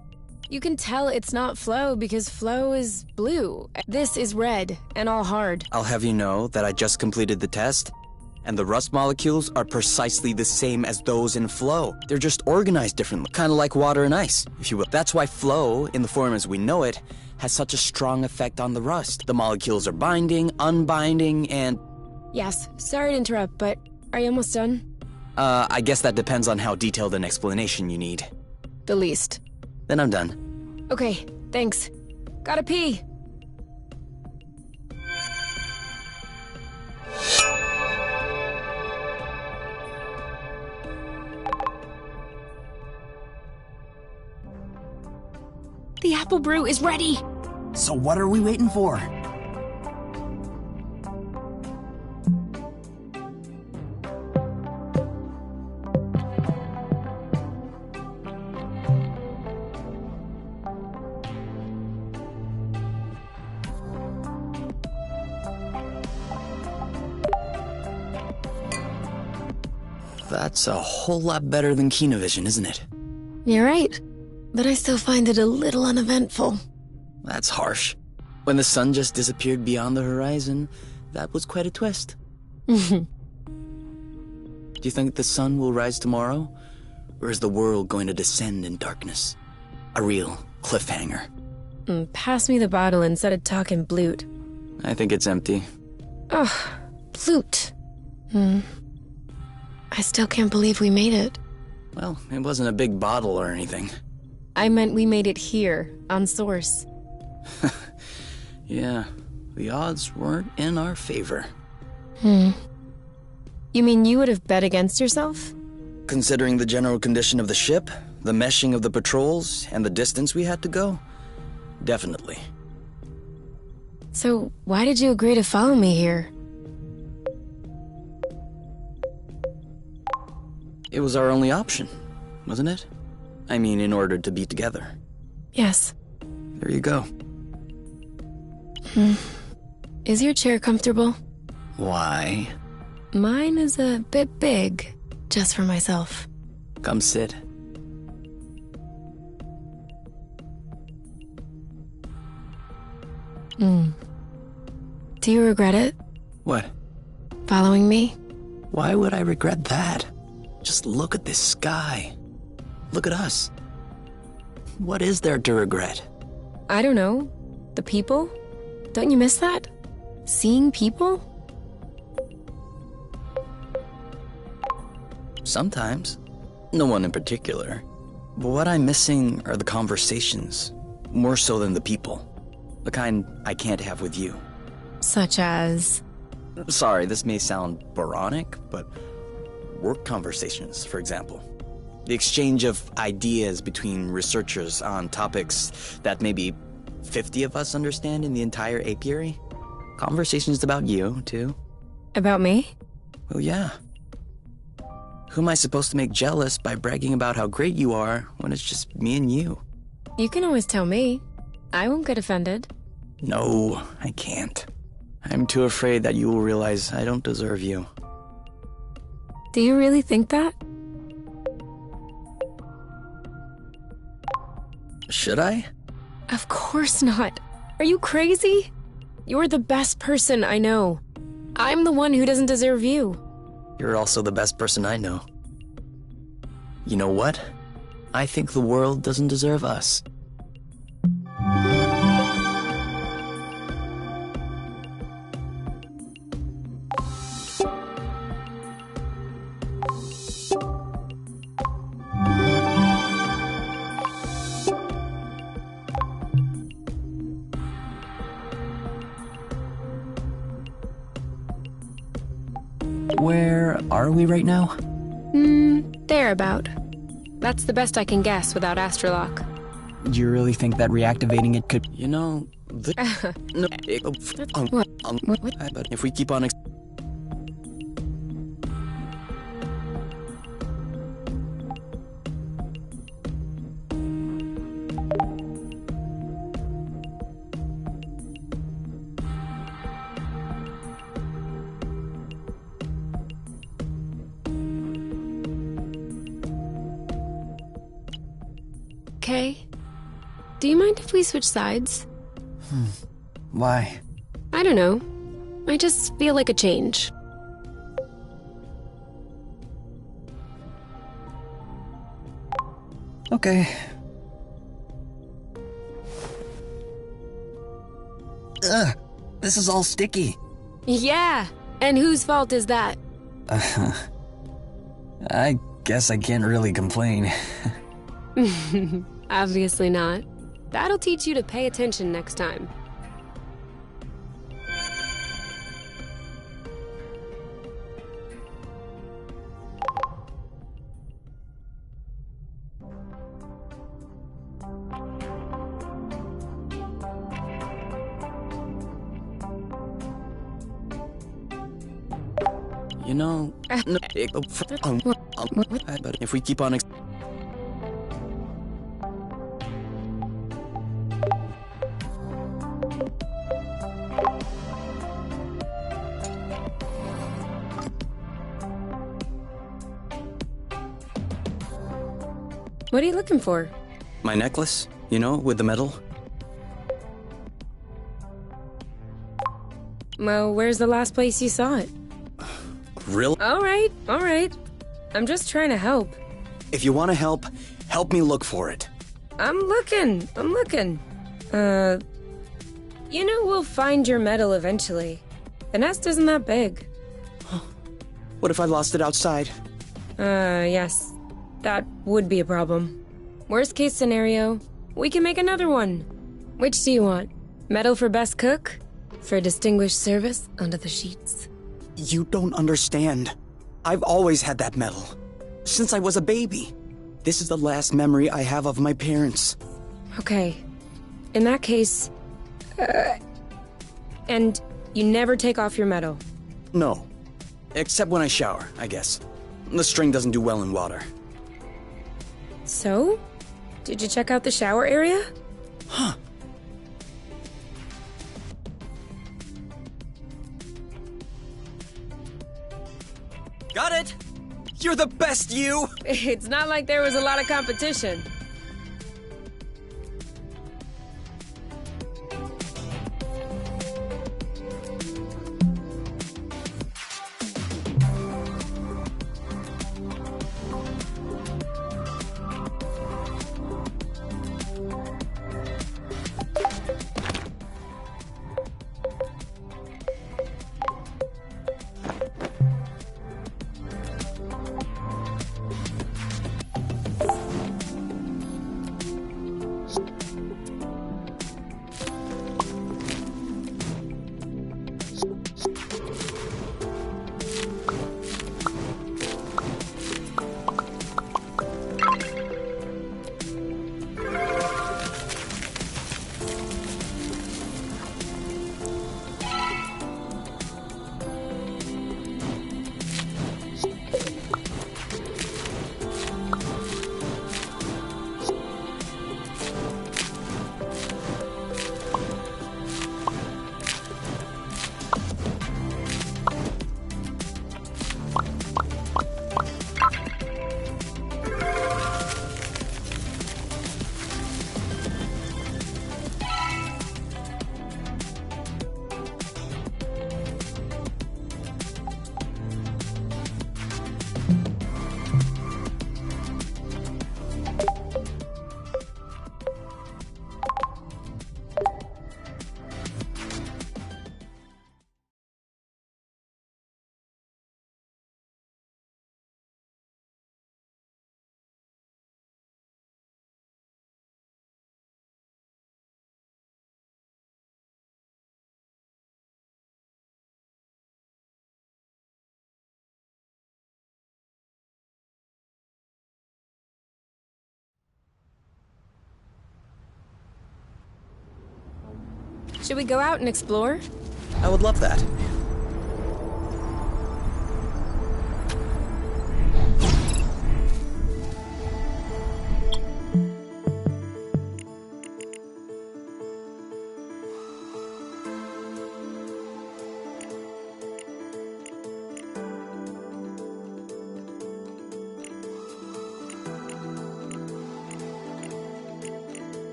You can tell it's not flow because flow is blue. This is red and all hard. I'll have you know that I just completed the test, and the rust molecules are precisely the same as those in flow. They're just organized differently, kind of like water and ice, if you will. That's why flow, in the form as we know it, has such a strong effect on the rust. The molecules are binding, unbinding, and... Yes, sorry to interrupt, but are you almost done? I guess that depends on how detailed an explanation you need. The least. Then I'm done. Okay, thanks. Gotta pee. The apple brew is ready! So what are we waiting for? That's a whole lot better than Kinovision, isn't it? You're right. But I still find it a little uneventful. That's harsh. When the sun just disappeared beyond the horizon, that was quite a twist. Do you think the sun will rise tomorrow? Or is the world going to descend in darkness? A real cliffhanger. Pass me the bottle instead of talking blute. I think it's empty. Ugh, blute. I still can't believe we made it. Well, it wasn't a big bottle or anything. I meant we made it here, on Source. Yeah, the odds weren't in our favor. You mean you would have bet against yourself? Considering the general condition of the ship, the meshing of the patrols, and the distance we had to go, definitely. So, why did you agree to follow me here? It was our only option, wasn't it? I mean, in order to be together. Yes. There you go. Is your chair comfortable? Why? Mine is a bit big, just for myself. Come sit. Do you regret it? What? Following me? Why would I regret that? Just look at this sky. Look at us. What is there to regret? I don't know. The people? Don't you miss that? Seeing people? Sometimes. No one in particular. But what I'm missing are the conversations, more so than the people. The kind I can't have with you. Such as... Sorry, this may sound boronic, but work conversations, for example. The exchange of ideas between researchers on topics that maybe 50 of us understand in the entire apiary. Conversations about you, too. About me? Well, yeah. Who am I supposed to make jealous by bragging about how great you are when it's just me and you? You can always tell me. I won't get offended. No, I can't. I'm too afraid that you will realize I don't deserve you. Do you really think that? Should I? Of course not. Are you crazy? You're the best person I know. I'm the one who doesn't deserve you. You're also the best person I know. You know what? I think the world doesn't deserve us. Where are we right now? Thereabout. That's the best I can guess without Astrolock. Do you really think that reactivating it could... You know, but if we keep on... Okay. Do you mind if we switch sides? Why? I don't know. I just feel like a change. Okay. Ugh, this is all sticky. Yeah, and whose fault is that? I guess I can't really complain. Obviously not. That'll teach you to pay attention next time. You know, no, but if we keep on. What are you looking for? My necklace, you know, with the medal. Well, where's the last place you saw it? Really? All right. I'm just trying to help. If you want to help me look for it. I'm looking. You know we'll find your medal eventually. The nest isn't that big. What if I lost it outside? Yes. That would be a problem. Worst case scenario, we can make another one. Which do you want? Medal for best cook? For distinguished service under the sheets? You don't understand. I've always had that medal. Since I was a baby. This is the last memory I have of my parents. Okay. In that case... and you never take off your medal? No. Except when I shower, I guess. The string doesn't do well in water. So? Did you check out the shower area? Huh. Got it! You're the best, you! It's not like there was a lot of competition. Should we go out and explore? I would love that.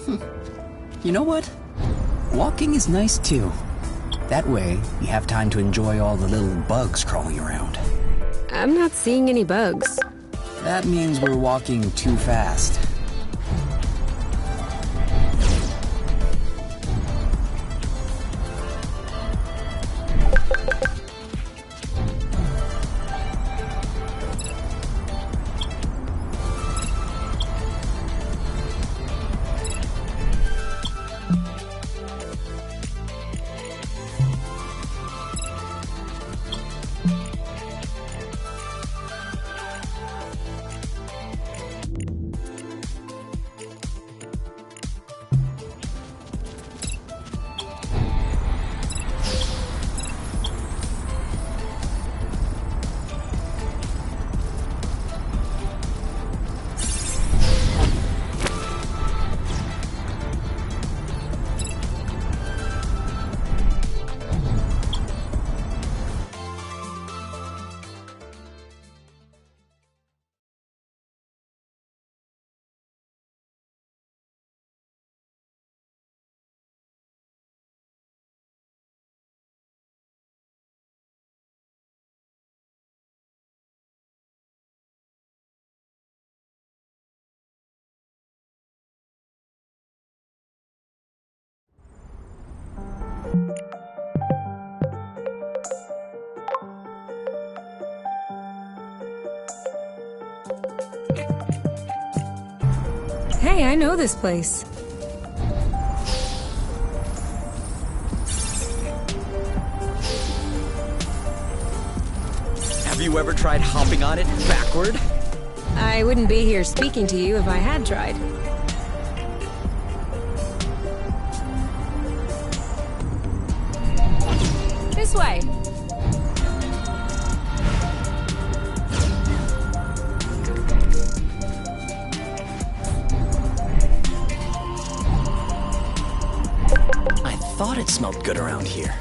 You know what? Walking is nice too. That way, you have time to enjoy all the little bugs crawling around. I'm not seeing any bugs. That means we're walking too fast. Hey, I know this place. Have you ever tried hopping on it backward? I wouldn't be here speaking to you if I had tried. This way. I thought it smelled good around here.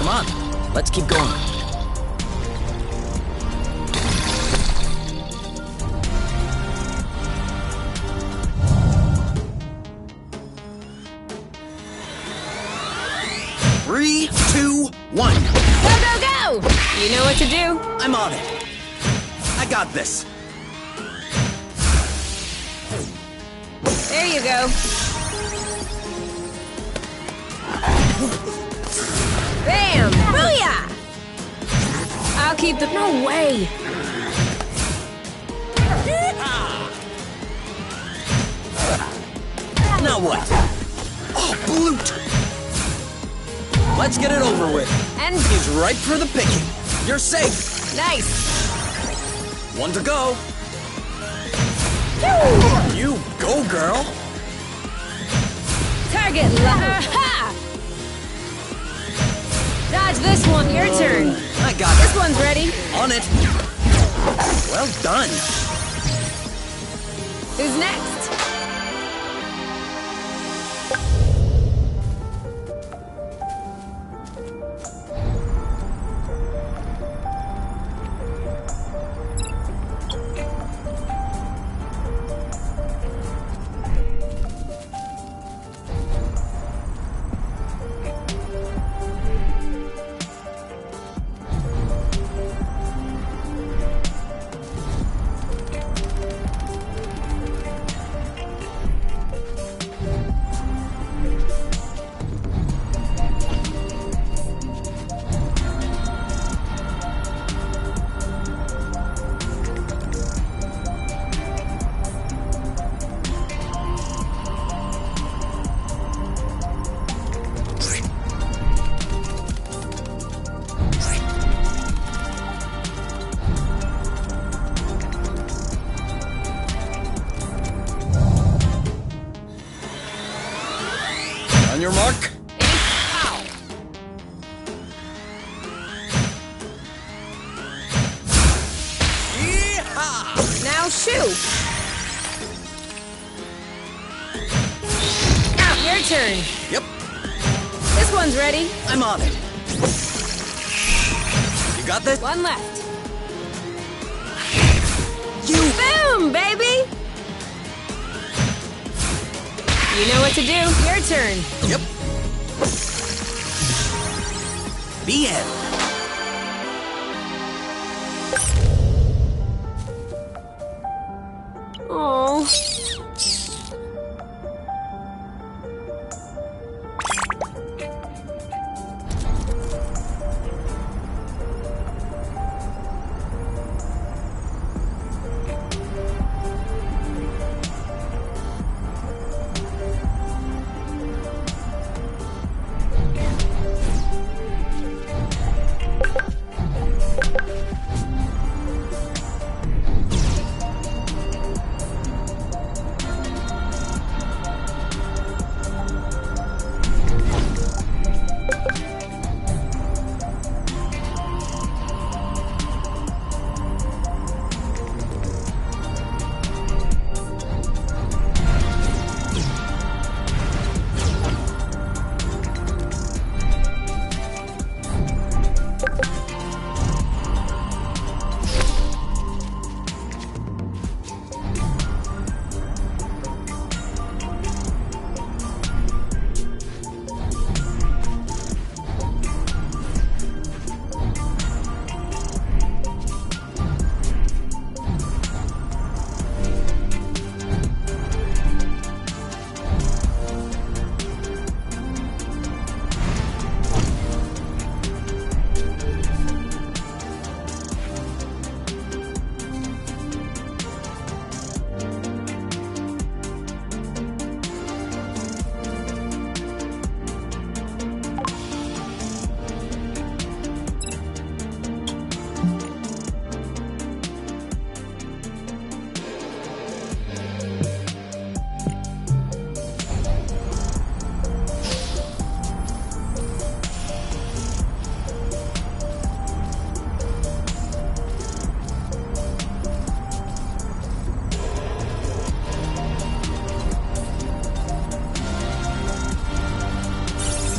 Come on, let's keep going. Three, two, one. Go, go, go! You know what to do. I'm on it. I got this. There you go. Bam! Booyah! I'll keep the... No way! Now what? Oh, Bloot! Let's get it over with. And... He's ripe for the picking. You're safe. Nice! One to go. You go, girl. Target ha! Dodge this one, your turn. I got This it. one's ready. On it. Well done. Who's next? On your mark. Ow! Yeehaw! Now shoot! Your turn. Yep, This one's ready. I'm on it. You got this? One left. You! Boom, baby! You know what to do. Your turn. Yep. The end. Oh.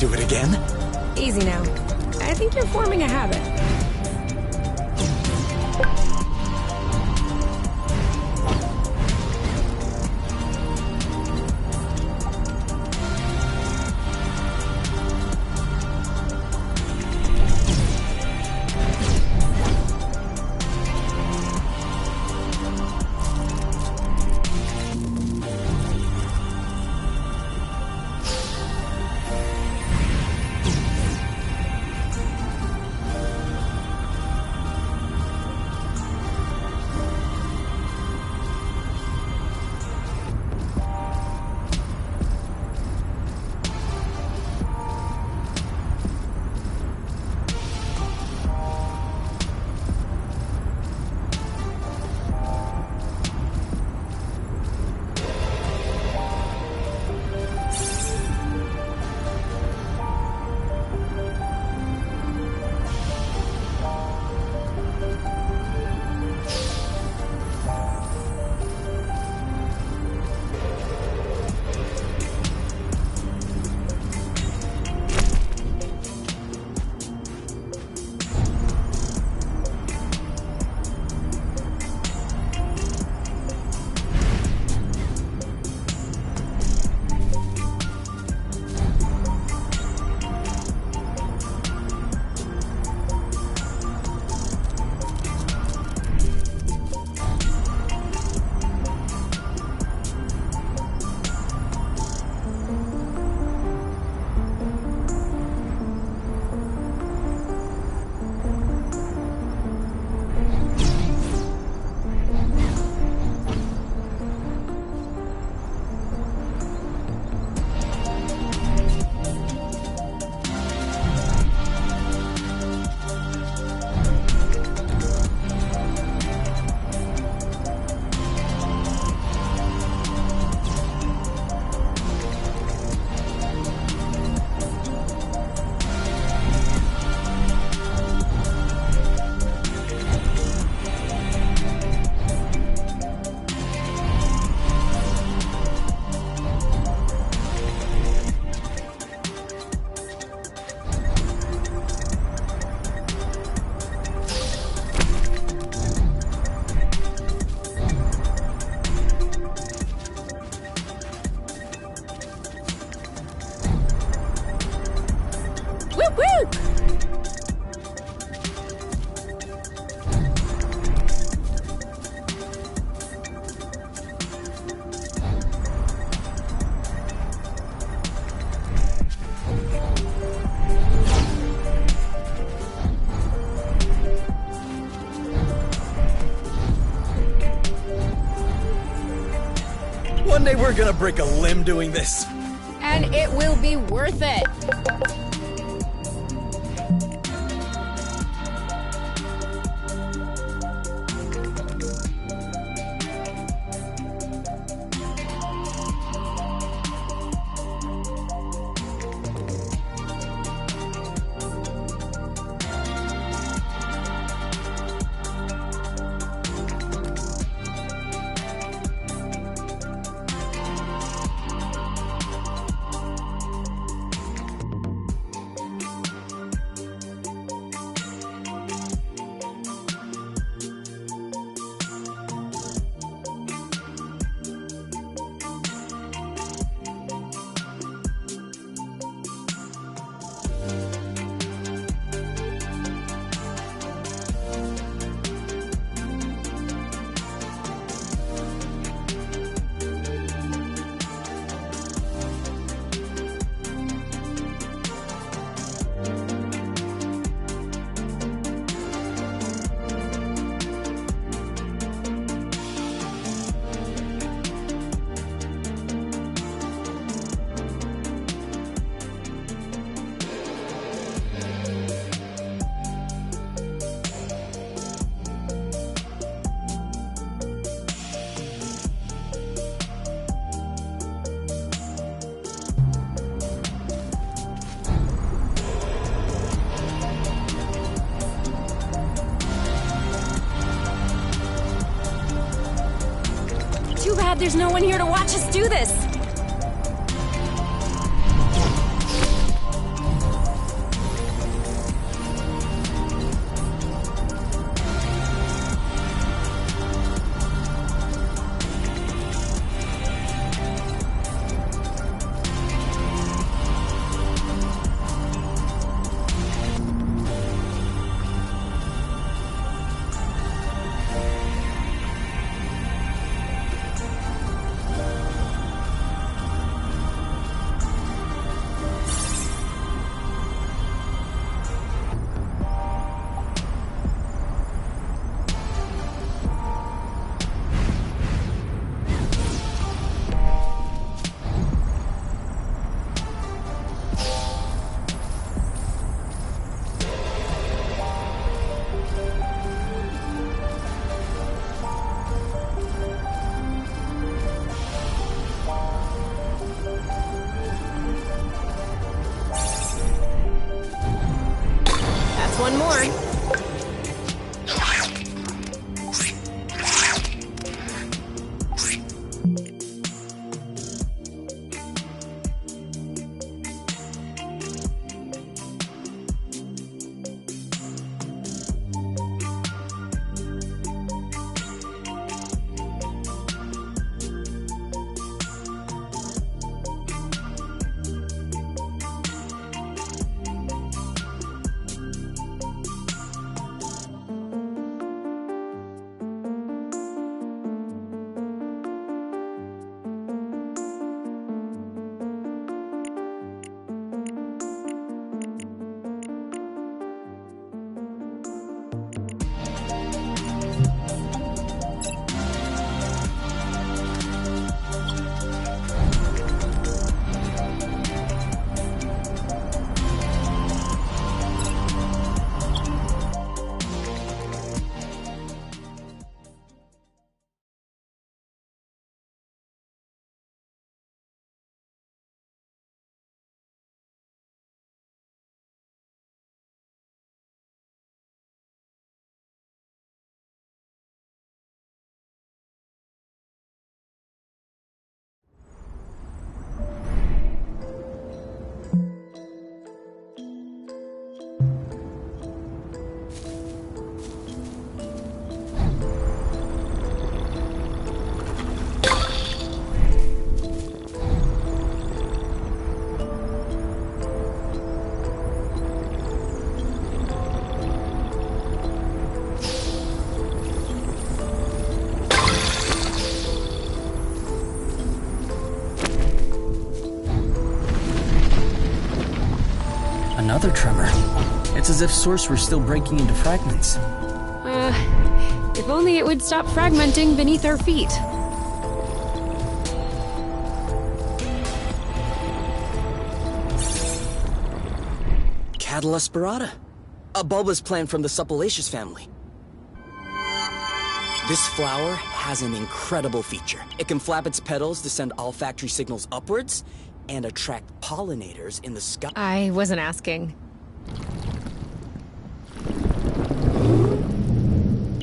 Do it again? Easy now. I think you're forming a habit. One day we're gonna break a limb doing this. And it will be worth it. Too bad there's no one here to watch us do this. One more. Another tremor. It's as if Source were still breaking into fragments. If only it would stop fragmenting beneath our feet. Cattle aspirata, a bulbous plant from the supulaceous family. This flower has an incredible feature. It can flap its petals to send olfactory signals upwards and attract pollinators in the sky. I wasn't asking.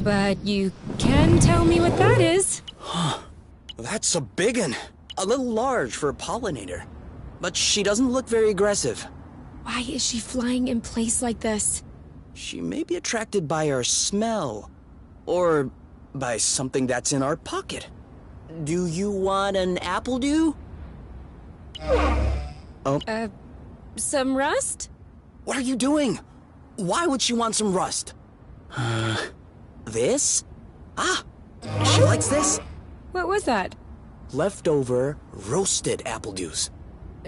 But you can tell me what that is. That's a biggin'. A little large for a pollinator. But she doesn't look very aggressive. Why is she flying in place like this? She may be attracted by our smell. Or by something that's in our pocket. Do you want an apple dew? Oh. Some rust? What are you doing? Why would she want some rust? This? Ah, she likes this. What was that? Leftover roasted apple dews.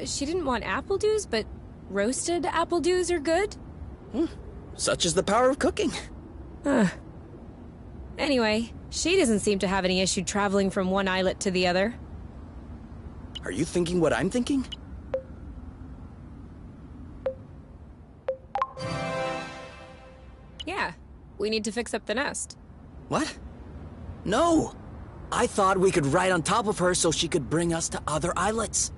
She didn't want apple dews, but roasted apple dews are good? Such is the power of cooking. Anyway, she doesn't seem to have any issue traveling from one islet to the other. Are you thinking what I'm thinking? Yeah, we need to fix up the nest. What? No! I thought we could ride on top of her so she could bring us to other islets.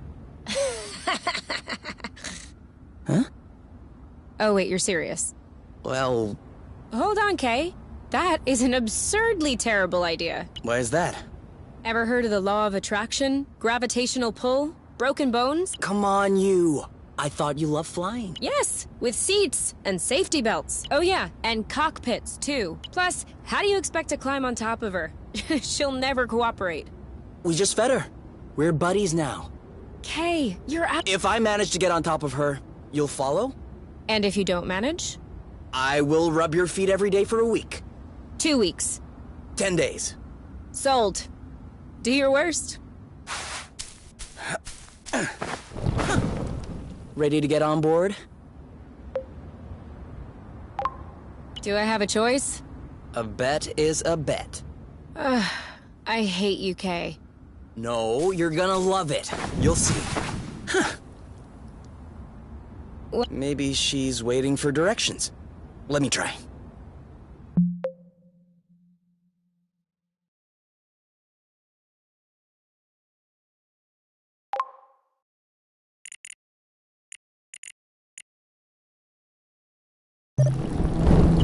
Huh? Oh wait, you're serious. Well, Hold on, Kay. That is an absurdly terrible idea. why is that? Ever heard of the law of attraction? Gravitational pull? Broken bones? Come on, you. I thought you loved flying. Yes, with seats and safety belts. Oh yeah, and cockpits too. Plus, how do you expect to climb on top of her? She'll never cooperate. We just fed her. We're buddies now. Kay, you're up. If I manage to get on top of her, you'll follow? And if you don't manage? I will rub your feet every day for a week. 2 weeks. 10 days. Sold. Do your worst. Ready to get on board? Do I have a choice? A bet is a bet. I hate you, Kay. No, you're gonna love it. You'll see. Huh. Maybe she's waiting for directions. Let me try.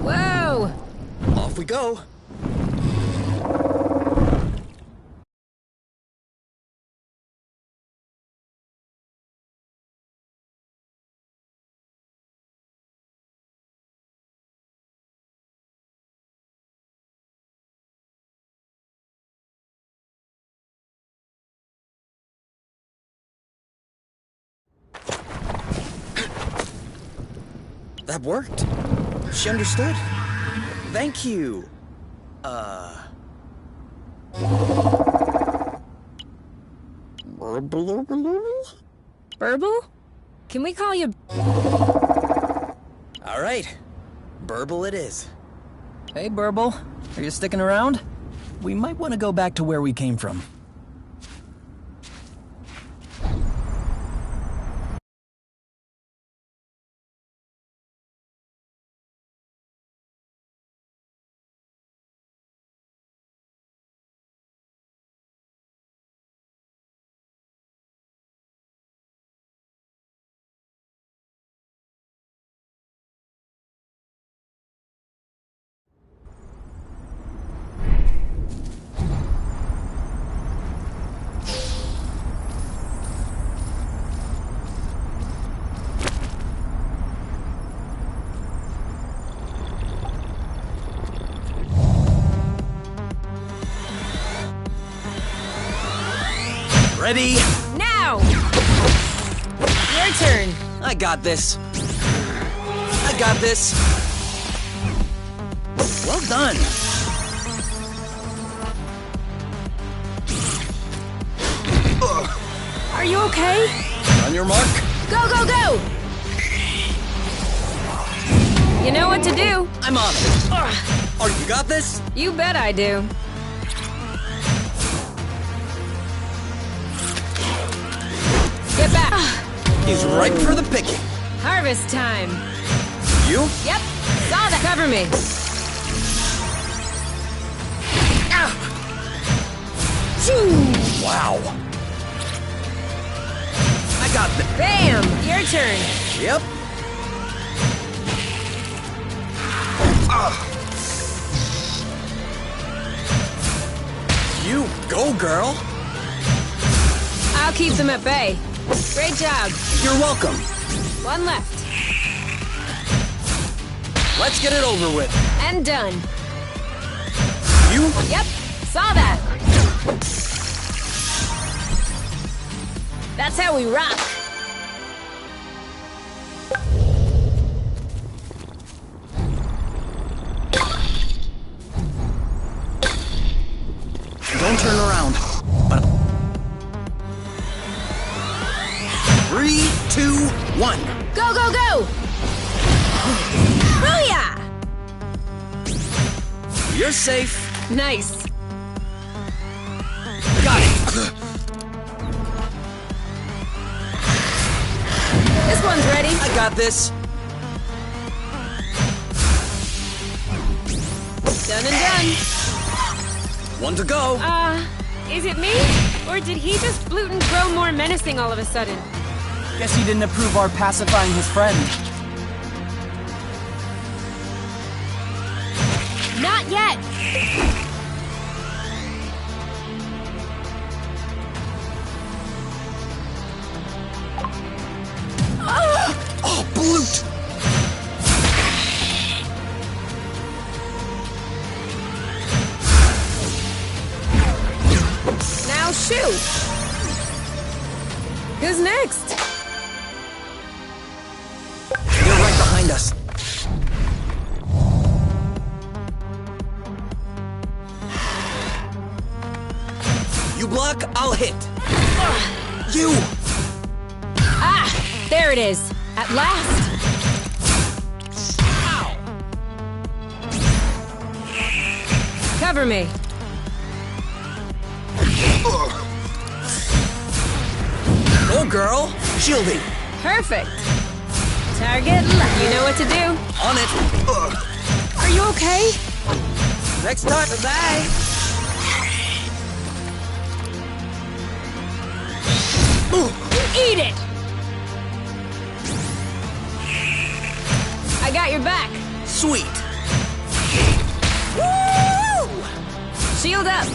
Whoa! Off we go. That worked. She understood. Thank you. Burble? Can we call you... All right. Burble it is. Hey, Burble. Are you sticking around? We might want to go back to where we came from. Ready? Now! Your turn. I got this. I got this. Well done. Are you okay? On your mark. Go, go, go! You know what to do. I'm on it. Oh, you got this? You bet I do. Get back. He's ripe for the picking. Harvest time. You? Yep, saw that. Cover me. Wow. I got the... Bam! Your turn. Yep. You go, girl. I'll keep them at bay. Great job. You're welcome. One left. Let's get it over with. And done. You? Yep, saw that. That's how we rock. Don't turn around. But... 3, 2, 1. Go, go, go! Booyah! You're safe. Nice. Got it. This one's ready. I got this. Done and done. One to go. Is it me? Or did he just flute and grow more menacing all of a sudden? Guess he didn't approve our pacifying his friend. Not yet! Oh, Blute! Now shoot! Who's next? You're right behind us. You block, I'll hit. You! Ah! There it is! At last! Ow! Cover me. Go, girl. Shielding. Perfect. Target left. You know what to do. On it. Are you okay? Next time. Bye. Eat it! I got your back. Sweet. Woo! Shield up.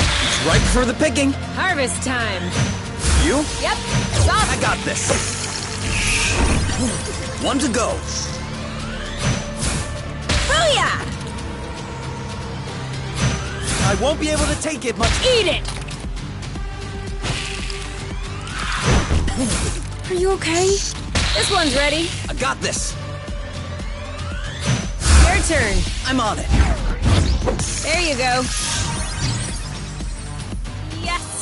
It's ripe for the picking. Harvest time. You? Yep. Stop. I got this. One to go. Booyah! I won't be able to take it much. Eat it! Are you okay? This one's ready. I got this. Your turn. I'm on it. There you go. Yes!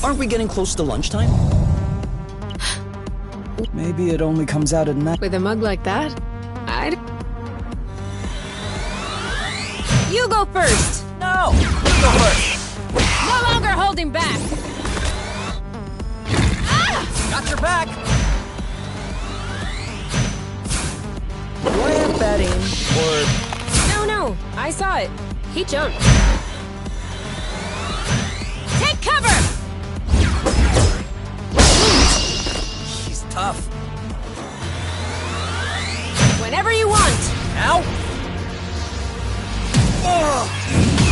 Aren't we getting close to lunchtime? Maybe it only comes out at night. With a mug like that, I'd... You go first! No! You go first! No longer holding back! Got your back! We're betting. No, it. He jumped. Take cover! She's tough. Whenever you want. Ow!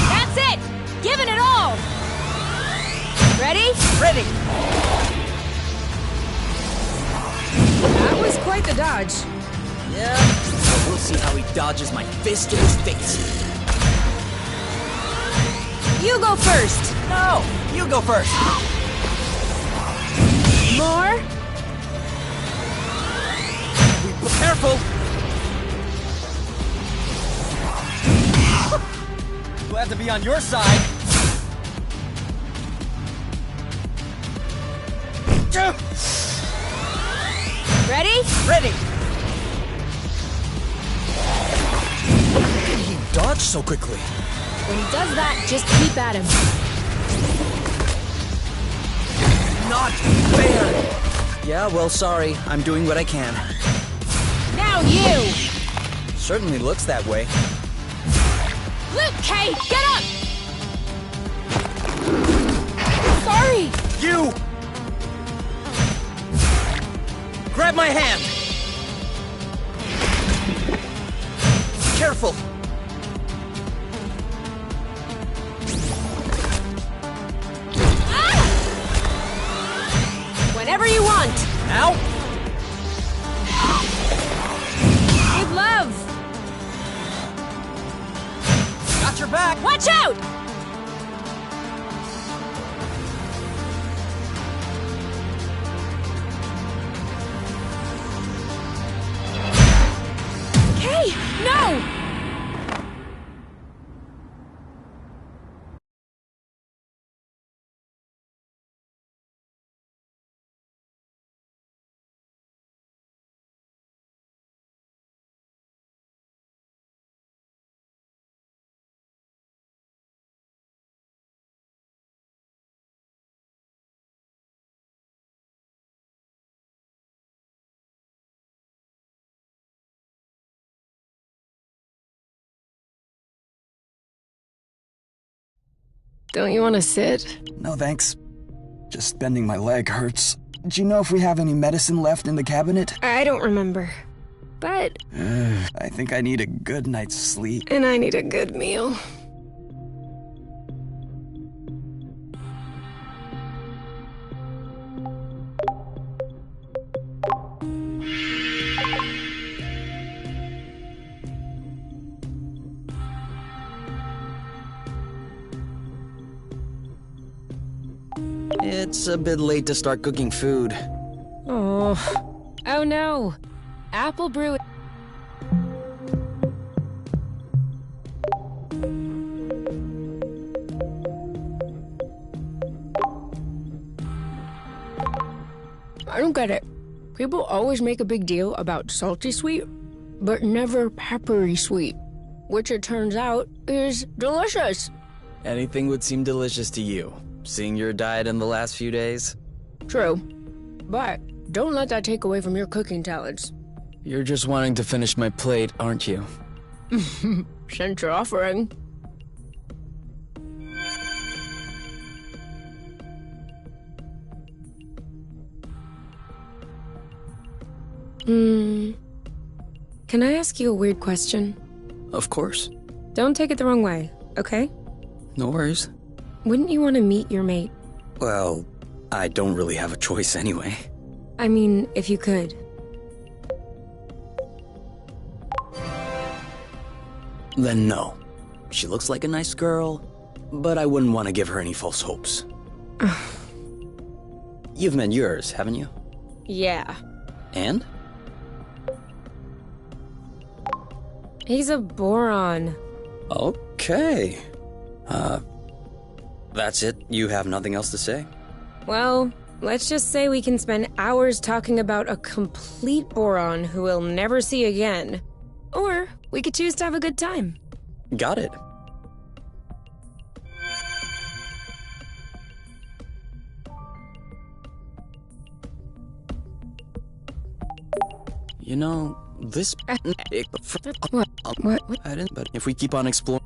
That's it! Giving it all! Ready? Ready! That was quite the dodge. Yeah, so we'll see how he dodges my fist in his face. You go first. No, you go first. More? Be careful. Glad to be on your side. Ready? Ready. He dodged so quickly. When he does that, just keep at him. Not fair. Yeah, well, sorry. I'm doing what I can. Now you! Certainly looks that way. Luke, Kay, get up! Sorry! You! Grab my hand! Careful! Ah! Whenever you want! Ow! With love! Got your back! Watch out! Kay, no! Don't you want to sit? No thanks. Just bending my leg hurts. Do you know if we have any medicine left in the cabinet? I don't remember. But... I think I need a good night's sleep. And I need a good meal. It's a bit late to start cooking food. Oh. Oh no. Apple brew... I don't get it. People always make a big deal about salty sweet, but never peppery sweet, which it turns out is delicious. Anything would seem delicious to you, seeing your diet in the last few days. True. But don't let that take away from your cooking talents. You're just wanting to finish my plate, aren't you? Since you're offering. Can I ask you a weird question? Of course. Don't take it the wrong way, okay? No worries. Wouldn't you want to meet your mate? Well, I don't really have a choice anyway. I mean, if you could. Then no. She looks like a nice girl, but I wouldn't want to give her any false hopes. You've met yours, haven't you? Yeah. And? He's a boron. Okay. That's it? You have nothing else to say? Well, let's just say we can spend hours talking about a complete boron who we'll never see again. Or we could choose to have a good time. Got it. You know, this... What? I didn't, but if we keep on exploring...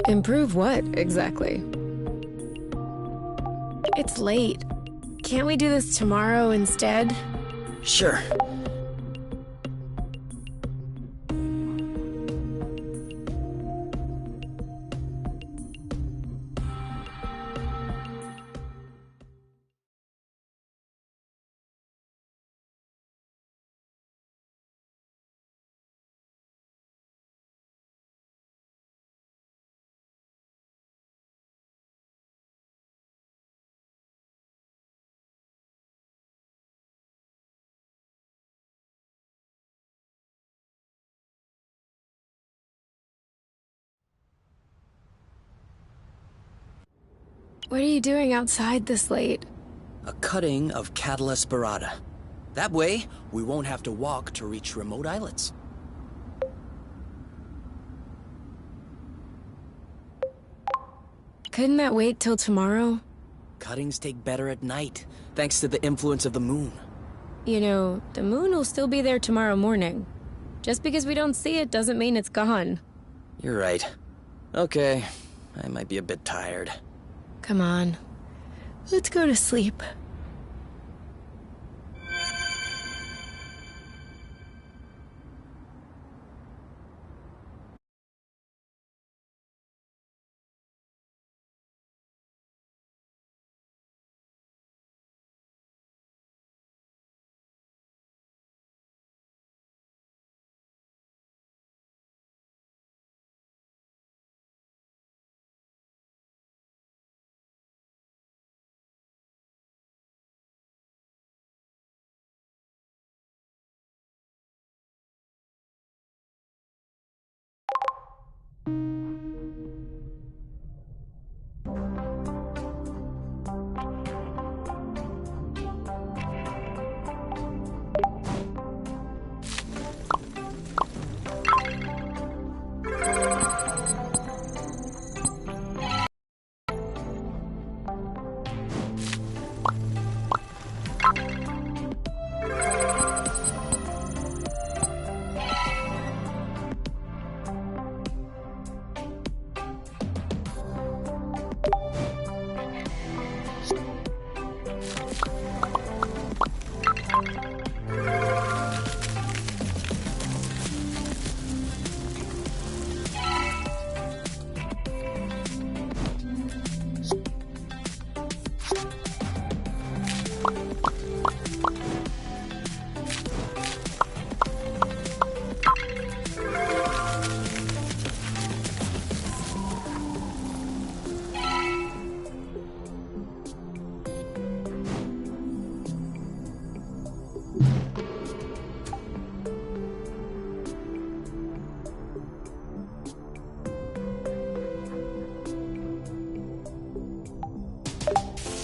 Improve what, exactly? It's late. Can't we do this tomorrow instead? Sure. What are you doing outside this late? A cutting of Catula spirata. That way, we won't have to walk to reach remote islets. Couldn't that wait till tomorrow? Cuttings take better at night, thanks to the influence of the moon. You know, the moon will still be there tomorrow morning. Just because we don't see it doesn't mean it's gone. You're right. Okay, I might be a bit tired. Come on. Let's go to sleep.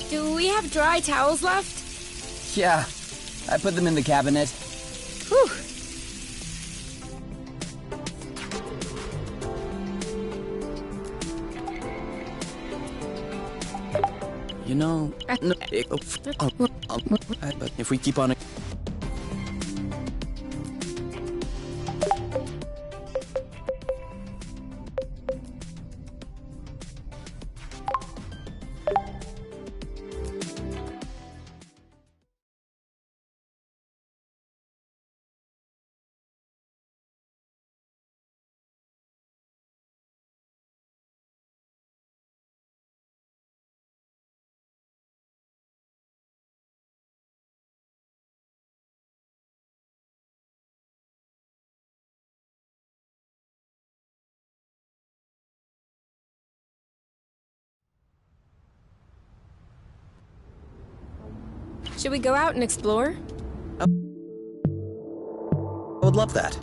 Do we have dry towels left? Yeah, I put them in the cabinet. Whew. You know, no, but if we keep on... Should we go out and explore? I would love that.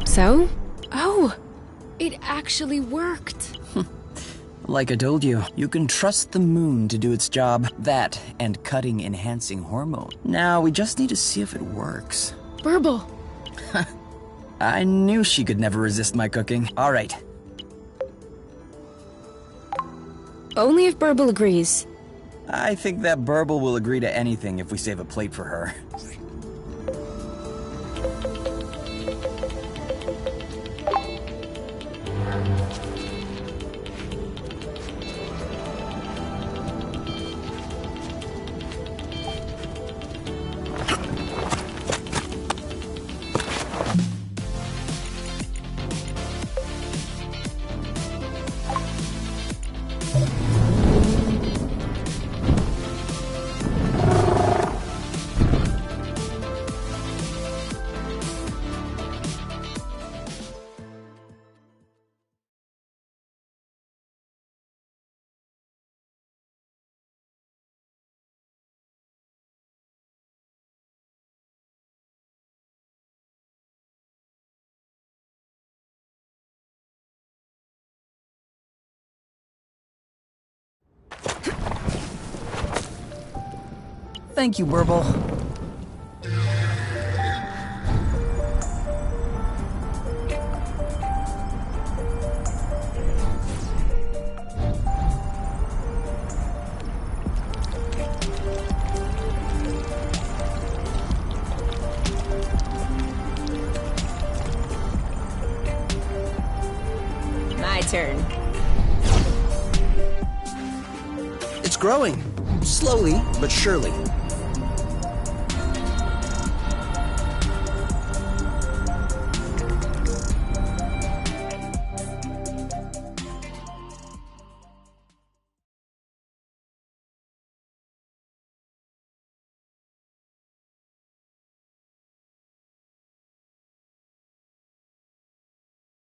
So? Oh! It actually worked! Like I told you, you can trust the moon to do its job. That and cutting enhancing hormone. Now we just need to see if it works. Burble! I knew she could never resist my cooking. All right. Only if Burble agrees. I think that Burble will agree to anything if we save a plate for her. Thank you, Burble. My turn. It's growing. Slowly, but surely.